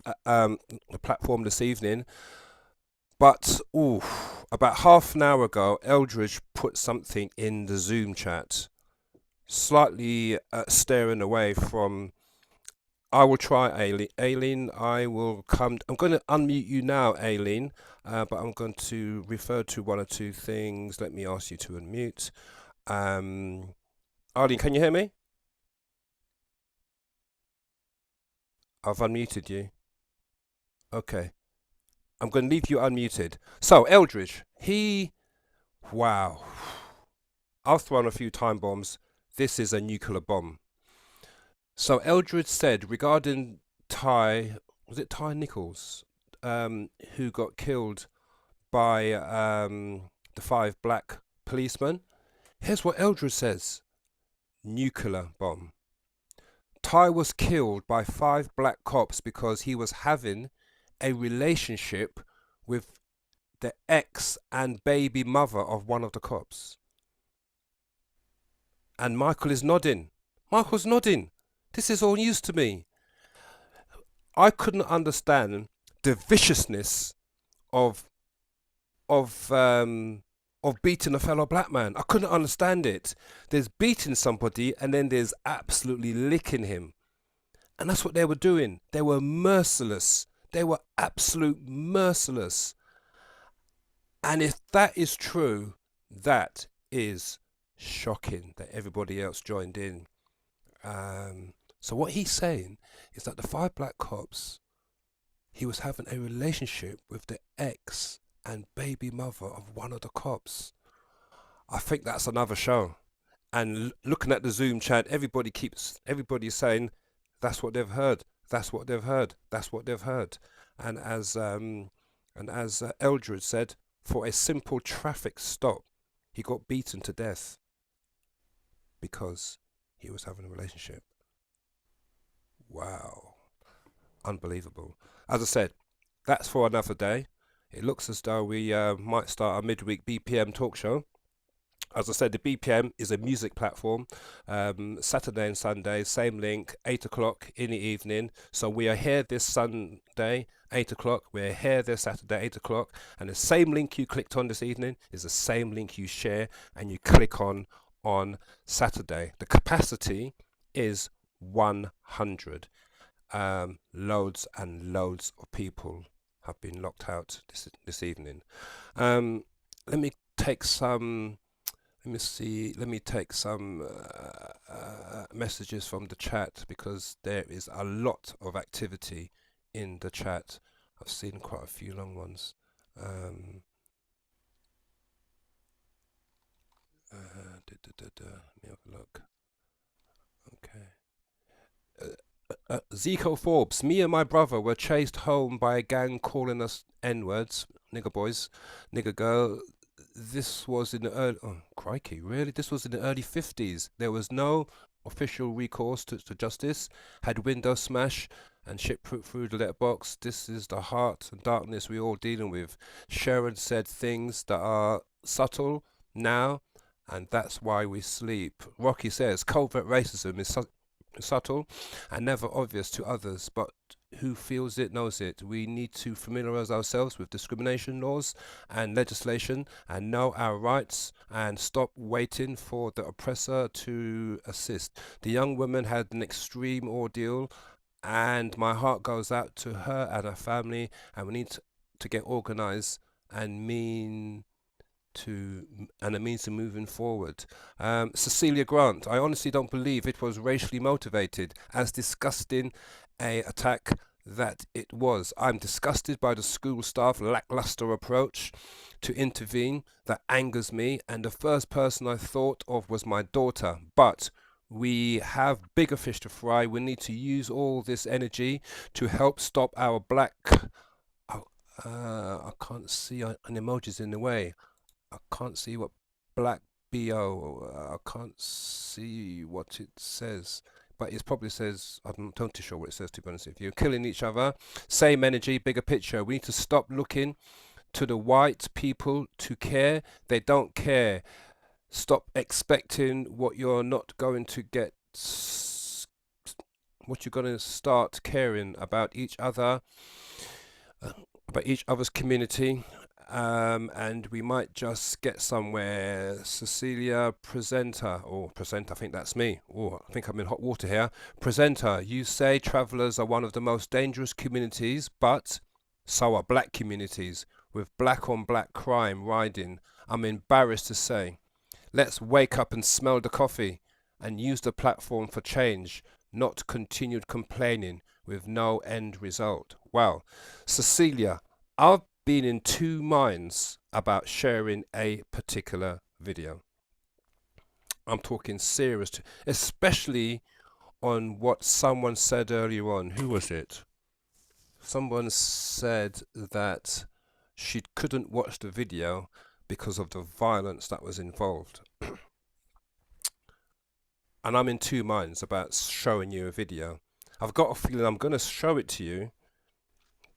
B: platform this evening. But about half an hour ago, Eldridge put something in the Zoom chat, slightly staring away from. I will try Aileen. Aileen, I will come. I'm going to unmute you now, Aileen, but I'm going to refer to one or two things. Let me ask you to unmute. Arlene, can you hear me? I've unmuted you. Okay. I'm going to leave you unmuted. So, Eldridge, wow. I've thrown a few time bombs. This is a nuclear bomb. So, Eldridge said regarding Ty Nichols, who got killed by the 5 black policemen. Here's what Eldridge says. Nuclear bomb. Ty was killed by 5 black cops because he was having a relationship with the ex and baby mother of one of the cops. And Michael is nodding. Michael's nodding. This is all news to me. I couldn't understand the viciousness of beating a fellow black man. I couldn't understand it. There's beating somebody and then there's absolutely licking him. And that's what they were doing. They were merciless. They were absolute merciless. And if that is true, that is shocking that everybody else joined in. So what he's saying is that the 5 black cops, he was having a relationship with the ex and baby mother of one of the cops. I think that's another show. And looking at the Zoom chat, everybody's saying that's what they've heard. That's what they've heard. That's what they've heard. And as Eldred said, for a simple traffic stop, he got beaten to death because he was having a relationship. Wow. Unbelievable. As I said, that's for another day. It looks as though we might start a midweek BPM talk show. As I said, the BPM is a music platform. Saturday and Sunday, same link, 8 o'clock in the evening. So we are here this Sunday, 8 o'clock. We're here this Saturday, 8 o'clock. And the same link you clicked on this evening is the same link you share and you click on Saturday. The capacity is 100. Loads and loads of people have been locked out this evening. Let me take some messages from the chat, because there is a lot of activity in the chat. I've seen quite a few long ones. Let me have a look. Okay. Zico Forbes, me and my brother were chased home by a gang calling us N-words, nigger boys, nigger girl. This was in the early, oh crikey, really? This was in the early 50s. There was no official recourse to justice. Had windows smashed and shit put through the letterbox. This is the heart and darkness we all dealing with. Sharon said things that are subtle now, and that's why we sleep. Rocky says covert racism is subtle and never obvious to others, but who feels it knows it. We need to familiarize ourselves with discrimination laws and legislation and know our rights and stop waiting for the oppressor to assist. The young woman had an extreme ordeal, and my heart goes out to her and her family, and we need to get organized and a means to moving forward. Cecilia Grant, I honestly don't believe it was racially motivated, as disgusting a attack that it was. I'm disgusted by the school staff lackluster approach to intervene. That angers me, and the first person I thought of was my daughter. But we have bigger fish to fry. We need to use all this energy to help stop our black... I can't see an emoji's in the way. I can't see what black BO, I can't see what it says, but it probably says, I'm not too sure what it says, to be honest with you. Killing each other, same energy, bigger picture. We need to stop looking to the white people to care. They don't care. Stop expecting what you're not going to get, what you're going to start caring about each other, about each other's community. And we might just get somewhere. Cecilia, presenter, I think that's me. Oh, I think I'm in hot water here. Presenter, you say travellers are one of the most dangerous communities, but so are black communities, with black on black crime riding. I'm embarrassed to say. Let's wake up and smell the coffee and use the platform for change, not continued complaining with no end result. Wow. Cecilia, I've been in two minds about sharing a particular video. I'm talking serious, especially on what someone said earlier on. Who was it? Someone said that she couldn't watch the video because of the violence that was involved. And I'm in two minds about showing you a video. I've got a feeling I'm going to show it to you,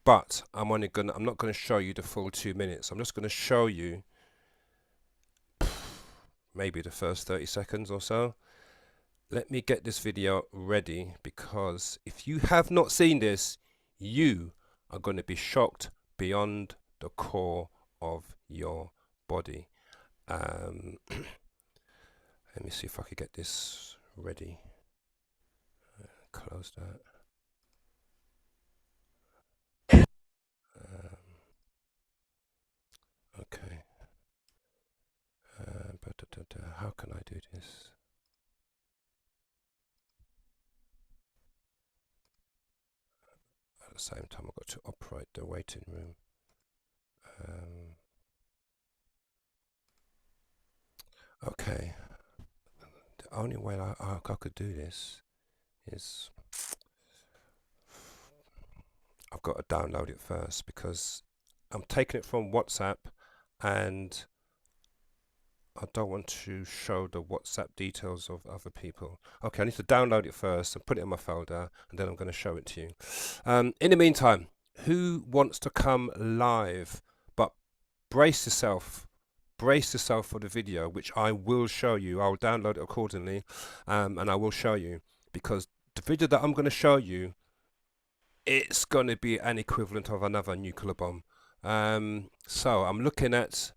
B: but I'm not going to show you the full 2 minutes. I'm just going to show you maybe the first 30 seconds or so. Let me get this video ready, because if you have not seen this, you are going to be shocked beyond the core of your body. Let me see if I could get this ready. Close that. Okay. How can I do this? At the same time, I've got to operate the waiting room. Okay. The only way I could do this is I've got to download it first because I'm taking it from WhatsApp and I don't want to show the WhatsApp details of other people. Okay, I need to download it first and put it in my folder, and then I'm going to show it to you. In the meantime, who wants to come live? But brace yourself for the video, which I will show you. I'll download it accordingly, and I will show you, because the video that I'm going to show you, it's going to be an equivalent of another nuclear bomb. So I'm looking at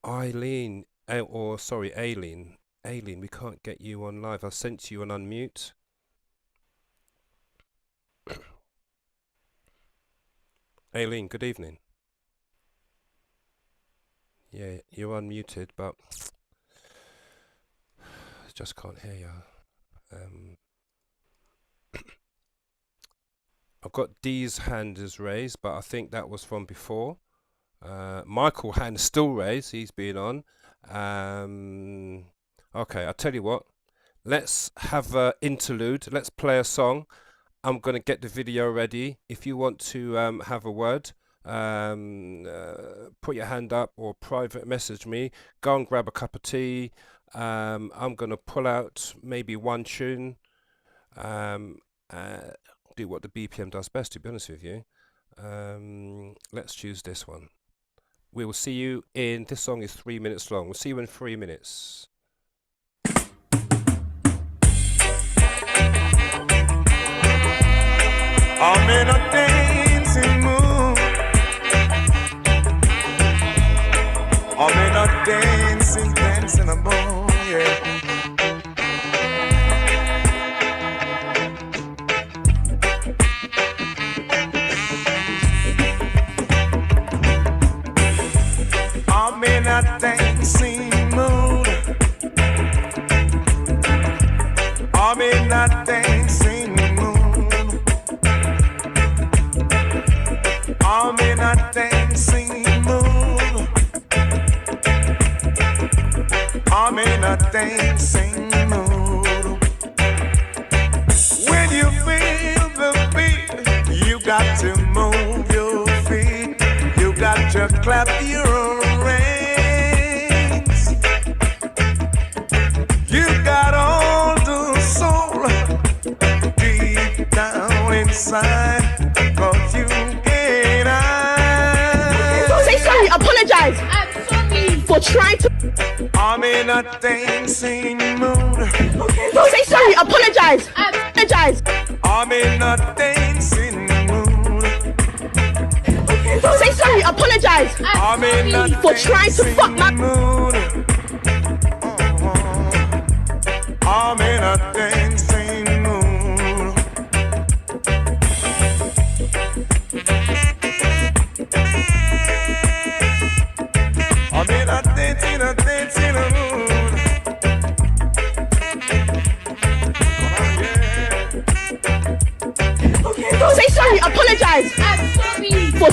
B: Aileen. Aileen, we can't get you on live. I sent you an unmute. Aileen, good evening. Yeah, you're unmuted, but just can't hear you. I've got Dee's hand is raised, but I think that was from before. Michael hand is still raised. He's been on. Okay, I'll tell you what. Let's have an interlude. Let's play a song. I'm going to get the video ready. If you want to have a word, put your hand up or private message me. Go and grab a cup of tea. I'm going to pull out maybe one tune. Do what the BPM does best, to be honest with you. Let's choose this one. We will see you in, this song is 3 minutes long. We'll see you in 3 minutes.
O: I'm in a dancing mood. I'm in a dancing mood, yeah. I'm in a dancing mood. I'm in a dancing mood. I'm in a dancing mood. I'm in a dancing mood. When you feel the beat, you got to move your feet. You got to clap your hands. You got all the soul deep down inside, but you can't hide.
P: Say sorry, apologize. I'm sorry for trying to.
O: I'm in a dancing mood.
P: Say sorry, apologize. I apologize.
O: I'm in a dancing mood.
P: Say sorry, apologize.
O: I'm in a
P: for trying to fuck my
O: mood. I'm in a dancing mood. I'm in a dancing mood.
P: Say sorry, apologize. I'm sorry for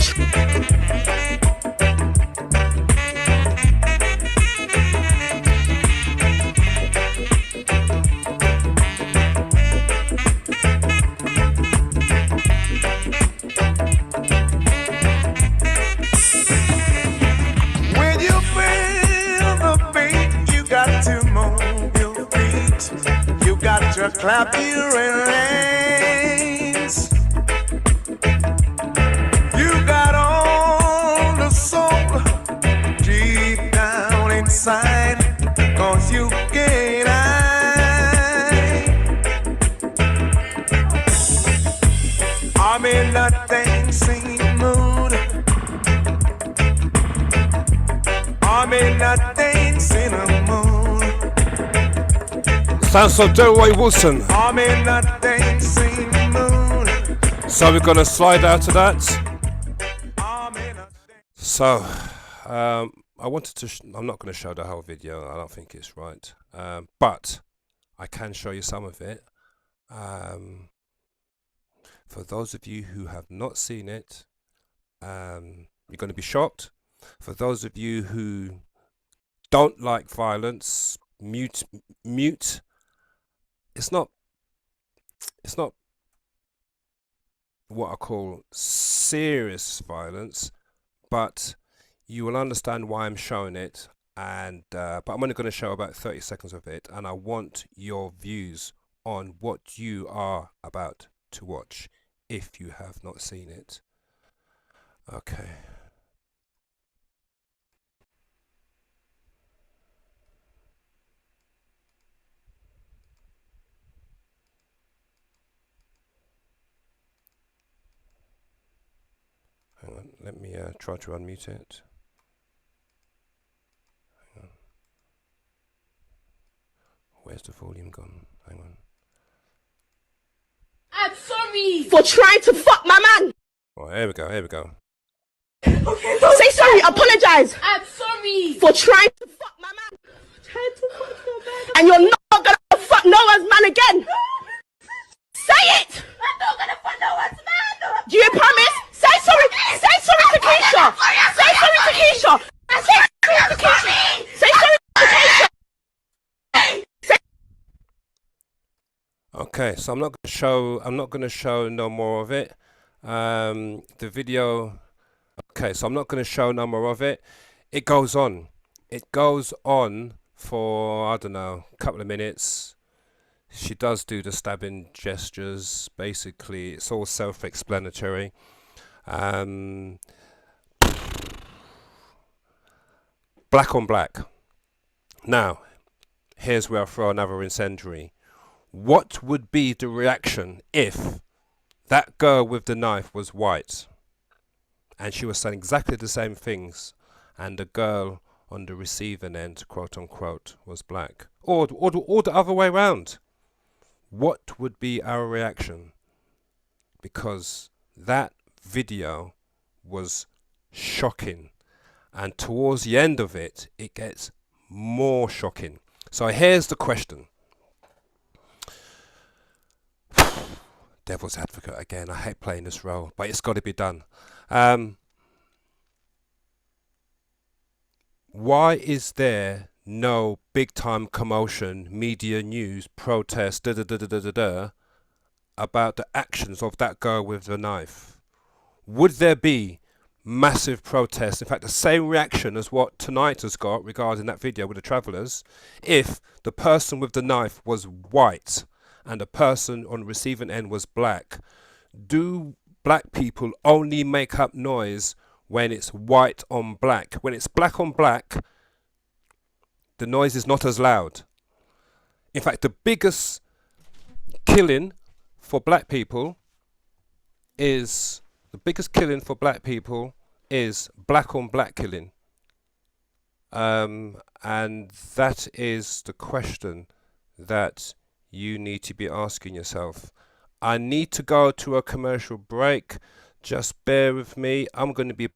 O: When you feel the beat, you got to move your feet. You got to clap your hands. You got all the soul deep down inside, 'cause you can't hide. I'm in a dancing mood. I'm in a dancing mood.
B: Sounds of Delroy Wilson.
O: I'm in a dancing mood.
B: So we're going to slide out to that. So, I wanted to, I'm not going to show the whole video, I don't think it's right. But I can show you some of it. For those of you who have not seen it, you're going to be shocked. For those of you who don't like violence, mute. It's not what I call serious violence, but you will understand why I'm showing it. And but I'm only going to show about 30 seconds of it, and I want your views on what you are about to watch if you have not seen it. Okay. Hang on, let me try to unmute it. Hang on. Where's the volume gone? Hang on.
P: I'm sorry for trying to fuck my man.
B: Oh, here we go, here we go.
P: Say sorry, apologize. I'm sorry for trying to fuck my man. And you're not gonna fuck Noah's man again. Say it. I'm not gonna fuck Noah's man. Do you promise? Say sorry. Say sorry to Keisha. Say sorry to Keisha. Say sorry to Keisha. Say sorry to Keisha.
B: Okay, so I'm not going to show no more of it. The video. Okay, so I'm not going to show no more of it. It goes on. It goes on for, I don't know, a couple of minutes. She does do the stabbing gestures. Basically, it's all self-explanatory. Black on black. Now, here's where I throw another incendiary. What would be the reaction if that girl with the knife was white and she was saying exactly the same things, and the girl on the receiving end, quote unquote, was black? Or the other way around? What would be our reaction? Because that video was shocking, and towards the end of it, it gets more shocking. So here's the question. Devil's advocate again. I hate playing this role, but it's got to be done. Why is there no big time commotion, media news, protest, about the actions of that girl with the knife? Would there be massive protests, in fact the same reaction as what Tonight has got regarding that video with the travellers, if the person with the knife was white and the person on the receiving end was black? Do black people only make up noise when it's white on black? When it's black on black, the noise is not as loud. In fact, the biggest killing for black people is black on black killing. And that is the question that you need to be asking yourself. I need to go to a commercial break. Just bear with me. I'm going to be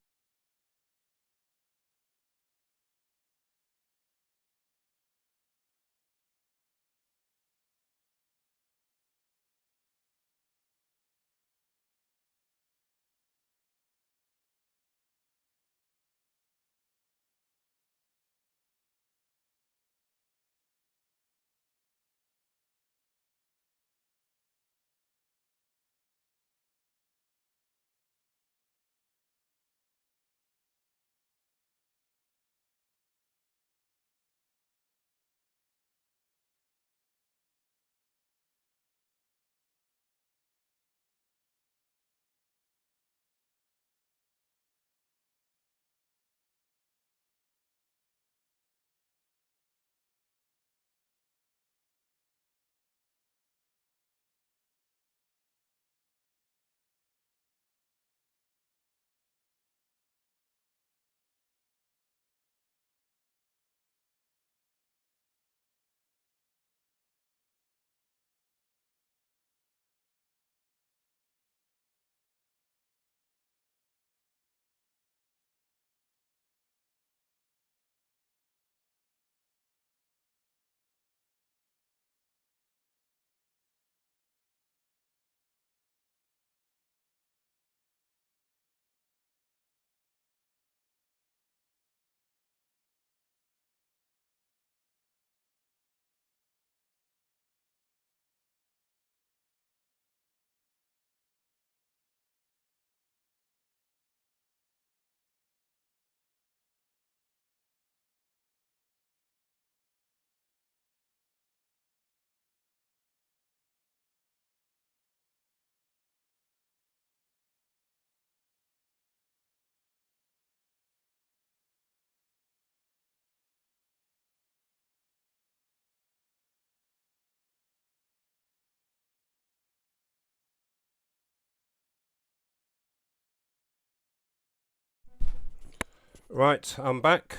B: Right, I'm back.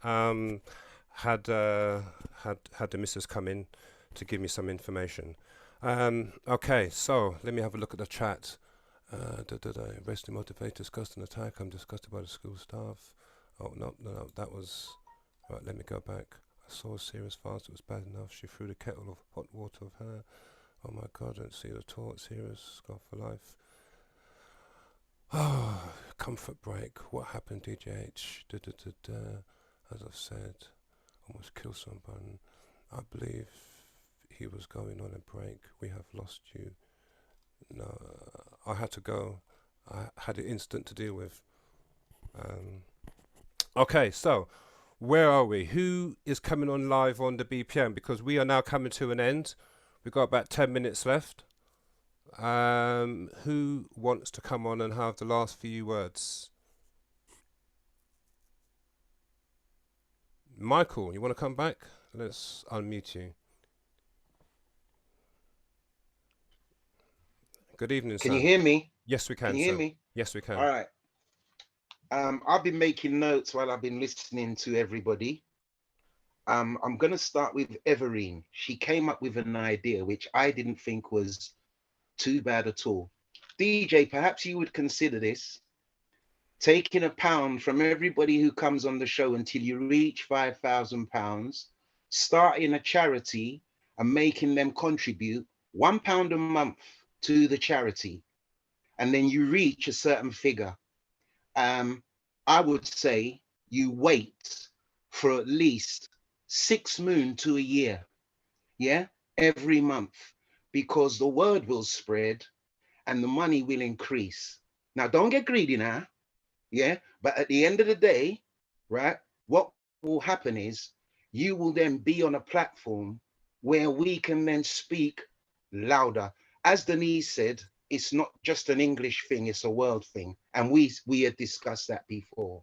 B: Had the missus come in to give me some information. Okay, so let me have a look at the chat. Arrested motivated, discussed an attack. I'm disgusted by the school staff. Oh no, that was right. Let me go back. I saw a serious fast. It was bad enough. She threw the kettle of hot water of her. Oh my God, I don't see it at all. It's serious. Scar for life. Oh, comfort break. What happened, DJH? As I've said, almost killed someone. I believe he was going on a break. We have lost you. No, I had to go. I had an instant to deal with. Okay, so where are we? Who is coming on live on the BPM? Because we are now coming to an end. We've got about 10 minutes left. Who wants to come on and have the last few words? Michael, you want to come back? Let's unmute you. Good evening,
F: Can
B: sir.
F: you hear me?
B: Yes, we can,
F: Can you
B: sir.
F: hear me?
B: Yes, we can.
F: All right. I've been making notes while I've been listening to everybody. I'm going to start with Everine. She came up with an idea which I didn't think was too bad at all. DJ, perhaps you would consider this. Taking £1 from everybody who comes on the show until you reach £5,000, starting a charity and making them contribute £1 a month to the charity. And then you reach a certain figure. I would say you wait for at least 6 months to a year, yeah, every month, because the word will spread and the money will increase. Now, don't get greedy now, yeah, but at the end of the day, right, what will happen is you will then be on a platform where we can then speak louder. As Denise said, it's not just an English thing, it's a world thing. And we had discussed that before.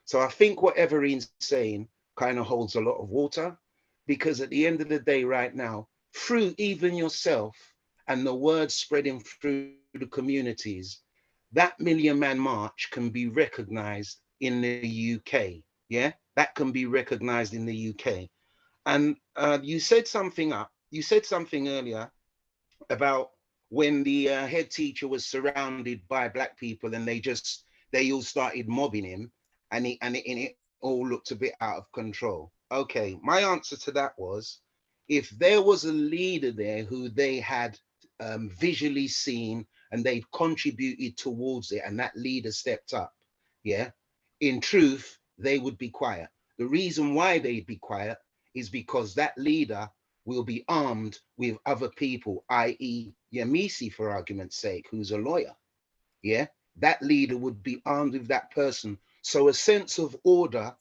F: So I think what Everene's saying kind of holds a lot of water, because at the end of the day right now, through even yourself and the word spreading through the communities, that Million Man March can be recognized in the UK. Yeah, that can be recognized in the UK. And you said something earlier about when the head teacher was surrounded by black people and they all started mobbing him, and it all looked a bit out of control. Okay, my answer to that was, if there was a leader there who they had visually seen and they've contributed towards it, and that leader stepped up, yeah, in truth, they would be quiet. The reason why they'd be quiet is because that leader will be armed with other people, i.e. Yamisi, for argument's sake, who's a lawyer. Yeah, that leader would be armed with that person. So a sense of order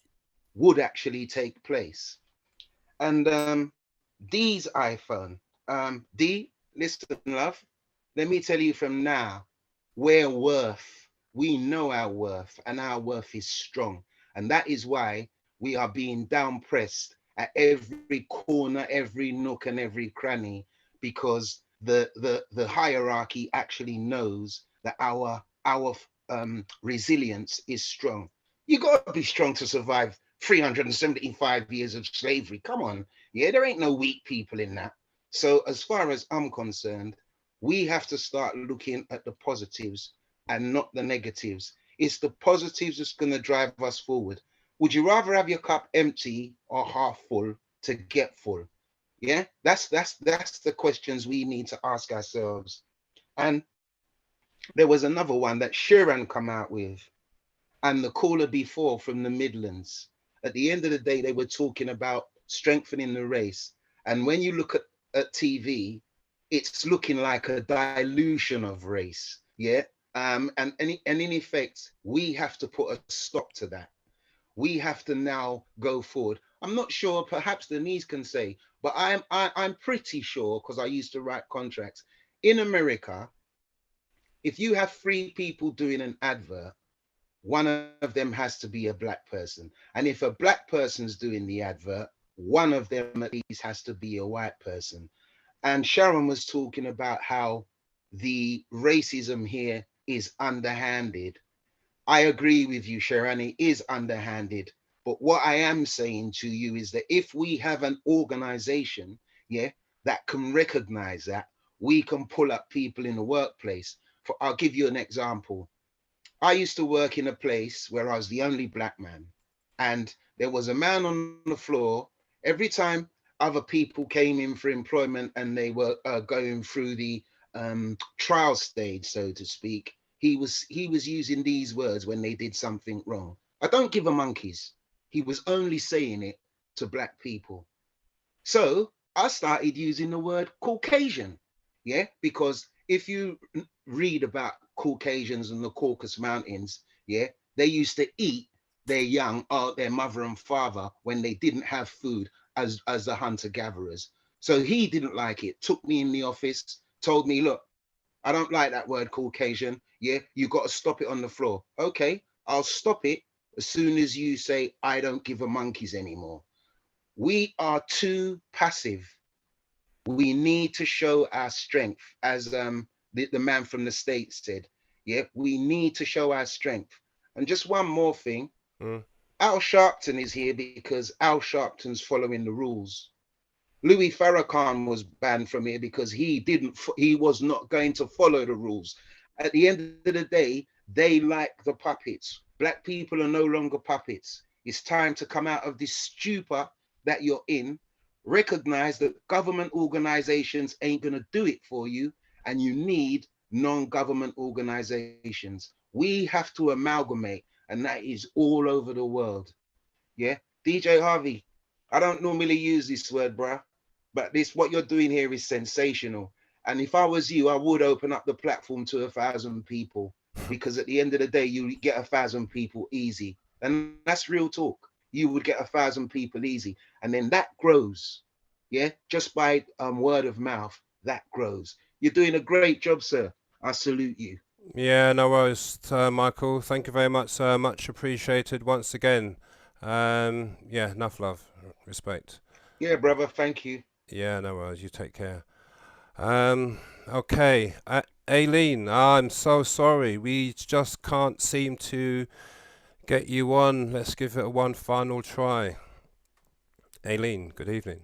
F: would actually take place. And D's iPhone, D, listen, love, let me tell you from now, we're worth, we know our worth, and our worth is strong. And that is why we are being down pressed at every corner, every nook and every cranny, because the hierarchy actually knows that our resilience is strong. You got to be strong to survive 375 years of slavery. Come on. Yeah, there ain't no weak people in that. So as far as I'm concerned, we have to start looking at the positives and not the negatives. It's the positives that's going to drive us forward. Would you rather have your cup empty or half full to get full? Yeah, that's the questions we need to ask ourselves. And there was another one that Sheeran come out with, and the caller before from the Midlands. At the end of the day, they were talking about strengthening the race. And when you look at TV, it's looking like a dilution of race. Yeah. And in effect, we have to put a stop to that. We have to now go forward. I'm not sure, perhaps Denise can say, but I'm pretty sure, because I used to write contracts. In America, if you have 3 people doing an advert, one of them has to be a black person. And if a black person's doing the advert, one of them at least has to be a white person. And Sharon was talking about how the racism here is underhanded. I agree with you, Sharon, it is underhanded. But what I am saying to you is that if we have an organization, yeah, that can recognize that, we can pull up people in the workplace. I'll give you an example. I used to work in a place where I was the only black man, and there was a man on the floor. Every time other people came in for employment and they were going through the trial stage, so to speak, he was using these words when they did something wrong. I don't give a monkeys. He was only saying it to black people. So I started using the word Caucasian, yeah, because if you read about Caucasians and the Caucasus Mountains, yeah, they used to eat their young, their mother and father when they didn't have food as the hunter-gatherers. So he didn't like it, took me in the office, told me, look, I don't like that word Caucasian. Yeah, you got to stop it on the floor. Okay, I'll stop it as soon as you say, I don't give a monkeys anymore. We are too passive. We need to show our strength, as the man from the States said. Yeah, we need to show our strength. And just one more thing. Al Sharpton is here because Al Sharpton's following the rules. Louis Farrakhan was banned from here because he was not going to follow the rules. At the end of the day, they like the puppets. Black people are no longer puppets. It's time to come out of this stupor that you're in, recognize that government organizations ain't gonna do it for you, and you need non-government organizations. We have to amalgamate, and that is all over the world. Yeah, DJ Harvey, I don't normally use this word, bruh, but what you're doing here is sensational. And if I was you, I would open up the platform to 1,000 people, because at the end of the day, you get 1,000 people easy. And that's real talk. You would get 1,000 people easy. And then that grows. Yeah, just by word of mouth, that grows. You're doing a great job, sir. I salute you.
B: Yeah, no worries, Michael. Thank you very much, sir. Much appreciated once again. Yeah, enough love, respect.
F: Yeah, brother. Thank you.
B: Yeah, no worries. You take care. Okay, Aileen, I'm so sorry. We just can't seem to get you on. Let's give it one final try. Aileen, good evening.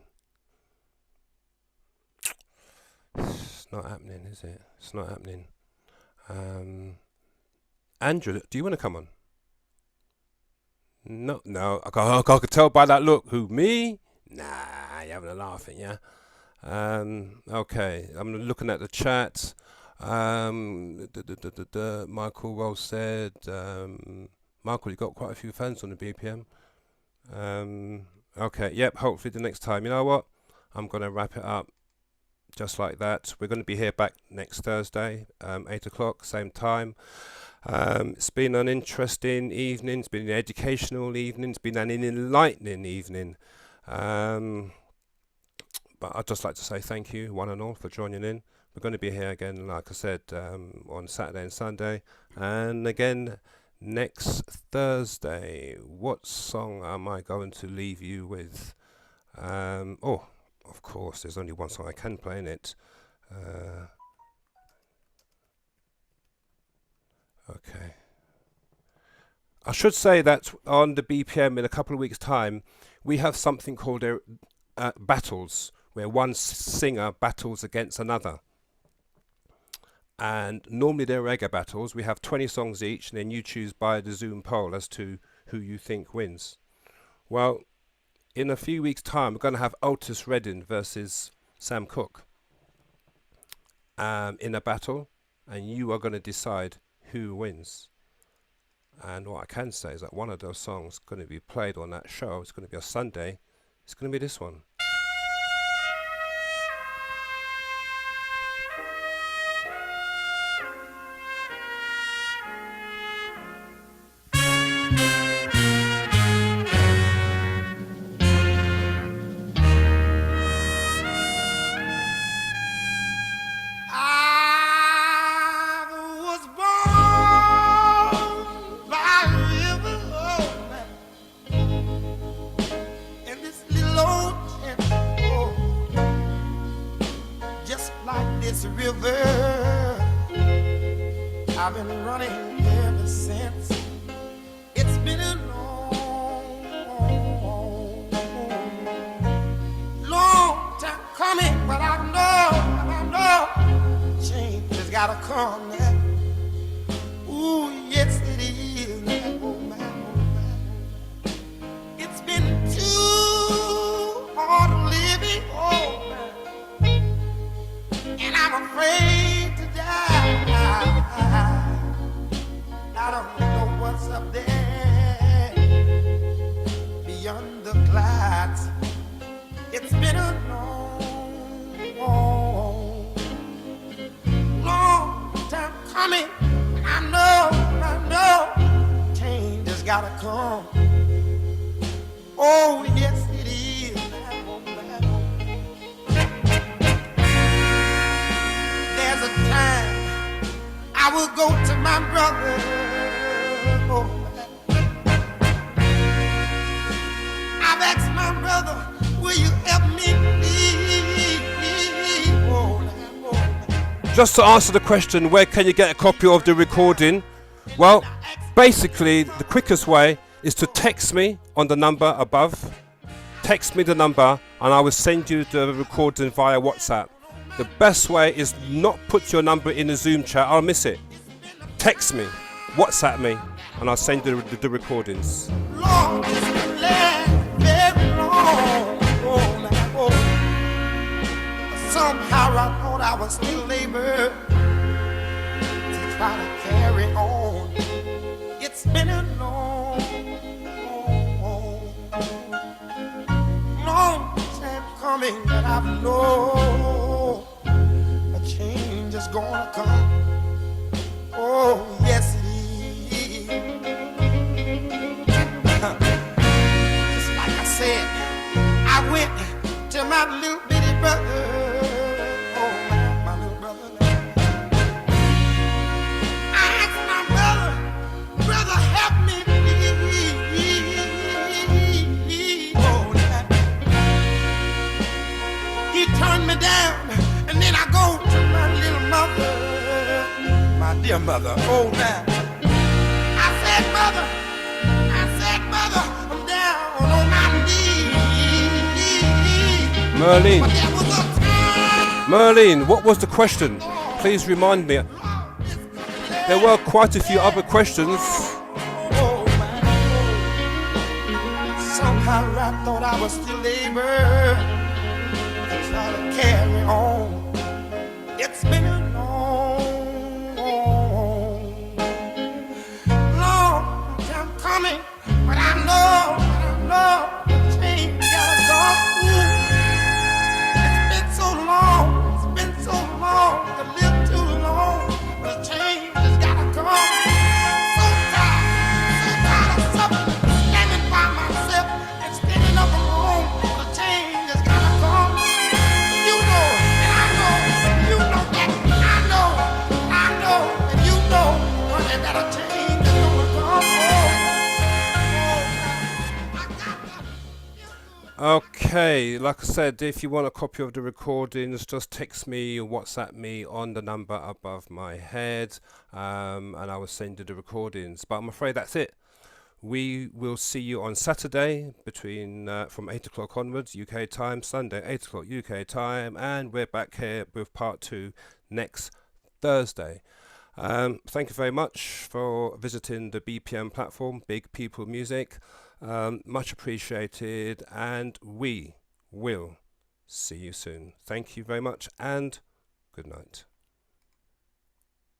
B: It's not happening, is it? It's not happening. Andrew, do you want to come on? No. I could tell by that look. Who, me? Nah, you're having a laughing, yeah? Okay, I'm looking at the chat. Michael, well said. Michael, you got quite a few fans on the BPM. Okay, yep, hopefully the next time. You know what? I'm going to wrap it up just like that. We're going to be here back next Thursday, 8 o'clock, same time. It's been an interesting evening. It's been an educational evening. It's been an enlightening evening. But I'd just like to say thank you, one and all, for joining in. We're going to be here again, like I said, on Saturday and Sunday. And again, next Thursday. What song am I going to leave you with? Oh, of course, there's only one song I can play in it. Okay. I should say that on the BPM in a couple of weeks' time, we have something called battles, where one singer battles against another. And normally they're reggae battles. We have 20 songs each, and then you choose by the Zoom poll as to who you think wins. Well, in a few weeks' time, we're going to have Otis Redding versus Sam Cooke in a battle, and you are going to decide who wins. And what I can say is that one of those songs going to be played on that show. It's going to be a Sunday. It's going to be this one.
O: River, I've been running ever since. gotta come now. Ooh, yes it is now. Oh my, oh my. It's been too hard living, oh my. And I'm afraid to die. I don't know what's up there beyond the clouds. It's been a long time coming. I know, change has gotta come. Oh, yes, it is. There's a time I will go to my brother. Oh, I've asked my brother, will you help me, please? Oh,
B: Just to answer the question, where can you get a copy of the recording? Well, basically, the quickest way is to text me on the number above. Text me the number and I will send you the recording via WhatsApp. The best way is not put your number in the Zoom chat, I'll miss it. Text me, WhatsApp me, and I'll send you the recordings.
O: Lord, it's been very long. Oh, somehow I thought I was still able to try to carry on. It's been a long time coming, but I know a change is gonna come. Oh, yes it is. Just like I said, I went to my little bitty brother. Oh, my little brother. I asked my brother, help me, please. Oh, he turned me down, and then I go to my little mother, my dear mother. Oh, now. I said, mother, I'm down on my knees.
B: Merlene, what was the question? Please remind me. There were quite a few other questions.
O: Somehow I thought I was still able to try to carry on. It's been a long time coming, but I know the change gotta go. It's been so long, to live too long, the change has gotta come. So tired of suffering, standing by myself and standing up alone. The change has gotta come. You know, and I know, you know that, I know, and you know, honey, that a change is gonna come.
B: Okay, like I said, if you want a copy of the recordings, just text me or WhatsApp me on the number above my head, and I will send you the recordings. But I'm afraid that's it. We will see you on Saturday between from 8 o'clock onwards UK time, Sunday 8 o'clock UK time, and we're back here with part 2 next Thursday. Thank you very much for visiting the BPM platform, Big People Music. Much appreciated, and we will see you soon. Thank you very much, and good night.